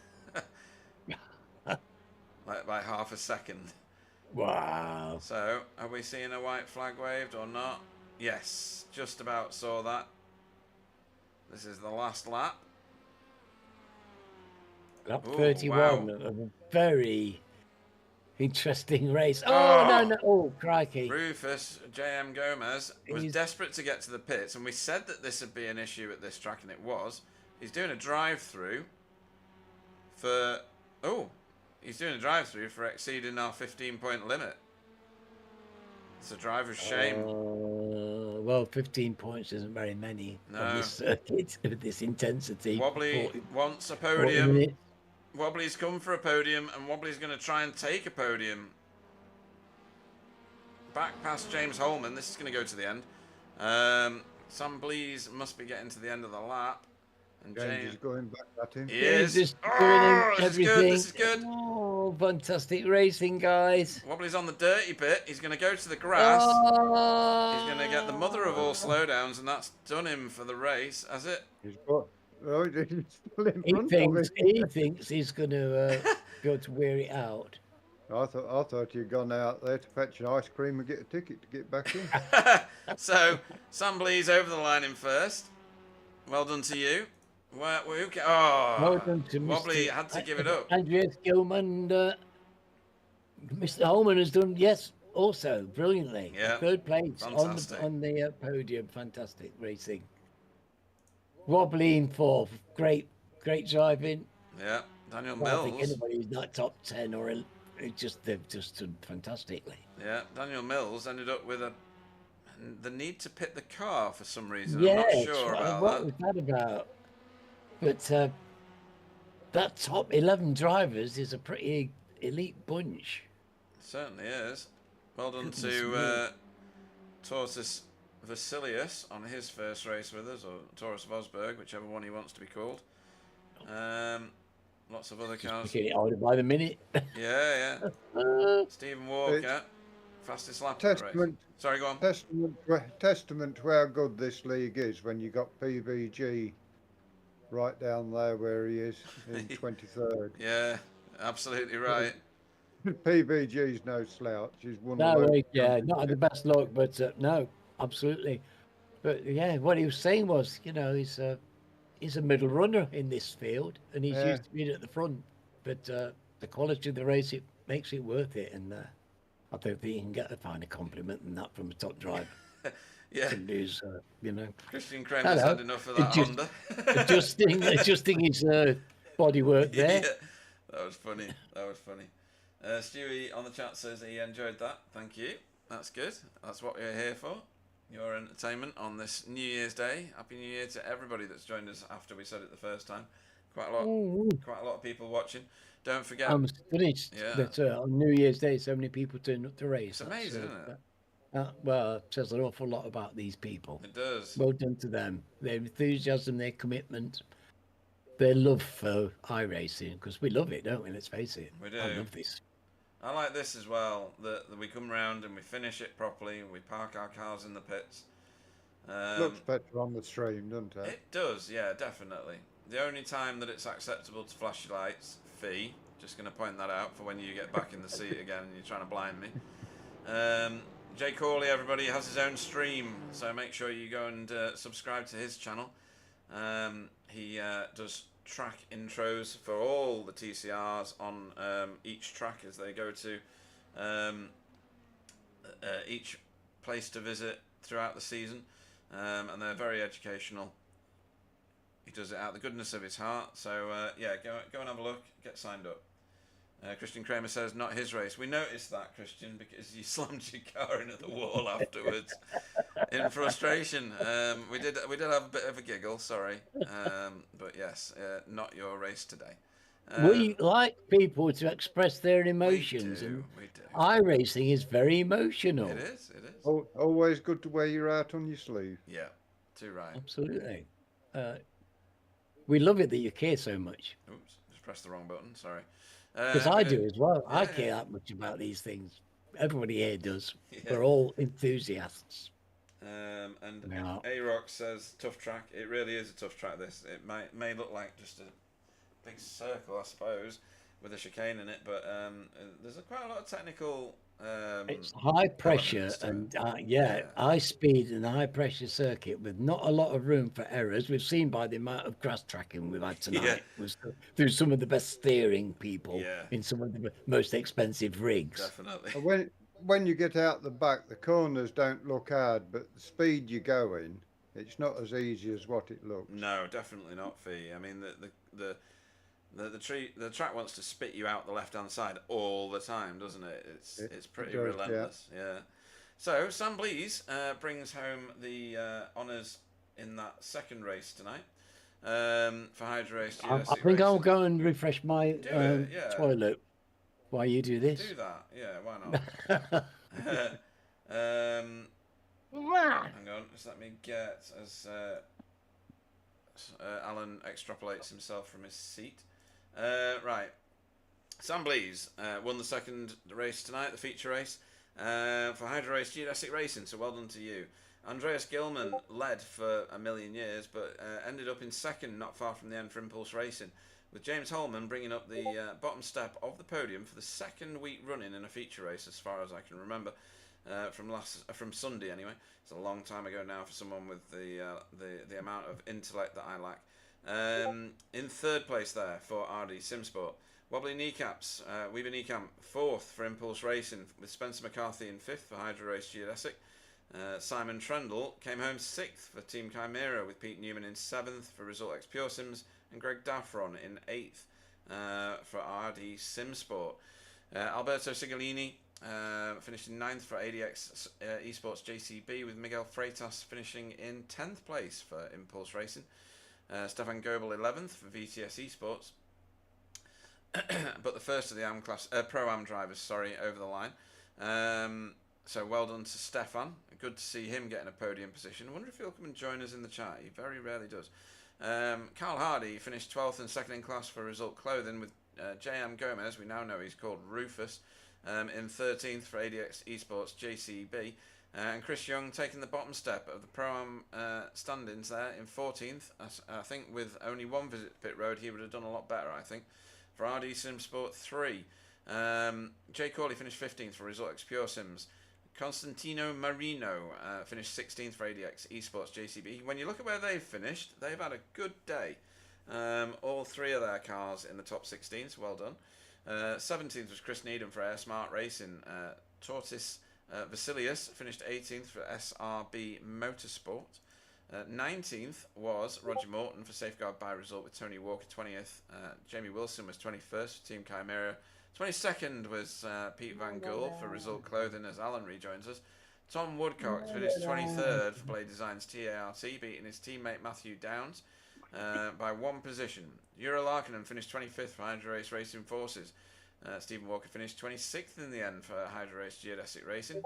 Like by half a second.
Wow.
So, are we seeing a white flag waved or not? Yes, just about saw that. This is the last lap.
Lap 31 of a very interesting race. Oh, no. Oh, crikey.
Rufus J.M. Gomez was desperate to get to the pits, and we said that this would be an issue at this track, and it was. He's doing a drive-through for... Oh, he's doing a drive-through for exceeding our 15-point limit. It's a driver's shame.
Well, 15 points isn't very many on this circuit with this intensity.
Wobbly wants a podium. Wobbly's come for a podium, and Wobbly's going to try and take a podium. Back past James Holman. This is going to go to the end. Sam Blees must be getting to the end of the lap. And
James is going back at him.
He is.
This is
good.
Oh, fantastic racing, guys.
Wobbly's on the dirty bit. He's going to go to the grass. He's going to get the mother of all slowdowns, and that's done him for the race, has it?
He's got... Oh, he's still in front
he thinks he's going to go to wear it out.
I thought you'd gone out there to fetch an ice cream and get a ticket to get back in.
So, Sam Blees over the line in first. Well done to you. Well done to Wobbly had to give it up.
Andreas Gilman, Mr. Holman has done, also brilliantly.
Yeah,
third place on the podium. Fantastic racing. Wobbly in fourth. Great driving.
Yeah, Daniel Mills.
I think anybody who's not top 10 or they've just done fantastically.
Yeah, Daniel Mills ended up with the need to pit the car for some reason.
Yeah,
I'm not sure about
what was that about? But that top 11 drivers is a pretty elite bunch.
It certainly is. Well done to Tortoise Vasilius on his first race with us, or Taurus Vosberg, whichever one he wants to be called. Lots of other cars.
Getting it older by the minute.
Yeah. Stephen Walker, fastest lap of the race. Sorry, go on.
Testament to how good this league is when you got PVG right down there where he is in 23rd.
Yeah, absolutely right.
PBG's no slouch. He's won a
No,
load.
yeah, not had the best luck, but no, absolutely. But yeah, what he was saying was, he's a middle runner in this field, and he's
Yeah.
used to being at the front. But the quality of the race, it makes it worth it, and I don't think you can get a finer compliment than that from a top driver.
Yeah.
Somebody who's,
Christian Kramer's had enough of that Honda.
adjusting his bodywork there.
Yeah, that was funny. Stewie on the chat says he enjoyed that. Thank you. That's good. That's what we're here for. Your entertainment on this New Year's Day. Happy New Year to everybody that's joined us after we said it the first time. Quite a lot of people watching. Don't forget.
I'm astonished that on New Year's Day so many people turned up to race.
It's amazing, isn't it?
Well, it says an awful lot about these people.
It does.
Well done to them. Their enthusiasm, their commitment, their love for iRacing, because we love it, don't we? Let's face it.
We do.
I love this.
I like this as well, that we come round and we finish it properly, and we park our cars in the pits.
Looks better on the stream, doesn't it?
It does, yeah, definitely. The only time that it's acceptable to flash your lights, fee, just going to point that out for when you get back in the seat again and you're trying to blind me. Jay Corley, everybody, has his own stream, so make sure you go and subscribe to his channel. He does track intros for all the TCRs on each track as they go to each place to visit throughout the season, and they're very educational. He does it out of the goodness of his heart, so yeah, go and have a look, get signed up. Christian Kramer says, not his race. We noticed that, Christian, because you slammed your car into the wall afterwards in frustration. We did have a bit of a giggle, sorry. But yes, not your race today.
We like people to express their emotions.
We do.
iRacing is very emotional.
It is.
Always good to wear your heart on your sleeve.
Yeah, too right.
Absolutely. We love it that you care so much.
Oops, just pressed the wrong button, sorry.
Because I do as well. I care that much about these things. Everybody here does. Yeah. We're all enthusiasts.
And A-Rock says, tough track. It really is a tough track, this. It may look like just a big circle, I suppose, with a chicane in it, but there's quite a lot of technical...
it's high pressure and high speed and high pressure circuit with not a lot of room for errors. We've seen by the amount of grass tracking we've had tonight through some of the best steering people in some of the most expensive rigs.
Definitely.
When you get out the back, the corners don't look hard, but the speed you go in, it's not as easy as what it looks.
No, definitely not, Fee. I mean, the track wants to spit you out the left-hand side all the time, doesn't it? It's pretty relentless. Yeah. So Sam Blees brings home the honours in that second race tonight for Hydro Race.
I think I'll go and refresh my toilet while you do this.
Do that, yeah. Why not? Hang on, just let me get as Alan extrapolates himself from his seat. Right, Sam Blees won the second race tonight, the feature race for Hydro Race Geodesic Racing, so well done to you. Andreas Gilman led for a million years, but ended up in second, not far from the end for Impulse Racing, with James Holman bringing up the bottom step of the podium for the second week running in a feature race, as far as I can remember, from Sunday anyway. It's a long time ago now for someone with the amount of intellect that I lack. In third place there for RD Simsport. Wobbly Kneecaps, Weaver Kneecamp, fourth for Impulse Racing, with Spencer McCarthy in fifth for Hydro Race Geodesic. Simon Trendle came home sixth for Team Chimera, with Pete Newman in seventh for Result X Pure Sims, and Greg Daffron in eighth for RD Simsport. Alberto Sigolini finished in ninth for ADX Esports JCB, with Miguel Freitas finishing in 10th place for Impulse Racing. Stefan Goebel 11th for VTS Esports. But the first of the Pro-Am drivers, over the line. So well done to Stefan. Good to see him getting a podium position. I wonder if he'll come and join us in the chat. He very rarely does. Carl Hardy finished 12th and second in class for Result Clothing, with J.M. Gomez, we now know he's called Rufus, in 13th for ADX Esports JCB. And Chris Young taking the bottom step of the Pro-Am standings there in 14th. I think with only one visit to pit road, he would have done a lot better, I think. For RD Simsport 3, Jay Corley finished 15th for Result X Pure Sims. Constantino Marino finished 16th for ADX Esports JCB. When you look at where they've finished, they've had a good day. All 3 of their cars in the top 16, so well done. 17th was Chris Needham for Air Smart Racing. Tortis Vasilius finished 18th for SRB Motorsport. 19th was Roger Morton for Safeguard by Result with Tony Walker 20th. Jamie Wilson was 21st for Team Chimera. 22nd was Pete Van Gool for Result Clothing as Alan rejoins us. Tom Woodcock finished 23rd for Blade Designs TART, beating his teammate Matthew Downs by 1 position. Euro Larkinen finished 25th for Hydro Race Racing Forces. Stephen Walker finished 26th in the end for Hydro Race Geodesic Racing.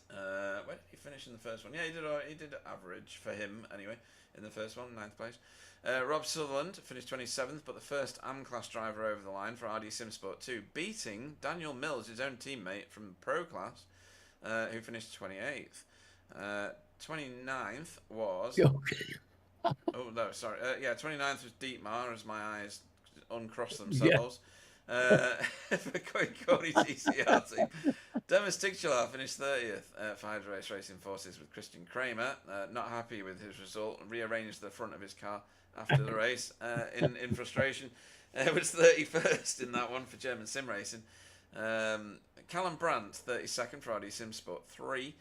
Where did he finish in the first one? Yeah, he did average for him anyway in the first one, 9th place. Rob Sutherland finished 27th, but the first AM-class driver over the line for RD Simsport 2, beating Daniel Mills, his own teammate from Pro Class, who finished 28th. 29th was... oh, no, sorry. 29th was Dietmar, as my eyes uncross themselves. For Cody TCR team. Demis Tigchalar finished 30th for Hydro Race Racing Forces with Christian Kramer. Not happy with his result, rearranged the front of his car after the race in frustration. Was 31st in that one for German Sim Racing. Callum Brandt, 32nd for RD Simsport 3.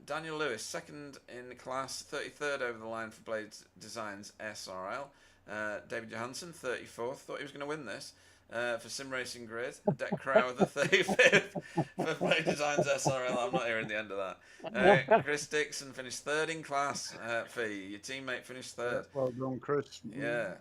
Daniel Lewis, 2nd in the class, 33rd over the line for Blade Designs SRL. David Johansson, 34th, thought he was going to win this. For Sim Racing Grid, Deck Crowther 35th for Blade Designs SRL. I'm not hearing the end of that. Chris Dixon finished 3rd in class. Fee, your teammate finished 3rd.
Well done, Chris.
Yeah,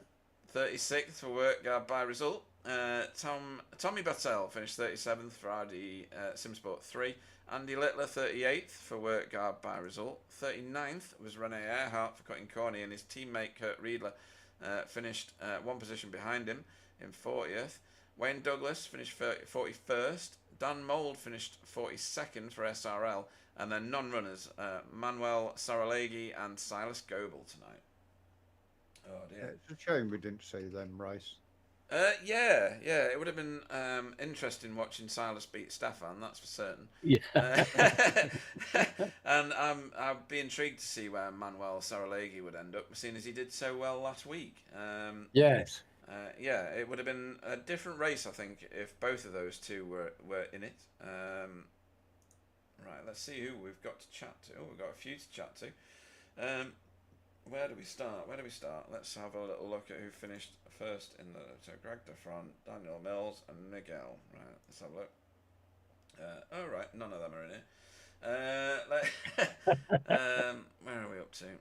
36th for Work Guard by Result. Tommy Battelle finished 37th for RD Simsport 3. Andy Littler 38th for Work Guard by Result. 39th was Rene Earhart for Cutting Corny, and his teammate Kurt Riedler finished 1 position behind him in 40th. Wayne Douglas finished 41st. Dan Mould finished 42nd for SRL, and then non-runners Manuel Saralegi and Silas Goebel tonight. Oh dear.
It's a shame we didn't see them race.
Yeah, it would have been interesting watching Silas beat Stefan, that's for certain.
Yeah.
And I'd be intrigued to see where Manuel Saralegi would end up, seeing as he did so well last week.
Yes.
Yeah, it would have been a different race, I think, if both of those two were in it. Right, let's see who we've got to chat to. Oh, we've got a few to chat to. Where do we start? Let's have a little look at who finished first in the... So Greg DeFront, Daniel Mills, and Miguel. Right, let's have a look. Oh, right, none of them are in here. Where are we up to?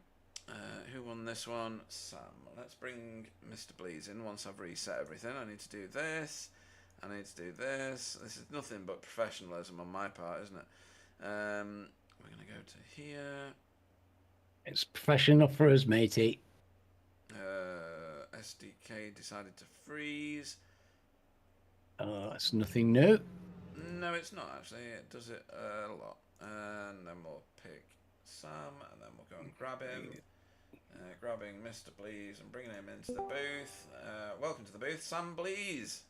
Who won this one? Sam. Let's bring Mr. Bleeds in once I've reset everything. I need to do this. I need to do this. This is nothing but professionalism on my part, isn't it? We're going to go to here.
It's professional for us, matey.
SDK decided to freeze.
That's nothing new.
No, it's not actually. It does it a lot. And then we'll pick Sam, and then we'll go and grab him. Grabbing Mr. Blees and bringing him into the booth. Welcome to the booth, Sam Blees.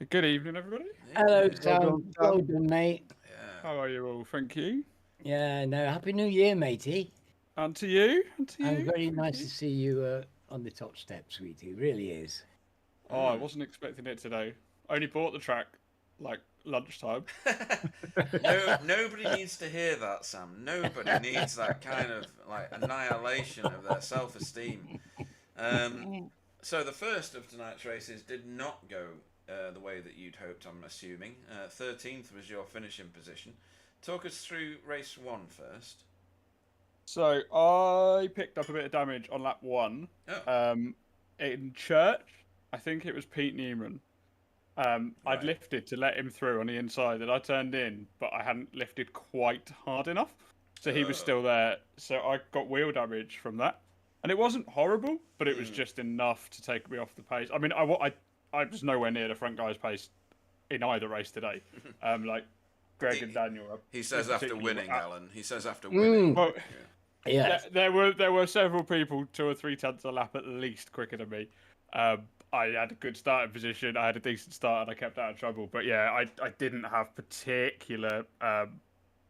Good evening, everybody.
Hello, Sam. Well done, mate.
Yeah.
How are you all? Thank you.
Yeah, no, Happy New Year, matey.
And to you.
And very nice to see you on the top step, sweetie. It really is.
Oh, I wasn't expecting it today. I only bought the track like lunchtime.
Nobody needs to hear that, Sam. Nobody needs that kind of like annihilation of their self-esteem. So the first of tonight's races did not go the way that you'd hoped, I'm assuming. 13th was your finishing position. Talk us through race 1 first.
So I picked up a bit of damage on lap 1.
Oh.
In church, I think it was Pete Neiman.
Right.
I'd lifted to let him through on the inside, and I turned in, but I hadn't lifted quite hard enough. So he was still there. So I got wheel damage from that. And it wasn't horrible, but it was just enough to take me off the pace. I mean, I was nowhere near the front guy's pace in either race today. Like Greg and Daniel.
He says after winning, Alan. He says after winning.
Well,
yeah.
There were several people 2 or 3 tenths a lap at least quicker than me. I had a good starting position. I had a decent start, and I kept out of trouble. But yeah, I didn't have particular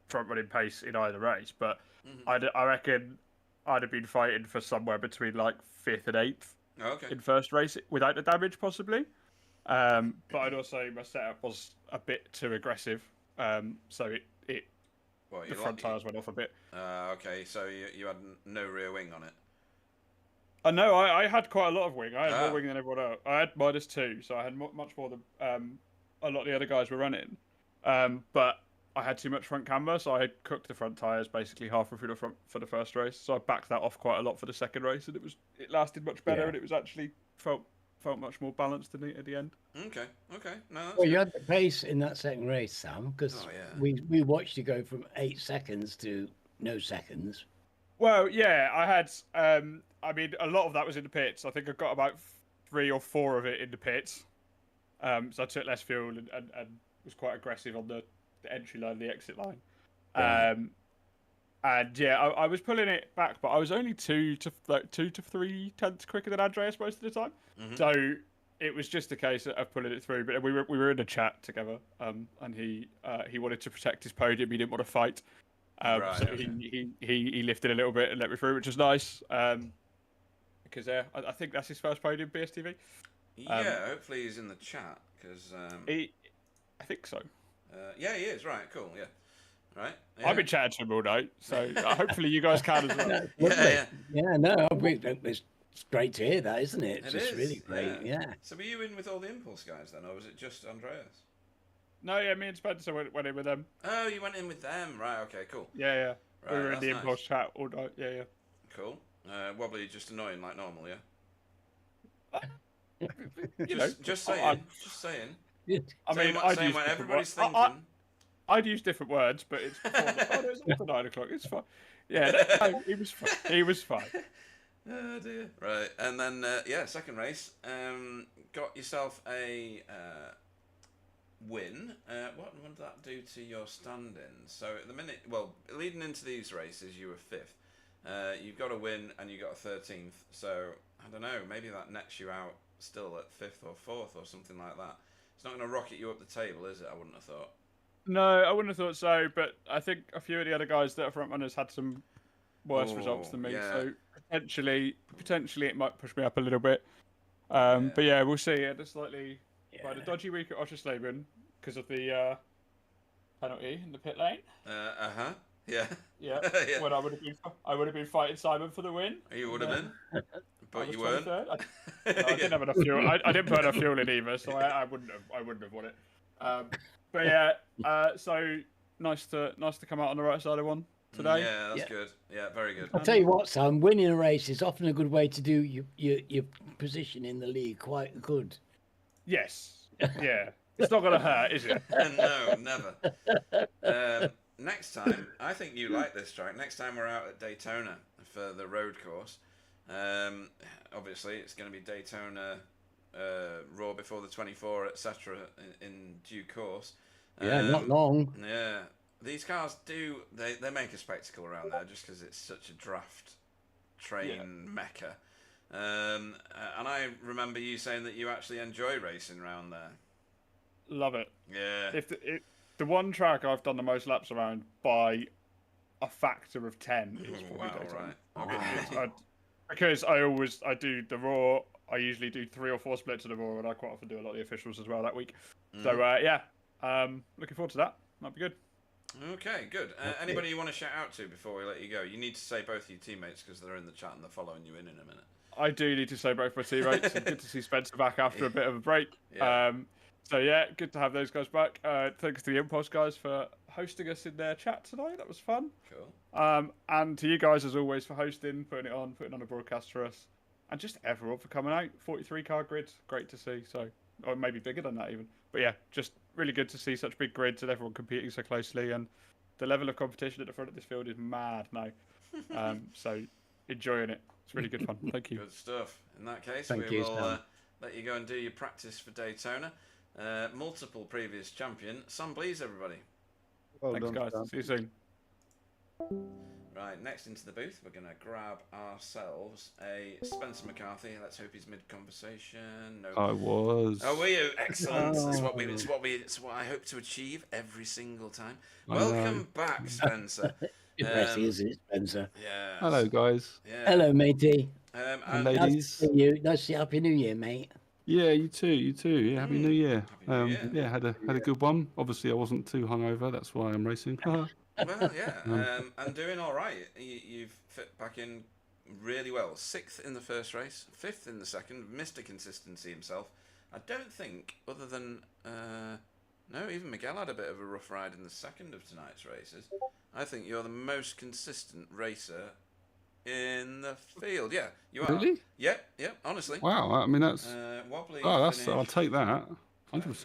front running pace in either race. But I reckon I'd have been fighting for somewhere between like 5th and 8th in first race without the damage, possibly. But I'd also my setup was a bit too aggressive, so the front tyres went off a bit.
Okay, so you had no rear wing on it.
No, I had quite a lot of wing. I had more wing than everyone else. I had -2, so I had much more than a lot of the other guys were running. But I had too much front camber, so I had cooked the front tyres basically halfway through the front for the first race. So I backed that off quite a lot for the second race, and it lasted much better, and it was actually felt much more balanced at the end.
Okay. No, that's
well, you had the pace in that second race, Sam, because we watched you go from 8 seconds to no seconds.
Well, yeah, I had. I mean, a lot of that was in the pits. I think I got about 3 or 4 of it in the pits. So I took less fuel and was quite aggressive on the entry line, the exit line. Right. And yeah, I was pulling it back, but I was only 2 to 3 tenths quicker than Andreas most of the time. So it was just a case of pulling it through. But we were in a chat together, and he wanted to protect his podium. He didn't want to fight. So he lifted a little bit and let me through, which was nice. Because I think that's his first podium, BSTV.
Yeah, hopefully he's in the chat because
I think so.
Yeah, he is. Right, cool. Yeah, right. Yeah.
I've been chatting to him all night, so hopefully you guys can as well.
No, it's great to hear that, isn't it? It's really great. Yeah.
So were you in with all the Impulse guys then, or was it just Andreas?
No, yeah, me and Spencer went in with them.
Oh, you went in with them, right? Okay, cool.
Yeah.
Right,
we were in the Impulse chat all night. Yeah.
Cool. Wobbly, just annoying like normal, yeah. Just saying. Just saying.
I mean, I'd use
what everybody's thinking.
I'd use different words, but it's it's after 9 o'clock. It's fine. Yeah, no, he was fine. He was fine.
Oh dear. Right, and then second race. Got yourself a win. What did that do to your stand-ins? So at the minute, leading into these races, you were 5th. You've got a win and you got a 13th. So I don't know. Maybe that nets you out still at 5th or 4th or something like that. It's not going to rocket you up the table, is it? I wouldn't have thought.
No, I wouldn't have thought so. But I think a few of the other guys that are front runners had some worse results than me. Yeah. So potentially it might push me up a little bit. But yeah, we'll see. I had a slightly quite a dodgy week at Oschersleben because of the penalty in the pit lane.
Yeah.
Yeah. When I would have been fighting Simon for the win.
You would have been, but you weren't.
I didn't have enough fuel. I didn't put enough fuel in either, so I wouldn't have won it. But yeah, so nice to come out on the right side of one today.
Yeah, that's good. Yeah, very good.
I'll tell you what, Sam, winning a race is often a good way to do your position in the league quite good.
Yes. Yeah. It's not going to hurt, is it?
No, never. Next time, I think you like this track. Next time we're out at Daytona for the road course. Obviously, it's going to be Daytona Raw before the 24, etc. in due course.
Yeah, not long.
Yeah. These cars they make a spectacle around there just because it's such a draft train mecca. And I remember you saying that you actually enjoy racing around there.
Love it.
Yeah.
The one track I've done the most laps around by a factor of 10 is probably Daytona.
Right. Okay.
Because I do the Raw. I usually do 3 or 4 splits of the Raw, and I quite often do a lot of the officials as well that week. So looking forward to that. Might be good.
Okay, good. Anybody you want to shout out to before we let you go? You need to say both your teammates because they're in the chat and they're following you in a minute.
I do need to say both my teammates. Good to see Spencer back after a bit of a break.
Yeah.
So yeah, good to have those guys back. Thanks to the Impulse guys for hosting us in their chat tonight. That was fun.
Cool.
And to you guys as always for hosting, putting on a broadcast for us, and just everyone for coming out. 43 car grids, great to see. So, or maybe bigger than that even. But yeah, just really good to see such big grids and everyone competing so closely. And the level of competition at the front of this field is mad now. So enjoying it. It's really good fun. Thank you.
Good stuff. In that case,
we will
let you go and do your practice for Daytona. Multiple previous champion, Sam, please, everybody.
Well
Thanks,
done,
guys.
Sam.
See you soon.
Right, next into the booth, we're going to grab ourselves a Spencer McCarthy. Let's hope he's mid-conversation. No.
I was.
Oh, were you? Excellent. It's what I hope to achieve every single time. Welcome back, Spencer.
Impressive, isn't it, Spencer?
Yeah.
Hello, guys.
Yeah.
Hello, matey.
And
Nice
ladies.
to see you. Nice to see you. Happy New Year, mate.
Yeah, you too. Yeah, Happy New Year.
Happy New Year.
Yeah, had a good one. Obviously, I wasn't too hungover. That's why I'm racing.
Well, yeah, and doing all right. You've fit back in really well. 6th in the first race, 5th in the second. Mr. Consistency himself. I don't think, other than no, even Miguel had a bit of a rough ride in the second of tonight's races. I think you're the most consistent racer in the field. Yeah, you are.
Really?
Yep. Honestly.
Wow. I mean, that's.
Wobbly.
I'll
finished.
take that. 100%.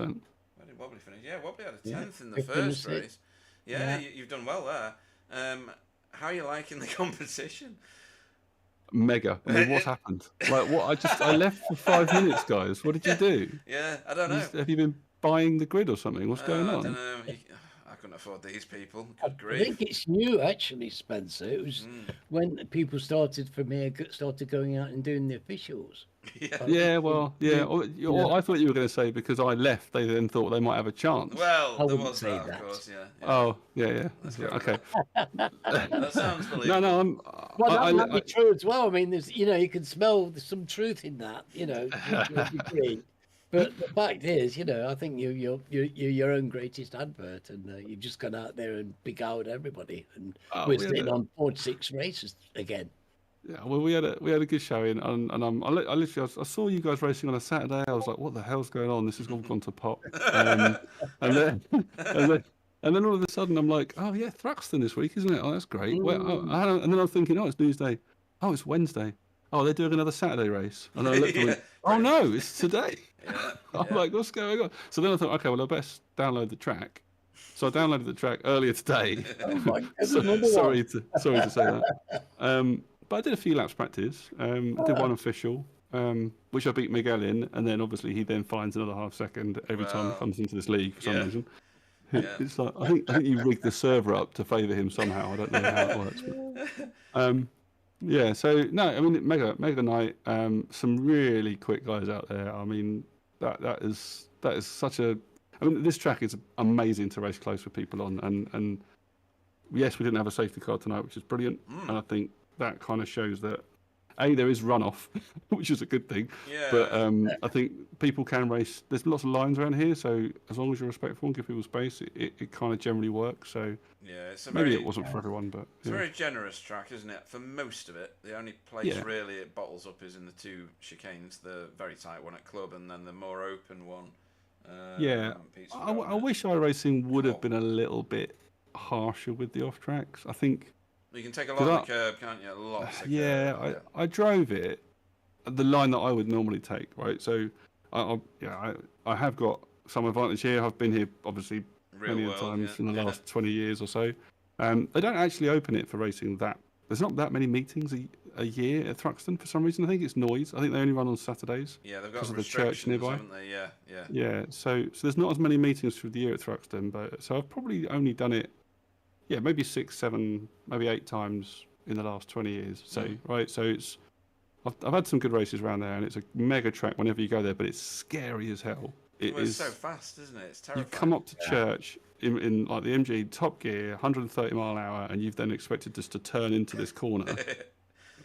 Where did Wobbly finish? Yeah, Wobbly had a 10th in the first race. Yeah, you've done well there. How are you liking the competition?
Mega. I mean, what happened? Like, what? I left for 5 minutes, guys. What did you do?
Yeah, I don't know.
Have you been buying the grid or something? What's going on?
I don't know. I couldn't afford these people. Good
I
grief.
think it's you, actually, Spencer. It was when people started going out and doing the officials.
Yeah, well, yeah. Well, I thought you were going to say because I left, they then thought they might have a chance.
Well, there was that, of course, yeah.
Oh, yeah. Okay.
That sounds believable.
No,
Well, that might be true as well. I mean, there's, you can smell some truth in that, to a degree. But the fact is, I think you're your own greatest advert, and you've just gone out there and beguiled everybody, and we're sitting on 46 races again.
Yeah, well, we had a good showing, and I saw you guys racing on a Saturday. I was like, what the hell's going on? This has all gone to pot. And then all of a sudden, I'm like, oh yeah, Thruxton this week, isn't it? Oh, that's great. And then I'm thinking, oh, it's Newsday. Oh, it's Wednesday. Oh, they're doing another Saturday race. And then I looked and went, oh no, it's today. I'm like, what's going on? So then I thought, okay, well, I best download the track. So I downloaded the track earlier today.
Oh my goodness.
Sorry to say that. But I did a few laps practice. I did one official, which I beat Miguel in, and then obviously he then finds another half second every time he comes into this league for some reason. It's like I think you rigged the server up to favour him somehow. I don't know how it works. But, yeah, so no, I mean mega night. Some really quick guys out there. I mean that is such a. I mean this track is amazing to race close with people on, and yes, we didn't have a safety car tonight, which is brilliant, and I think that kind of shows that there is runoff, which is a good thing. Yeah. But I think people can race. There's lots of lines around here, so as long as you're respectful and give people space, it kind of generally works. So
yeah,
maybe it wasn't for everyone, but
it's a very generous track, isn't it? For most of it, the only place really it bottles up is in the 2 chicanes, the very tight one at Club, and then the more open one.
I wish iRacing would have been a little bit harsher with the off tracks. I think.
You can take a lot of the curb, can't you? Lots of curb.
I drove it, the line that I would normally take, right? So, I have got some advantage here. I've been here, obviously, many times in the last 20 years or so. They don't actually open it for racing that. There's not that many meetings a year at Thruxton for some reason. I think it's noise. I think they only run on Saturdays.
Yeah, they've got
because of the church nearby.
Haven't they? Yeah.
Yeah, so there's not as many meetings through the year at Thruxton, but so I've probably only done it. Yeah, maybe 6, 7, maybe 8 times in the last 20 years. So right, so I've had some good races around there, and it's a mega track whenever you go there. But it's scary as hell.
It's so fast, isn't it? It's terrifying.
You come up to church in like the MG top gear, 130 mile an hour, and you've then expected just to turn into this corner,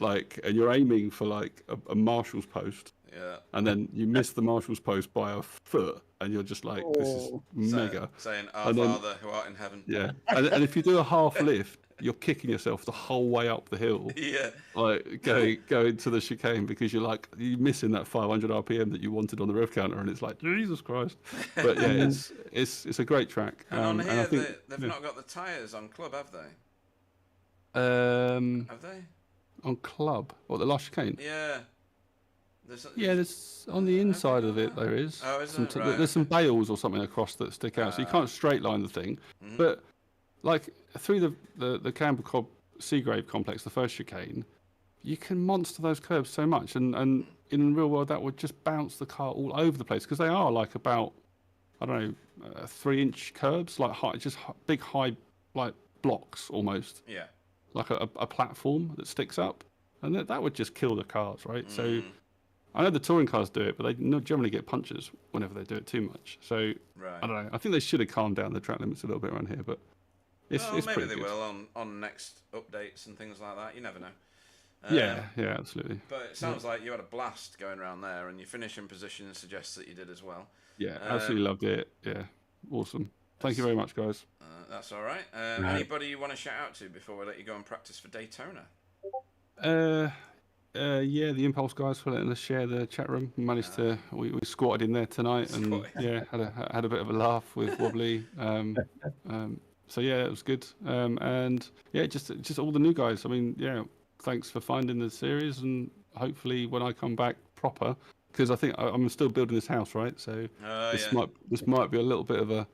and you're aiming for like a marshal's post. Yeah. And then you miss the marshal's post by a foot, and you're just like, this is mega.
Saying, Our Father who art in heaven.
Yeah. And if you do a half lift, you're kicking yourself the whole way up the hill.
Yeah.
Like going to the chicane because you're missing that 500 RPM that you wanted on the rev counter, and it's like, Jesus Christ. But yeah, it's a great track.
And on here, and I think, they've not got the tyres on Club, have they? Have they?
On Club? What, the last chicane?
Yeah.
There's on the inside of it there is.
Oh, is it? Right.
There's some bales or something across that stick out, so you can't straight line the thing. But like through the Campbell Cobb Seagrave complex, the first chicane, you can monster those curves so much, and in the real world that would just bounce the car all over the place because they are like about 3-inch curbs, like high, just big high like blocks almost.
Yeah.
like a platform that sticks up, and that would just kill the cars, right? So I know the touring cars do it, but they generally get punches whenever they do it too much. So I don't know. I think they should have calmed down the track limits a little bit around here, but it's
maybe
pretty
they
good.
will on next updates and things like that. You never know.
Yeah, absolutely.
But it sounds like you had a blast going around there, and your finishing position suggests that you did as well.
Yeah, absolutely loved it. Yeah, awesome. Thank you very much, guys.
That's all right. Anybody you want to shout out to before we let you go and practice for Daytona?
Yeah, the Impulse guys for letting us share the chat room. We squatted in there tonight, and had a bit of a laugh with Wobbly. So yeah, it was good. And yeah, just all the new guys. I mean, yeah, thanks for finding the series, and hopefully when I come back proper, because I think I'm still building this house, right? So this might be a little bit of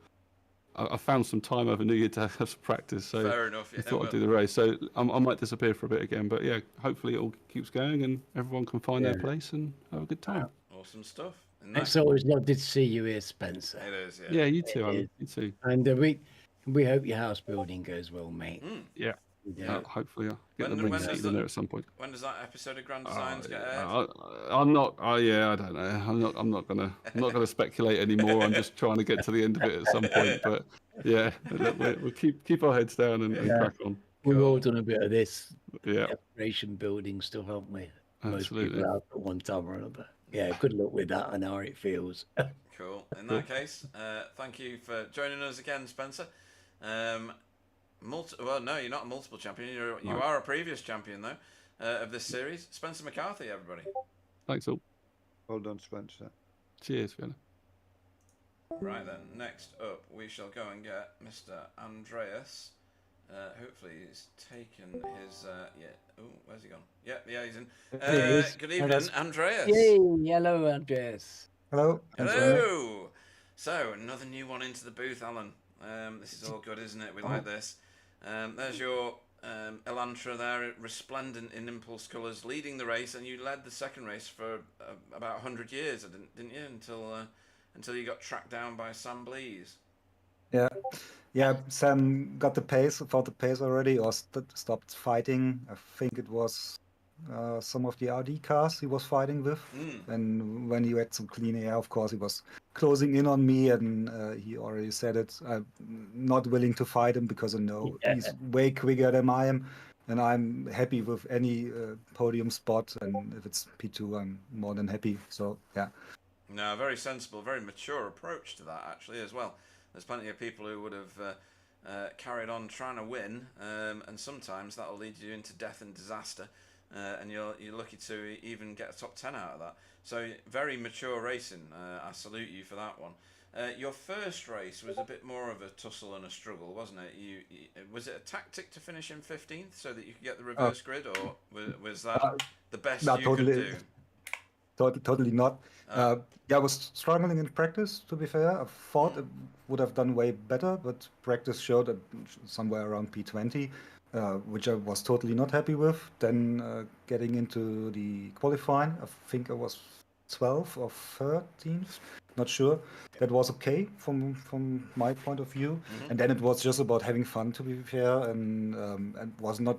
I found some time over New Year to have some practice, so
fair enough.
I thought I'd do the race. So I might disappear for a bit again, but yeah, hopefully it all keeps going and everyone can find their place and have a good time.
Awesome stuff.
It's always lovely to see you here, Spencer.
It is,
yeah. You too, Alan. You too.
And we hope your house building goes well, mate.
Yeah. Hopefully I'll get the ring seated in there at some point.
When does that episode of Grand Designs get aired?
I'm not. I don't know. I'm not gonna speculate anymore. I'm just trying to get to the end of it at some point. But yeah, we'll keep our heads down and crack on.
We've all done a bit of this operation building stuff, haven't we?
Absolutely.
Most people have at one time or another. Yeah, good luck with that. I know how it feels.
Cool. In that case, thank you for joining us again, Spencer. Well, no, you're not a multiple champion. You are a previous champion, though, of this series. Spencer McCarthy, everybody.
Thanks all.
Well done, Spencer.
Cheers, Fiona.
Right then, next up, we shall go and get Mr. Andreas. Hopefully he's taken his... Oh, where's he gone? Yeah, he's in. Good evening, Andreas.
Yay, hello, Andreas.
Hello.
Hello. So, another new one into the booth, Alan. This is all good, isn't it? We like this. There's your Elantra there, resplendent in Impulse colours, leading the race, and you led the second race for about 100 years, didn't you? Until you got tracked down by Sam Blees.
Yeah. Sam got the pace, found the pace already, or stopped fighting. I think it was some of the RD cars he was fighting with. And when he had some clean air, of course, he was closing in on me, and he already said it. I'm not willing to fight him because I know he's way quicker than I am, and I'm happy with any podium spot. And if it's P2, I'm more than happy. So yeah.
No, very sensible, very mature approach to that actually as well. There's plenty of people who would have carried on trying to win, and sometimes that'll lead you into death and disaster. And you're lucky to even get a top 10 out of that. So very mature racing. I salute you for that one. Your first race was a bit more of a tussle and a struggle, wasn't it? Was it a tactic to finish in 15th so that you could get the reverse grid, or was that the best you could do?
Totally not. I was struggling in practice, to be fair. I thought it would have done way better, but practice showed that somewhere around P20. Which I was totally not happy with. Then getting into the qualifying, I think I was 12th or 13th, not sure. That was okay from my point of view. And then it was just about having fun, to be fair, and was not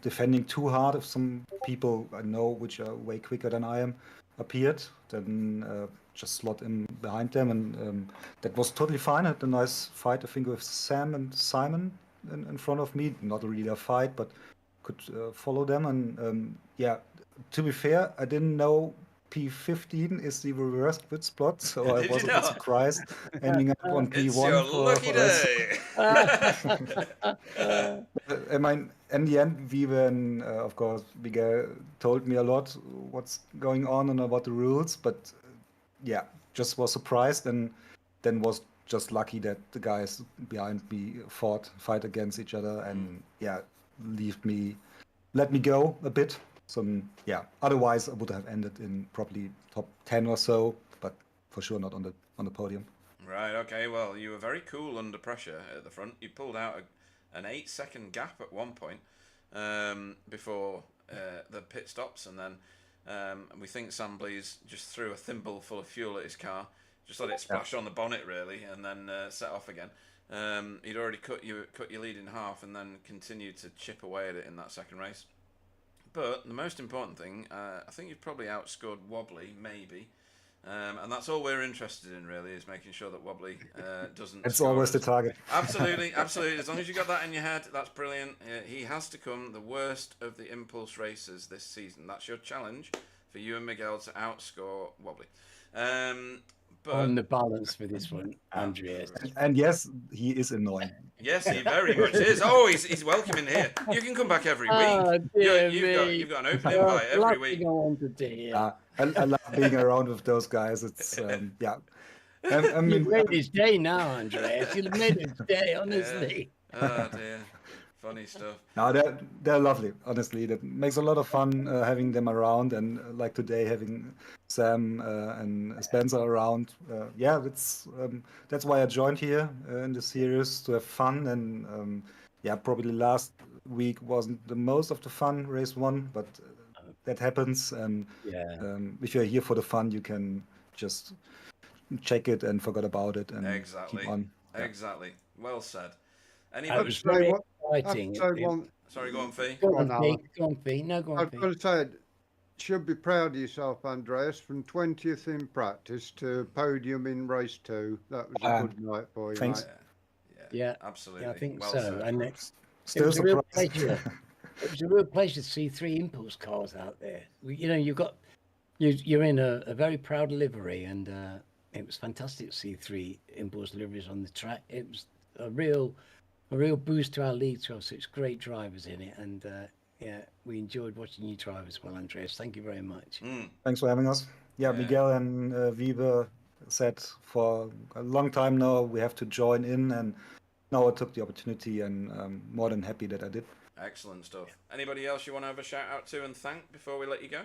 defending too hard. If some people I know, which are way quicker than I am, appeared, then just slot in behind them, and that was totally fine. I had a nice fight, I think, with Sam and Simon in front of me. Not really a fight, but could follow them. And to be fair, I didn't know P15 is the reverse grid spot, so I was a bit surprised ending up on P1.
It's your lucky day.
I mean, in the end, Vivian, of course, Miguel told me a lot what's going on and about the rules, but just was surprised, and then was just lucky that the guys behind me fight against each other, and let me go a bit. So otherwise I would have ended in probably top 10 or so, but for sure not on the podium.
Right. Okay. Well, you were very cool under pressure at the front. You pulled out an 8-second gap at one point before the pit stops, and then we think Sam Blees just threw a thimble full of fuel at his car. Just let it splash on the bonnet, really, and then set off again. He'd already cut your lead in half and then continued to chip away at it in that second race. But the most important thing, I think you've probably outscored Wobbly, maybe. And that's all we're interested in, really, is making sure that Wobbly doesn't.
It's always the target.
Absolutely, absolutely. As long as you got that in your head, that's brilliant. He has to come the worst of the impulse racers this season. That's your challenge for you and Miguel to outscore Wobbly. But
on the balance for this one, Andreas.
And yes, he is annoying.
Yes, he very much is. Oh, he's welcome in here. You can come back every week. You've got an open invite every week.
I love being around with those guys. It's yeah. I mean,
you've made his day now, Andreas. You've made his day, honestly.
Yeah. Oh dear. Funny stuff.
No, they're lovely. Honestly, that makes a lot of fun having them around, and like today having Sam and Spencer around. Yeah, that's why I joined here in the series, to have fun. And yeah, probably last week wasn't the most of the fun, race one, but that happens. And
yeah,
if you're here for the fun, you can just check it and forget about it and
exactly.
keep on.
Exactly. Well said.
That was very exciting.
Sorry, go on, Fee.
Go on, Fee. No, go on,
I was going to say, should be proud of yourself, Andreas, from 20th in practice to podium in race 2. That was a good night for you,
thanks.
mate.
Yeah, absolutely.
Yeah, I think
well
so.
Said.
And it
Still
was a real
surprised.
pleasure. It was a real pleasure to see 3 impulse cars out there. You know, you're in a very proud livery, and it was fantastic to see 3 impulse liveries on the track. It was a real boost to our league to have such great drivers in it, and yeah, we enjoyed watching you drive as well, Andreas. Thank you very much.
Thanks for having us. Yeah, Miguel and Wiebe said for a long time now we have to join in, and now I took the opportunity, and I'm more than happy that I did.
Excellent stuff. Anybody else you want to have a shout out to and thank before we let you go?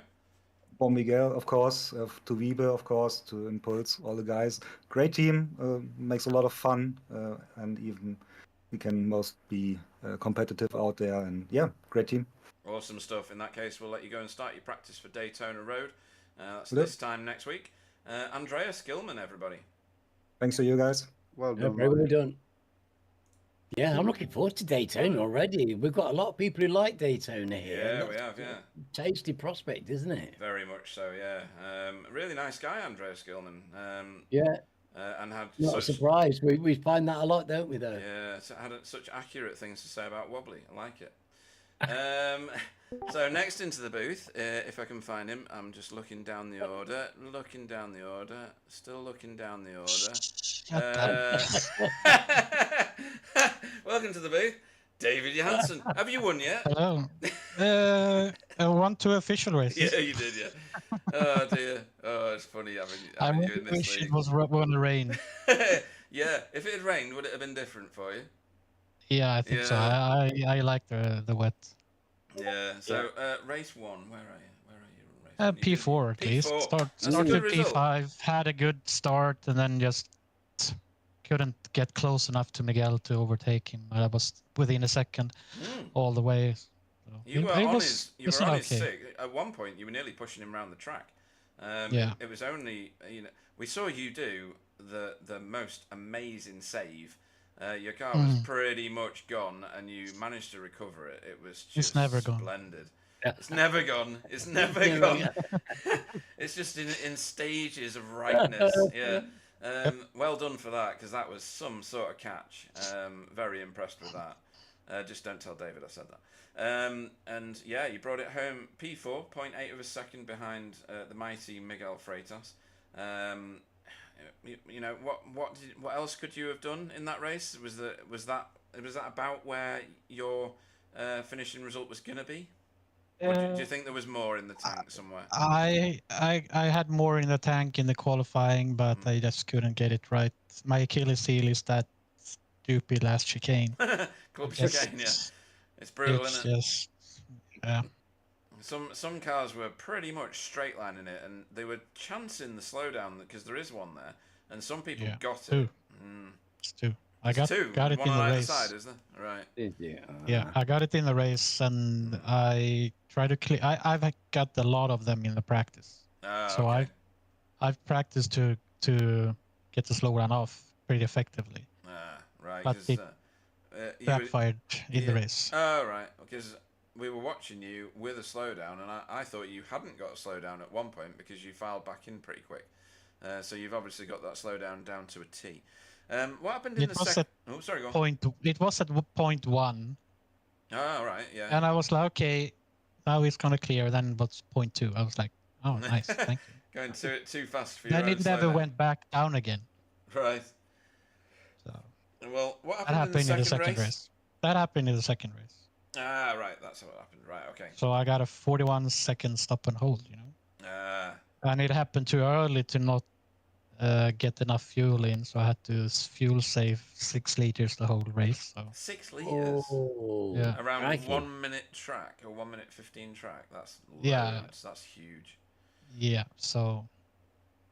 For Miguel, of course, to Wiebe, of course, to Impulse, all the guys. Great team, makes a lot of fun, and even we can most be competitive out there, and yeah, great team.
Awesome stuff. In that case, we'll let you go and start your practice for Daytona Road. That's this time next week. Andreas Gilman, everybody.
Thanks to you guys.
Well done.
Very well done. Yeah, I'm looking forward to Daytona already. We've got a lot of people who like Daytona here.
Yeah, we have, yeah.
Tasty prospect, isn't it?
Very much so, yeah. Really nice guy, Andreas Gilman.
Yeah.
And had
Not a surprise. We find that a lot, don't we, though?
Yeah, had such accurate things to say about Wobbly. I like it. So next into the booth, if I can find him, I'm just looking down the order, still looking down the order. Welcome to the booth, David Johansson. Have you won yet?
Hello. I won 2 official races.
Yeah, you did, yeah. Oh dear. Oh, it's funny having you in this
wish
league.
it was when it rained.
Yeah, if it had rained, would it have been different for you?
Yeah, I think so. I like the wet.
Yeah. So race 1, where are you?
P4 at least. Started P5, had a good start, and then just couldn't get close enough to Miguel to overtake him. I was within a second all the way. So
you were on his sick. At one point, you were nearly pushing him around the track.
Yeah.
It was only, we saw you do the most amazing save. Your car was pretty much gone, and you managed to recover it. It was just
never gone.
Splendid. It's never gone. It's never gone. It's just in stages of rightness. Yeah. Well done for that, because that was some sort of catch. Very impressed with that. Just don't tell David I said that. And yeah, you brought it home. P4, 0.8 of a second behind the mighty Miguel Freitas. What else could you have done in that race? Was that about where your finishing result was gonna be? Or do you think there was more in the tank somewhere?
I had more in the tank in the qualifying, but I just couldn't get it right. My Achilles heel is that stupid last chicane.
Club chicane, yeah. It's brutal, isn't it?
Just, yeah.
Some cars were pretty much straight lining it, and they were chancing the slowdown because there is one there, and some people got it.
It's 2. I got it
one
in the
on either
race.
side, is there? Right.
Yeah, I got it in the race, and I try to clear. I've got a lot of them in the practice, so
okay.
I've practiced to get the slow run off pretty effectively.
Right.
But it backfired in the race.
Oh, right. Because we were watching you with a slowdown, and I thought you hadn't got a slowdown at one point because you filed back in pretty quick. So you've obviously got that slowdown down to a T. What happened in the second? Oh, sorry, go on.
It was at point 1.
Oh, right, yeah.
And I was like, okay, now it's gonna clear. Then it was point 2. I was like, oh, nice, thank you.
Going too fast for your
Then
own
it never
slowdown.
went back down again.
Right.
So
well, what
that happened
in the second race?
That happened in the second race.
Ah, right. That's what happened. Right. Okay.
So I got a 41-second stop and hold, you know. And it happened too early to not get enough fuel in, so I had to fuel save 6 liters the whole race. So
6 liters.
Oh,
yeah.
Around 1 minute track or 1 minute 15 track. That's loads.
Yeah.
That's huge.
Yeah. So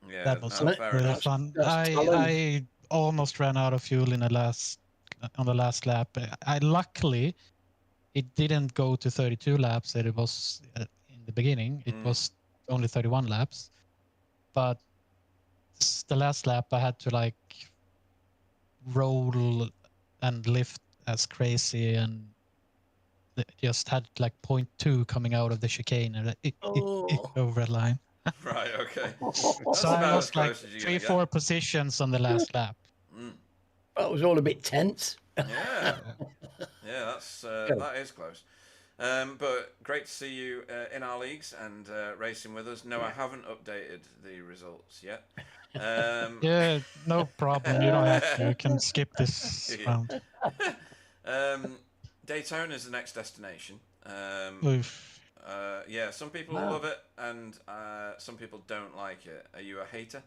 yeah,
that was
fair enough.
fun. I almost ran out of fuel on the last lap. I luckily it didn't go to 32 laps that it was in the beginning. It was only 31 laps, but the last lap I had to like roll and lift as crazy, and just had like 0.2 coming out of the chicane and over the line.
Right, okay.
So I was like 3-4 positions on the last lap.
That was all a bit tense.
Yeah, that is close. But great to see you in our leagues and racing with us. No, I haven't updated the results yet.
Yeah, no problem. You don't have to. You can skip this round.
Daytona is the next destination. Yeah, some people love it and some people don't like it. Are you a hater?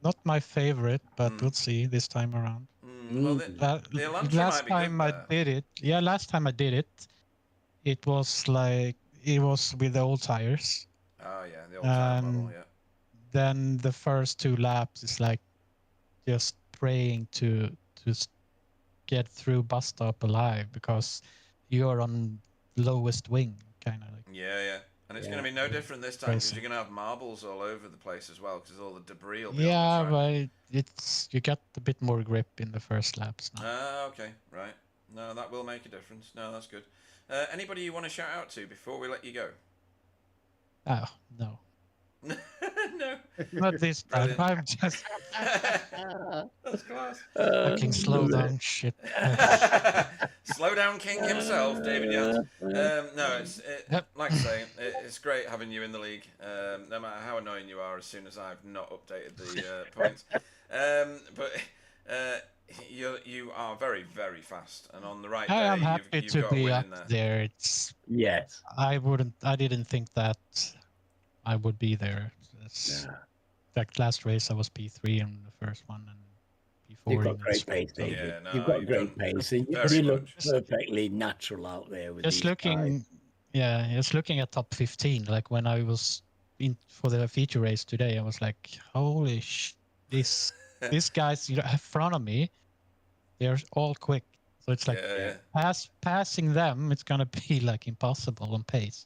Not my favorite, but we'll see this time around.
Well,
last time I did it, it was with the old tires.
Oh yeah, the old tire model, yeah.
Then the first 2 laps is like just praying to get through bus stop alive because you're on lowest wing, kind of like.
Yeah. And it's going to be no different this time because you're going to have marbles all over the place as well because all the debris will be on the track.
But you got a bit more grip in the first laps now.
Okay, right. No, that will make a difference. No, that's good. Anybody you want to shout out to before we let you go?
Oh, no.
No.
Not this time. I'm just
That's class.
fucking slow down shit.
Slow down king himself, David Yance. No, like I say, it's great having you in the league. No matter how annoying you are, as soon as I've not updated the points. But you are very, very fast, and on the right day,
I'm happy
you've
to
got
be
a
up
win in
there.
Yes.
I didn't think that I would be there. That last race I was P3 in the first one, and P4.
You've got great pace, David.
Yeah, no,
you've got great pace. You look perfectly natural out there with
just looking. Yeah, just looking at top 15. Like when I was in for the feature race today, I was like, "Holy these guys in front of me, they're all quick." So it's like passing them. It's gonna be like impossible on pace.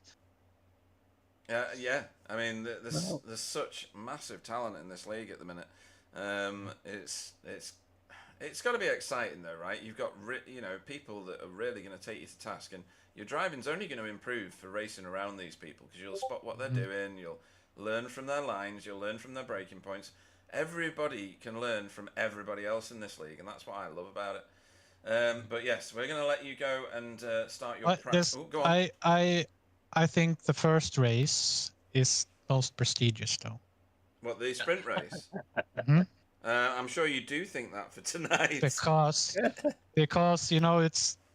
Yeah. I mean, there's such massive talent in this league at the minute. It's got to be exciting though, right? You've got people that are really going to take you to task, and your driving's only going to improve for racing around these people because you'll spot what they're doing, you'll learn from their lines, you'll learn from their braking points. Everybody can learn from everybody else in this league, and that's what I love about it. But yes, we're going to let you go and start your practice. Go on.
I think the first race is most prestigious, though.
What, the sprint race? I'm sure you do think that for tonight.
Because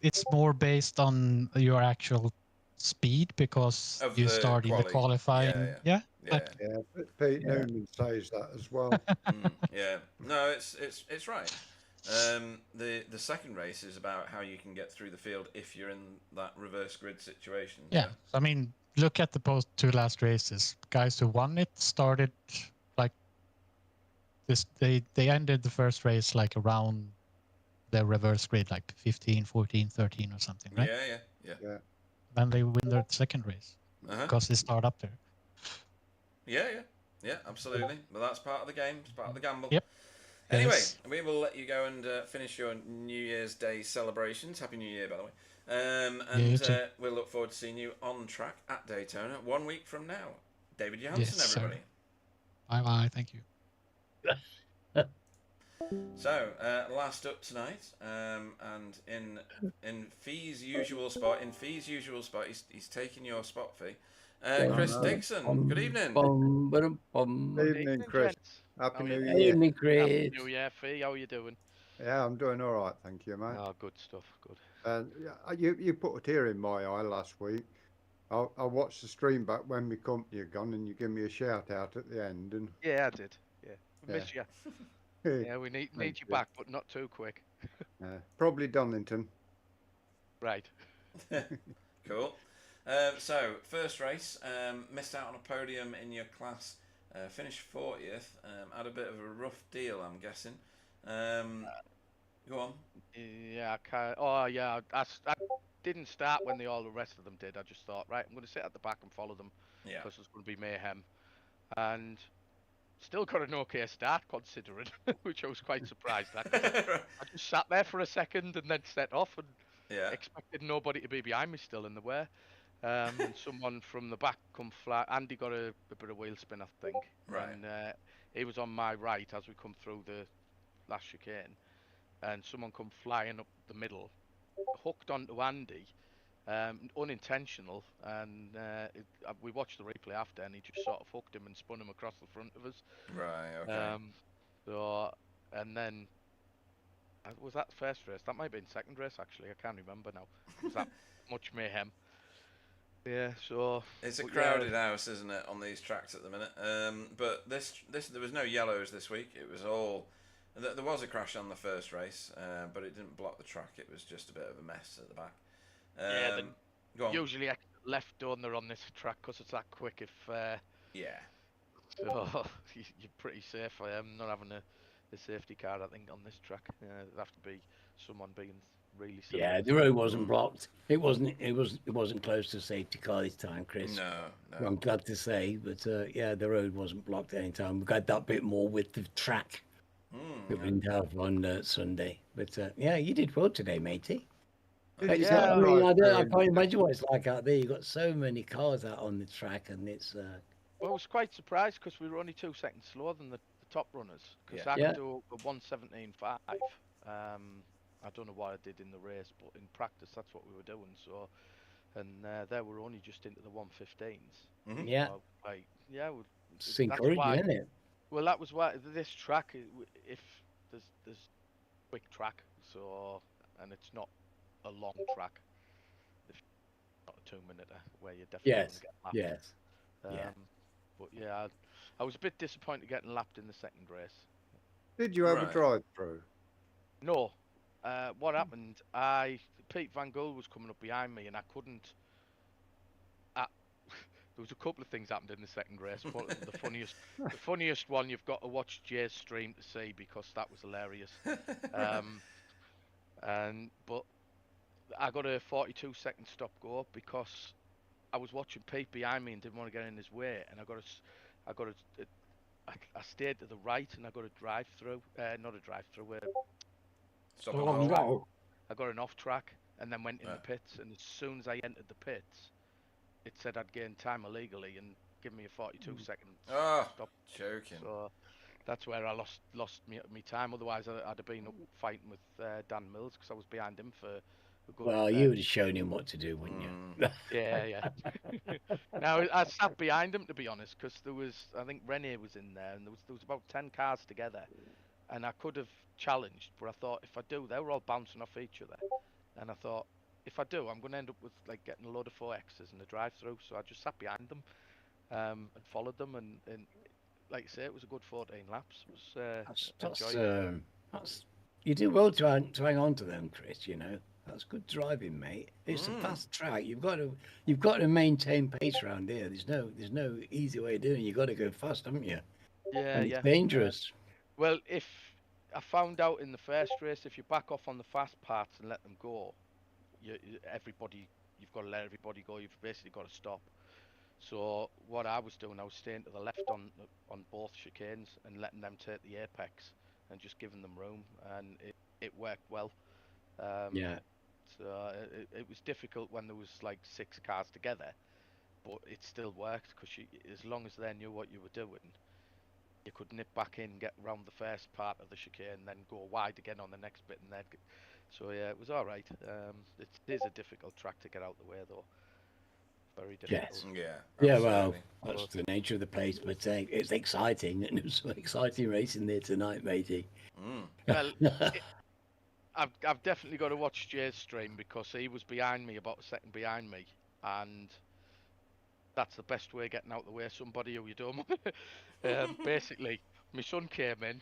it's more based on your actual speed because you start in the qualifying. Yeah.
Pete Newman says that as well.
Yeah. No, it's right. The second race is about how you can get through the field if you're in that reverse grid situation.
Yeah. I mean, look at the 2 last races. Guys who won it started like this. They ended the first race like around the reverse grid, like 15, 14, 13 or something, right?
Yeah.
Then they win their second race because they start up there.
Yeah, absolutely. But that's part of the game. It's part of the gamble.
Yep.
Anyway,
Yes.
we will let you go and finish your New Year's Day celebrations. Happy New Year, by the way.
You too.
We'll look forward to seeing you on track at Daytona 1 week from now. David Johansen,
Yes, sir.
everybody.
Bye. Thank you.
So, last up tonight, and in Fee's usual spot, he's taking your spot, Fee. Chris Dixon, good evening.
Good evening, Chris. Happy New Year.
Evening, Chris.
Happy New Year, Fee. How are you doing?
Yeah, I'm doing all right, thank you, mate.
Oh, good stuff. Good.
You put a tear in my eye last week. I watched the stream back when my company had gone, and you gave me a shout out at the end. And
Yeah, I did. Yeah, miss you. Yeah, we need
Thank
you
you.
back, but not too quick.
Probably Donington.
Right.
Cool. So, first race, missed out on a podium in your class, finished 40th, had a bit of a rough deal, I'm guessing. Go on.
Yeah, I can't. Oh, yeah. I didn't start when all the rest of them did. I just thought, right, I'm going to sit at the back and follow them
Yeah.
because there's going to be mayhem. And still got an okay start considering, which I was quite surprised at. I just sat there for a second and then set off and
Yeah.
expected nobody to be behind me still in the way. And someone from the back come fly. Andy got a bit of wheel spin, I think.
Right.
And he was on my right as we come through the last chicane. And someone come flying up the middle, hooked onto Andy, unintentional. And we watched the replay after, and he just sort of hooked him and spun him across the front of us.
Right, okay.
And then was that first race? That might have been second race actually. I can't remember now. Was that much mayhem? Yeah. So
it's a crowded house, isn't it, on these tracks at the minute? But this there was no yellows this week. It was all. There was a crash on the first race, but it didn't block the track. It was just a bit of a mess at the back. Go on.
Usually left donor on this track because it's that quick. If
yeah.
So you're pretty safe. I am not having a safety car, I think, on this track. It'd have to be someone being really silly.
Yeah, the road wasn't blocked. It wasn't close to safety car this time, Chris.
No.
I'm glad to say, but yeah, the road wasn't blocked any time. We got that bit more width of track that we didn't have on Sunday. But yeah, you did well today, matey. I can't imagine what it's like out there. You've got so many cars out on the track, and it's.
Well, I was quite surprised because we were only 2 seconds slower than the top runners. Because I could do a 1:17.5. I don't know what I did in the race, but in practice that's what we were doing. So, and they were only just into the 1:15s.
Yeah.
So,
it's encouraging, isn't it?
Well, that was why this track, if there's quick track, so and it's not a long track. It's not a 2-minute where you're definitely going to get lapped.
Yes.
But yeah, I was a bit disappointed getting lapped in the second race.
Did you have a drive-through?
No. What happened? Pete Van Gool was coming up behind me, and I couldn't. There was a couple of things happened in the second race. The funniest one you've got to watch Jay's stream to see because that was hilarious. But I got a 42-second stop go because I was watching Pete behind me and didn't want to get in his way, and I stayed to the right and I got a drive-through, not a drive-through. I got an off-track and then went in the pits, and as soon as I entered the pits, it said I'd gained time illegally and give me a 42-second stop.
Joking.
So that's where I lost me time. Otherwise, I'd have been up fighting with Dan Mills because I was behind him for a good.
Well, you would have shown him what to do, wouldn't you?
Yeah. Now I sat behind him, to be honest, because I think Rene was in there, and there was about 10 cars together, and I could have challenged, but I thought if I do, they were all bouncing off each other, and I thought if I do, I'm going to end up with like getting a load of 4Xs in the drive-through. So I just sat behind them and followed them, and like I say, it was a good 14 laps. It was
you do well to hang on to them, Chris. You know, that's good driving, mate. It's a fast track. You've got to maintain pace around here. There's no easy way of doing it. You've got to go fast, haven't you?
Yeah,
and it's dangerous.
Well, if I found out in the first race, if you back off on the fast parts and let them go, you've got to let everybody go. You've basically got to stop. So what I was doing, I was staying to the left on both chicanes and letting them take the apex, and just giving them room, and it worked well.
Yeah.
So it was difficult when there was like 6 cars together, but it still worked because as long as they knew what you were doing, you could nip back in, get round the first part of the chicane, and then go wide again on the next bit, and then. So yeah, it was all right. It is a difficult track to get out the way, though. Very difficult.
Yes.
Yeah.
Yeah, well,
Absolutely.
that's the nature of the place, but it's exciting, and there's some exciting racing there tonight, matey.
Well, I've definitely got to watch Jay's stream because he was behind me, about a second behind me, and that's the best way of getting out the way of somebody who you don't want. Basically, my son came in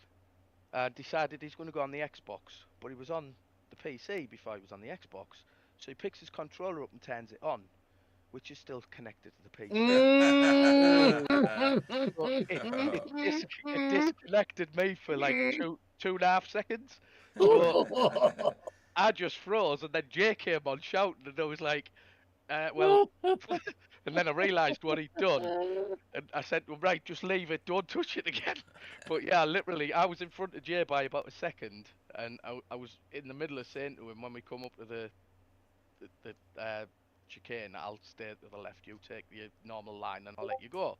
and decided he's going to go on the Xbox, but he was on the PC before he was on the Xbox. So he picks his controller up and turns it on, which is still connected to the PC. So it disconnected me for like 2.5 seconds. So I just froze, and then Jay came on shouting, and I was like, well, and then I realised what he'd done, and I said to him, right, just leave it, don't touch it again. But yeah, literally, I was in front of Jay by about a second, and I was in the middle of saying to him, when we come up to the chicane, I'll stay to the left, you take your normal line, and I'll let you go.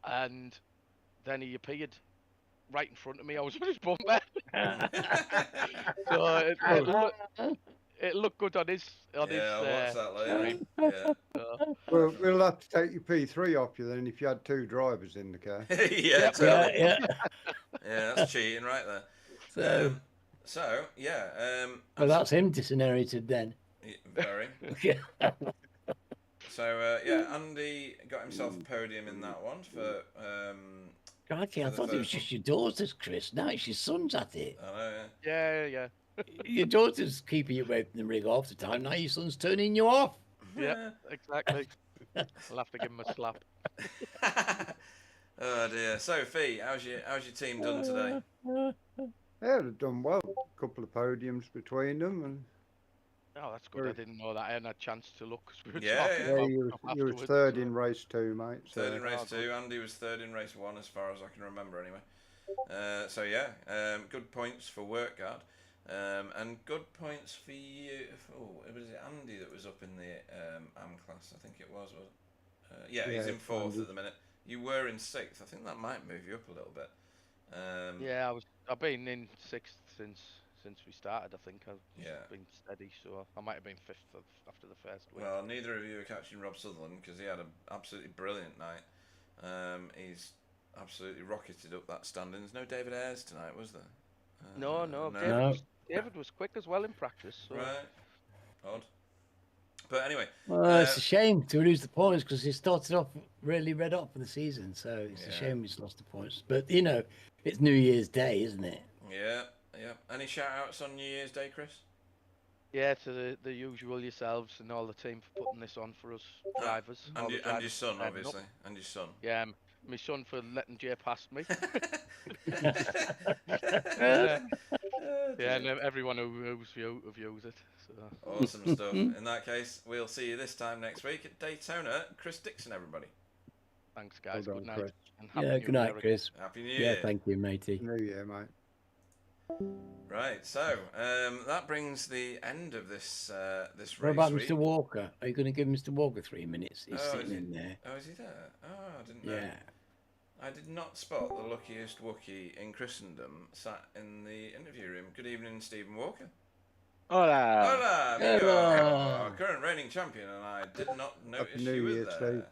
And then he appeared right in front of me. I was on his bumper. So it looked good on his
I'll watch that later.
stream.
Yeah.
Well, we'll have to take your P3 off you then if you had 2 drivers in the car.
Yeah, exactly.
Yeah.
Yeah, that's cheating right there. So yeah.
Well, that's him disinherited then.
Very.
Yeah.
So yeah, Andy got himself a podium in that one for.
Crikey, I thought it was just your daughters, Chris. Now it's your son's at it.
I know.
Yeah.
Your daughter's keeping you away from the rig half the time. Now your son's turning you off.
Yeah, exactly. I'll have to give him a slap.
Oh dear. So Fee, how's your team done today?
Yeah, they've done well. A couple of podiums between them, and
Oh, that's good. I didn't know that. I hadn't had a chance to look. 'Cause we were
Yeah,
talking
yeah.
about
you
stuff
was
afterwards,
third
so-
in race 2, mate.
Third in race
Oh,
2. Andy was third in race 1, as far as I can remember, anyway. So yeah, good points for Workguard, and good points for you. Oh, was it Andy that was up in the AM class? I think it was. Yeah, he's in 4th
Andy.
at the minute. You were in 6th. I think that might move you up a little bit.
Yeah, I've been in 6th since we started. I think I've just been steady, so I might have been 5th after the first week.
Well, neither of you are catching Rob Sutherland because he had an absolutely brilliant night. He's absolutely rocketed up that standings. No David Ayres tonight, was there?
No. David was quick as well in practice. So.
Right. Odd. But anyway.
Well, it's a shame to lose the points because he started off really red hot for the season. So it's a shame he's lost the points. But, you know, it's New Year's Day, isn't it?
Yeah. Any shout-outs on New Year's Day, Chris?
Yeah, to the usual, yourselves and all the team for putting this on for us drivers.
And your son, obviously. And your son.
Yeah, my son for letting Jay past me. Yeah, and everyone who views it. So.
Awesome stuff. In that case, we'll see you this time next week at Daytona. Chris Dixon, everybody.
Thanks, guys.
Well
Good
done,
night.
Chris.
And
Good night, Chris.
Happy New Year.
Yeah, thank you, matey.
New Year, mate.
Right, so that brings the end of this this
What
race
about
week.
Mr. Walker? Are you going to give Mr. Walker 3 minutes? He's sitting in there.
Oh, is he there? Oh, I didn't know.
Yeah.
I did not spot the luckiest Wookiee in Christendom sat in the interview room. Good evening, Stephen Walker.
Hola.
Hola, amigo.
Hello.
Our current reigning champion, and I did not notice
Happy New
you were
Year,
there.
Steve.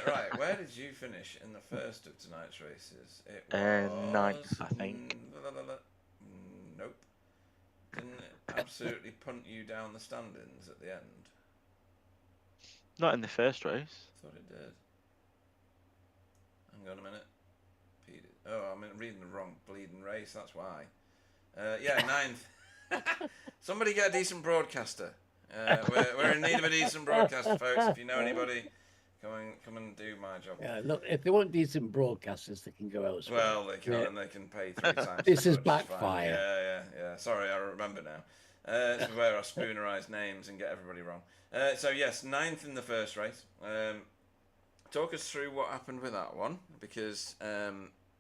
Right, where did you finish in the first of tonight's races? It was
Ninth, I think.
Nope. Didn't it absolutely punt you down the standings at the end?
Not in the first race.
Thought it did. Hang on a minute. Oh, I'm reading the wrong bleeding race, that's why. Yeah, 9th. Somebody get a decent broadcaster. We're in need of a decent broadcaster, folks. If you know anybody, come and do my job.
Yeah, look, if they want decent broadcasters, they can go elsewhere.
Well, they can, and they can pay 3 times.
This is
as much,
Backfire.
Yeah. Sorry, I remember now. This is where I spoonerise names and get everybody wrong. So, yes, 9th in the first race. Talk us through what happened with that one, because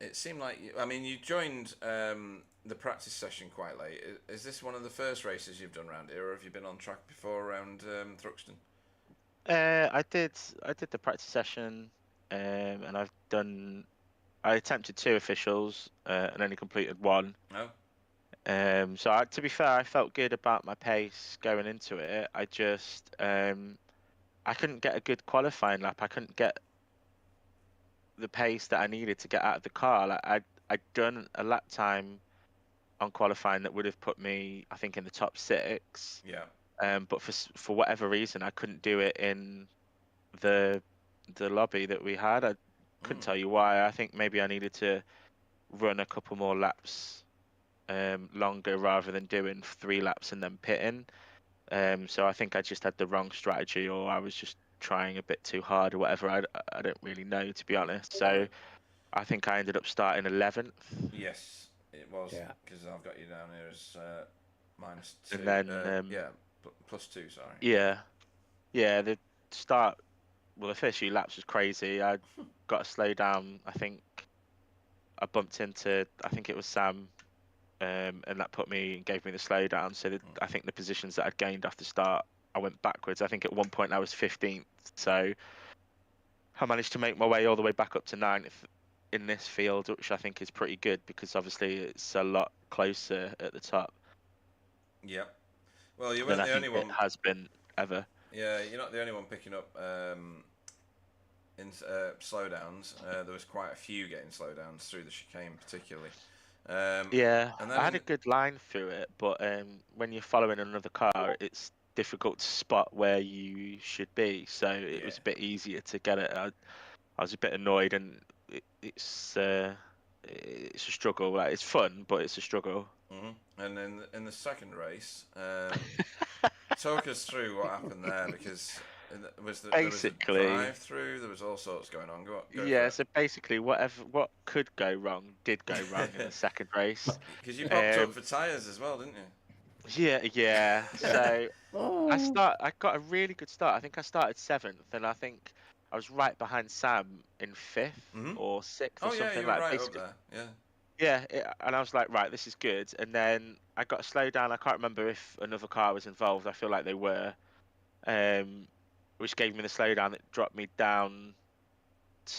it seemed like you joined the practice session quite late. Is this one of the first races you've done around here, or have you been on track before around Thruxton?
I did the practice session, and I attempted 2 officials and only completed 1.
No.
So to be fair, I felt good about my pace going into it. I just I couldn't get a good qualifying lap. I couldn't get the pace that I needed to get out of the car. Like I'd done a lap time on qualifying that would have put me, I think, in the top 6.
Yeah.
But for whatever reason, I couldn't do it in the lobby that we had. I couldn't tell you why. I think maybe I needed to run a couple more laps longer rather than doing 3 laps and then pitting. So I think I just had the wrong strategy, or I was just trying a bit too hard or whatever. I don't really know, to be honest. So I think I ended up starting 11th.
Yes, it was, because I've got you down here as -2.
And then
+2. Sorry.
Yeah, the start. Well, the first few laps was crazy. I got to slow down. I think I bumped into, I think it was Sam, and that gave me the slowdown. So I think the positions that I'd gained off the start, I went backwards. I think at one point I was 15th. So I managed to make my way all the way back up to 9th in this field, which I think is pretty good because obviously it's a lot closer at the top.
Yeah. Well, you weren't the only one.
It has been ever.
Yeah, you're not the only one picking up in slowdowns. There was quite a few getting slowdowns through the chicane, particularly.
Yeah, I had a good line through it, but when you're following another car, it's difficult to spot where you should be. So it was a bit easier to get it. I was a bit annoyed, and it's a struggle. Like, it's fun, but it's a struggle.
And in the second race, talk us through what happened there, because there was a drive-through, there was all sorts going on. Go
so basically what could go wrong did go wrong in the second race.
Because you popped up for tyres as well, didn't you?
Yeah. So I got a really good start. I think I started 7th, and I think I was right behind Sam in 5th or 6th or something.
You were right up there.
Yeah, and I was like, right, this is good. And then I got to slow down. I can't remember if another car was involved. I feel like they were, which gave me the slowdown that dropped me down. Do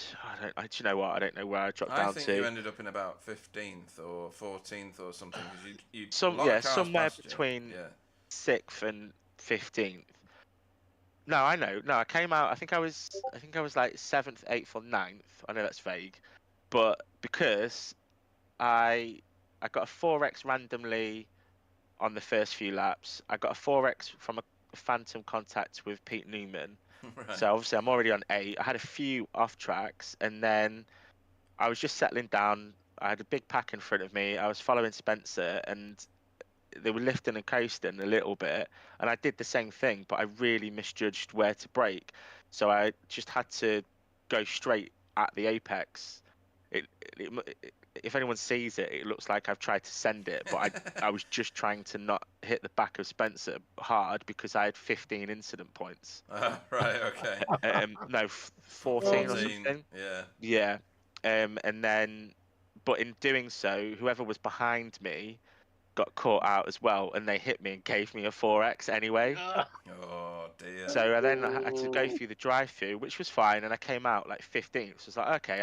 you know what? I don't know where I dropped down to.
I think you ended up in about 15th or 14th or something. You
somewhere between 6th and 15th. No, I know. No, I came out. I think I was like 7th, 8th, or 9th. I know that's vague, but because I got a 4x randomly on the first few laps. I got a 4x from a phantom contact with Pete Newman. Right. So obviously I'm already on 8. I had a few off tracks, and then I was just settling down. I had a big pack in front of me. I was following Spencer, and they were lifting and coasting a little bit, and I did the same thing, but I really misjudged where to brake. So I just had to go straight at the apex. If anyone sees it, it looks like I've tried to send it, but I was just trying to not hit the back of Spencer hard because I had 15 incident points.
Right, okay.
No, 14 or something. Yeah. And then, but in doing so, whoever was behind me got caught out as well, and they hit me and gave me a 4x anyway.
Oh dear.
So then I had to go through the drive-through, which was fine, and I came out like 15th. So I was like, okay,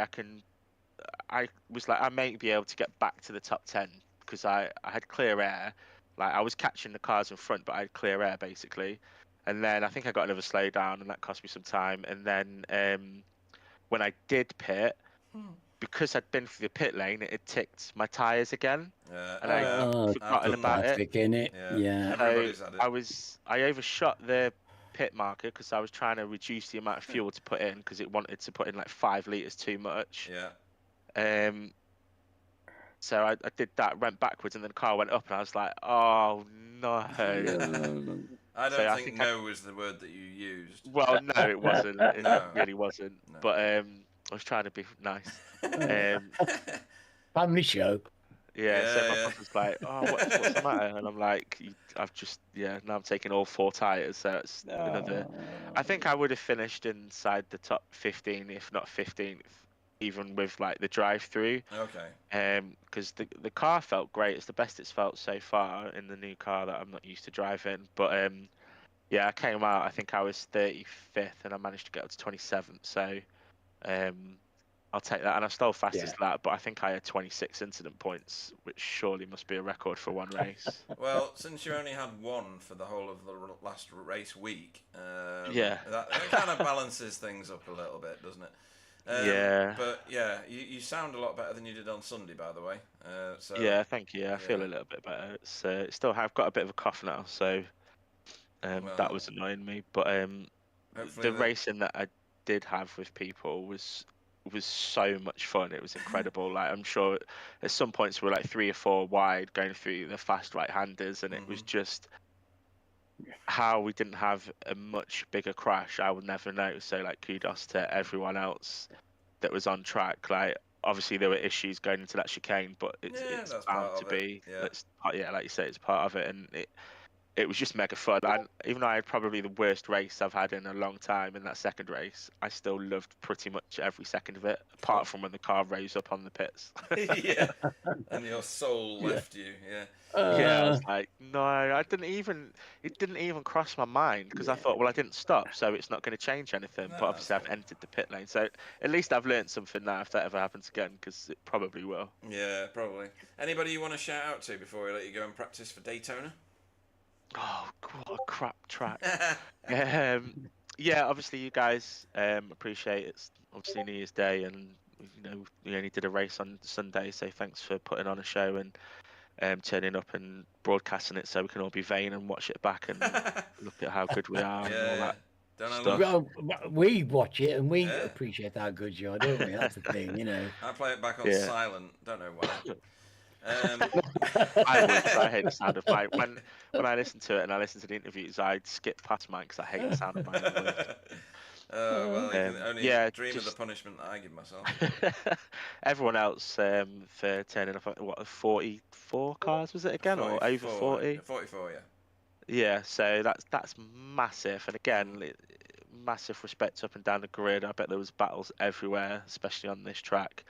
I was like, I may be able to get back to the top 10 because I had clear air. Like, I was catching the cars in front, but I had clear air basically. And then I think I got another slowdown, and that cost me some time. And then when I did pit, because I'd been through the pit lane, it had ticked my tyres again, and I'd forgotten about it.
Yeah.
So I overshot the pit marker because I was trying to reduce the amount of fuel to put in because it wanted to put in like 5 litres too much. So I did that, went backwards, and then the car went up, and I was like, oh no.
I don't think no was the word that you used.
Well, no, it wasn't. It really wasn't. No. But I was trying to be nice.
Family show.
Yeah, so my boss was like, oh, what's the matter? And I'm like, now I'm taking all 4 tyres, so it's another. I think I would have finished inside the top 15, if not 15th, even with like the drive-through.
Okay.
Because the car felt great. It's the best it's felt so far in the new car that I'm not used to driving. But yeah, I came out. I think I was 35th, and I managed to get up to 27th. So I'll take that. And I'm still fastest lap, but I think I had 26 incident points, which surely must be a record for one race.
Well, since you only had one for the whole of the last race week, that kind of balances things up a little bit, doesn't it?
Yeah.
But yeah, you sound a lot better than you did on Sunday, by the way. So
yeah, thank you. I feel a little bit better. It's still I've got a bit of a cough now, so that was annoying me. But the racing that I did have with people was so much fun. It was incredible. Like, I'm sure at some points we were like 3 or 4 wide going through the fast right-handers, and it was just how we didn't have a much bigger crash. I would never know. So like, kudos to everyone else that was on track. Like, obviously there were issues going into that chicane, but it's bound to be. Like you say, it's part of it, and it was just mega fun. And even though I had probably the worst race I've had in a long time in that second race, I still loved pretty much every second of it, apart from when the car rose up on the pits.
Yeah, and your soul left you. Yeah.
Yeah, I was like, no, it didn't even cross my mind, because I thought, well, I didn't stop, so it's not going to change anything.
No,
but obviously I've entered the pit lane, so at least I've learned something now if that ever happens again, because it probably will.
Yeah, probably. Anybody you want to shout out to before we let you go and practice for Daytona?
Oh, what a crap track. Yeah, obviously you guys appreciate it's obviously New Year's Day, and we only did a race on Sunday, so thanks for putting on a show and turning up and broadcasting it so we can all be vain and watch it back and look at how good we are and all that stuff.
Well, we watch it and we appreciate how good you are, don't we? That's the thing,
I play it back on silent. Don't know why.
I would, 'cause I hate the sound of mine. When I listen to it and I listen to the interviews, I'd skip past mine because I hate the sound of mine.
Well, you can only dream of the punishment that I give myself.
Everyone else for turning up, what, 44 cars was it again, or over 40?
44, yeah.
Yeah, so that's massive, and again, massive respect up and down the grid. I bet there was battles everywhere, especially on this track.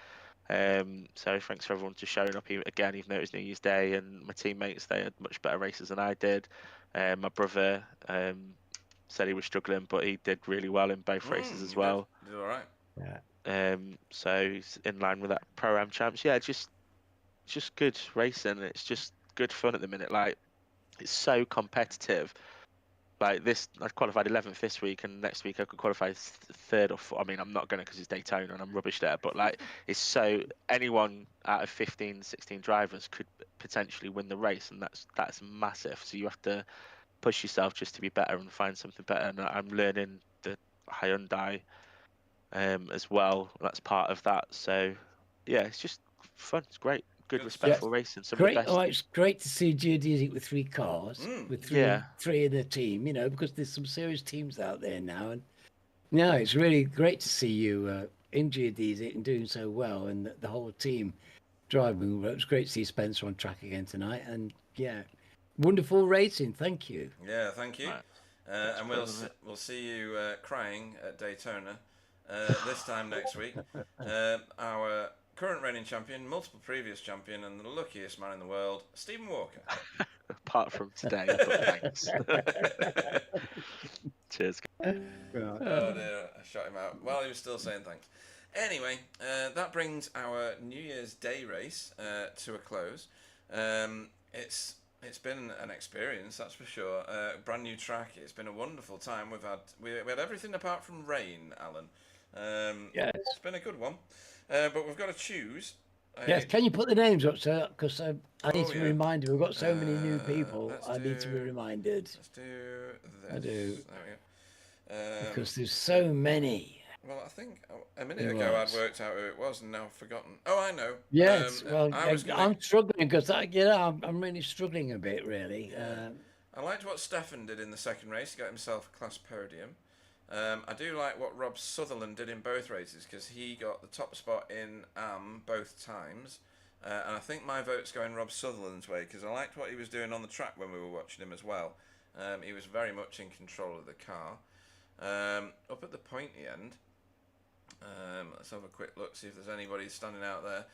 So thanks for everyone to showing up again, even though it was New Year's Day, and my teammates, they had much better races than I did. My brother said he was struggling, but he did really well in both races as well.
Did all right.
Yeah.
So he's in line with that Pro-Am champs. Yeah, just good racing. It's just good fun at the minute. Like, it's so competitive. Like this, I qualified 11th this week, and next week I could qualify 3rd or 4th. I mean, I'm not going to, because it's Daytona and I'm rubbish there. But like, it's so anyone out of 15, 16 drivers could potentially win the race, and that's massive. So you have to push yourself just to be better and find something better. And I'm learning the Hyundai as well. That's part of that. So yeah, it's just fun. It's great. Good, respectful racing. Some
great.
Of the best.
Oh, it's great to see geodesic with 3 cars, with three in the team. Because there's some serious teams out there now, and it's really great to see you in geodesic and doing so well, and the whole team driving. It was great to see Spencer on track again tonight, and wonderful racing. Thank you.
Yeah, thank you. Right. And we'll see you crying at Daytona this time next week. Our current reigning champion, multiple previous champion, and the luckiest man in the world, Stephen Walker.
Apart from today, but thanks. Cheers.
Oh dear, I shot him out while he was still saying thanks. Anyway, that brings our New Year's Day race to a close. It's been an experience, that's for sure. Brand new track. It's been a wonderful time. We had everything apart from rain, Alan. It's been a good one. But we've got to choose.
Yes, can you put the names up, sir? Because I need to be reminded. We've got so many new people. I need to be reminded.
Let's do this.
I do.
There we go.
Because there's so many.
Well, I think a minute ago I'd worked out who it was, and now I've forgotten. Oh, I know.
Yes. I'm struggling because I'm really struggling a bit, really.
I liked what Stefan did in the second race. He got himself a class podium. I do like what Rob Sutherland did in both races, because he got the top spot in both times. And I think my vote's going Rob Sutherland's way, because I liked what he was doing on the track when we were watching him as well. He was very much in control of the car. Up at the pointy end, Let's have a quick look, see if there's anybody standing out there.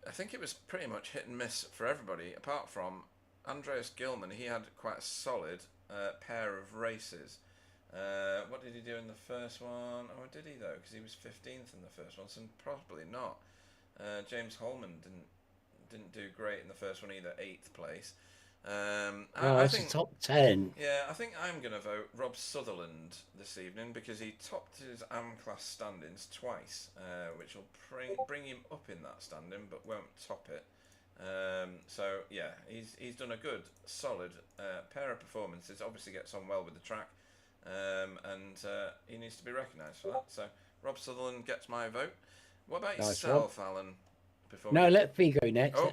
I think it was pretty much hit and miss for everybody, apart from Andreas Gilman. He had quite a solid pair of races. What did he do in the first one? Oh, did he though? Because he was 15th in the first one, so probably not. James Holman didn't do great in the first one either, 8th place. I think
top 10.
Yeah, I think I'm going to vote Rob Sutherland this evening because he topped his AM class standings twice, which will bring him up in that standing, but won't top it. So yeah, he's done a good, solid pair of performances. Obviously gets on well with the track, and he needs to be recognised for that. So Rob Sutherland gets my vote. What about yourself, Alan?
Let Fee go next.
Oh,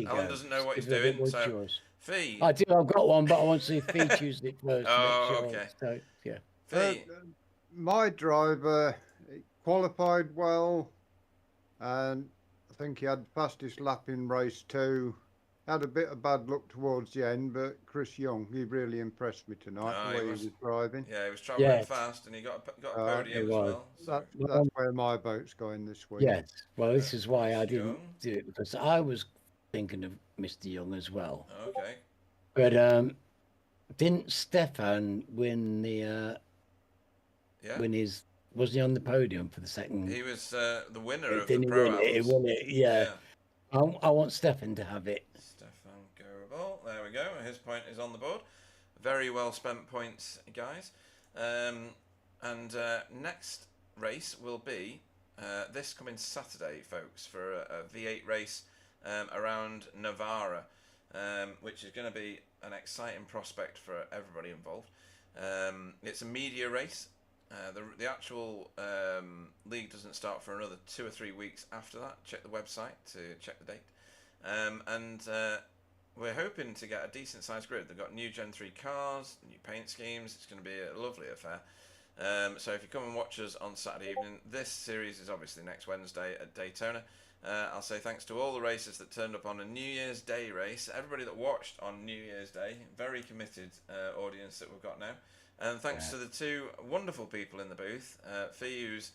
Alan doesn't know what he's doing, so
yours.
Fee.
I do. I've got one, but I want to see if Fee chooses it first.
Okay.
So, yeah.
Fee.
My driver qualified well, and I think he had the fastest lap in race 2. Had a bit of bad luck towards the end, but Chris Young, he really impressed me tonight, the way he was driving.
Yeah, he was travelling fast, and he got a podium as well. So.
That's where my vote's going this week.
Yes. Well, this is why I didn't do it, because I was thinking of Mr. Young as well.
Okay.
But didn't Stefan win the wasn't he on the podium for the second?
He was the winner of the Pro Hours.
He won it, yeah. I want Stefan to have it.
Stefan Goebel, there we go. His point is on the board. Very well spent points, guys. And next race will be this coming Saturday, folks, for a V8 race around Navarra, which is going to be an exciting prospect for everybody involved. It's a media race. The actual league doesn't start for another 2 or 3 weeks after that. Check the website to check the date. And we're hoping to get a decent sized grid. They've got new Gen 3 cars, new paint schemes. It's going to be a lovely affair. So if you come and watch us on Saturday evening, this series is obviously next Wednesday at Daytona. I'll say thanks to all the racers that turned up on a New Year's Day race, everybody that watched on New Year's Day, very committed audience that we've got now. And thanks to the 2 wonderful people in the booth, Fee, who's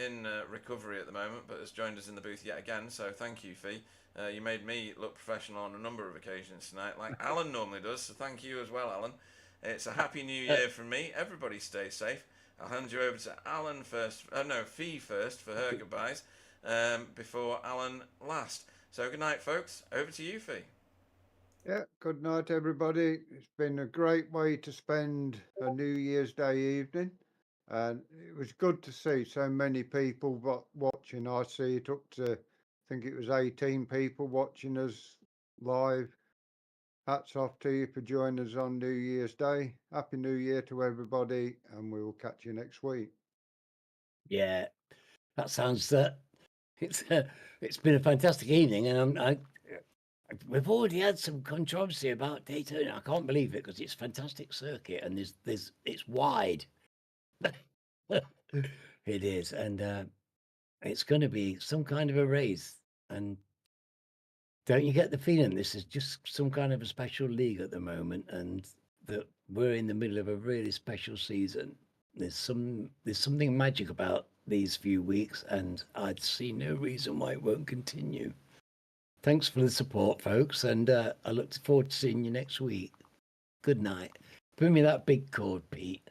in recovery at the moment, but has joined us in the booth yet again. So thank you, Fee. You made me look professional on a number of occasions tonight, like Alan normally does. So thank you as well, Alan. It's a happy new year from me. Everybody stay safe. I'll hand you over to Alan first. Fee first for her goodbyes before Alan last. So good night, folks. Over to you, Fee.
Yeah, good night, everybody. It's been a great way to spend a New Year's Day evening, and it was good to see so many people watching. I see it up to, I think it was 18 people watching us live. Hats off to you for joining us on New Year's Day. Happy New Year to everybody, and we will catch you next week.
Yeah, that sounds. It's been a fantastic evening, and we've already had some controversy about Daytona. I can't believe it because it's a fantastic circuit and it's wide. It is, and it's going to be some kind of a race. And don't you get the feeling this is just some kind of a special league at the moment, and that we're in the middle of a really special season? There's something magic about these few weeks, and I'd see no reason why it won't continue. Thanks for the support, folks, and I look forward to seeing you next week. Good night. Bring me that big cord, Pete.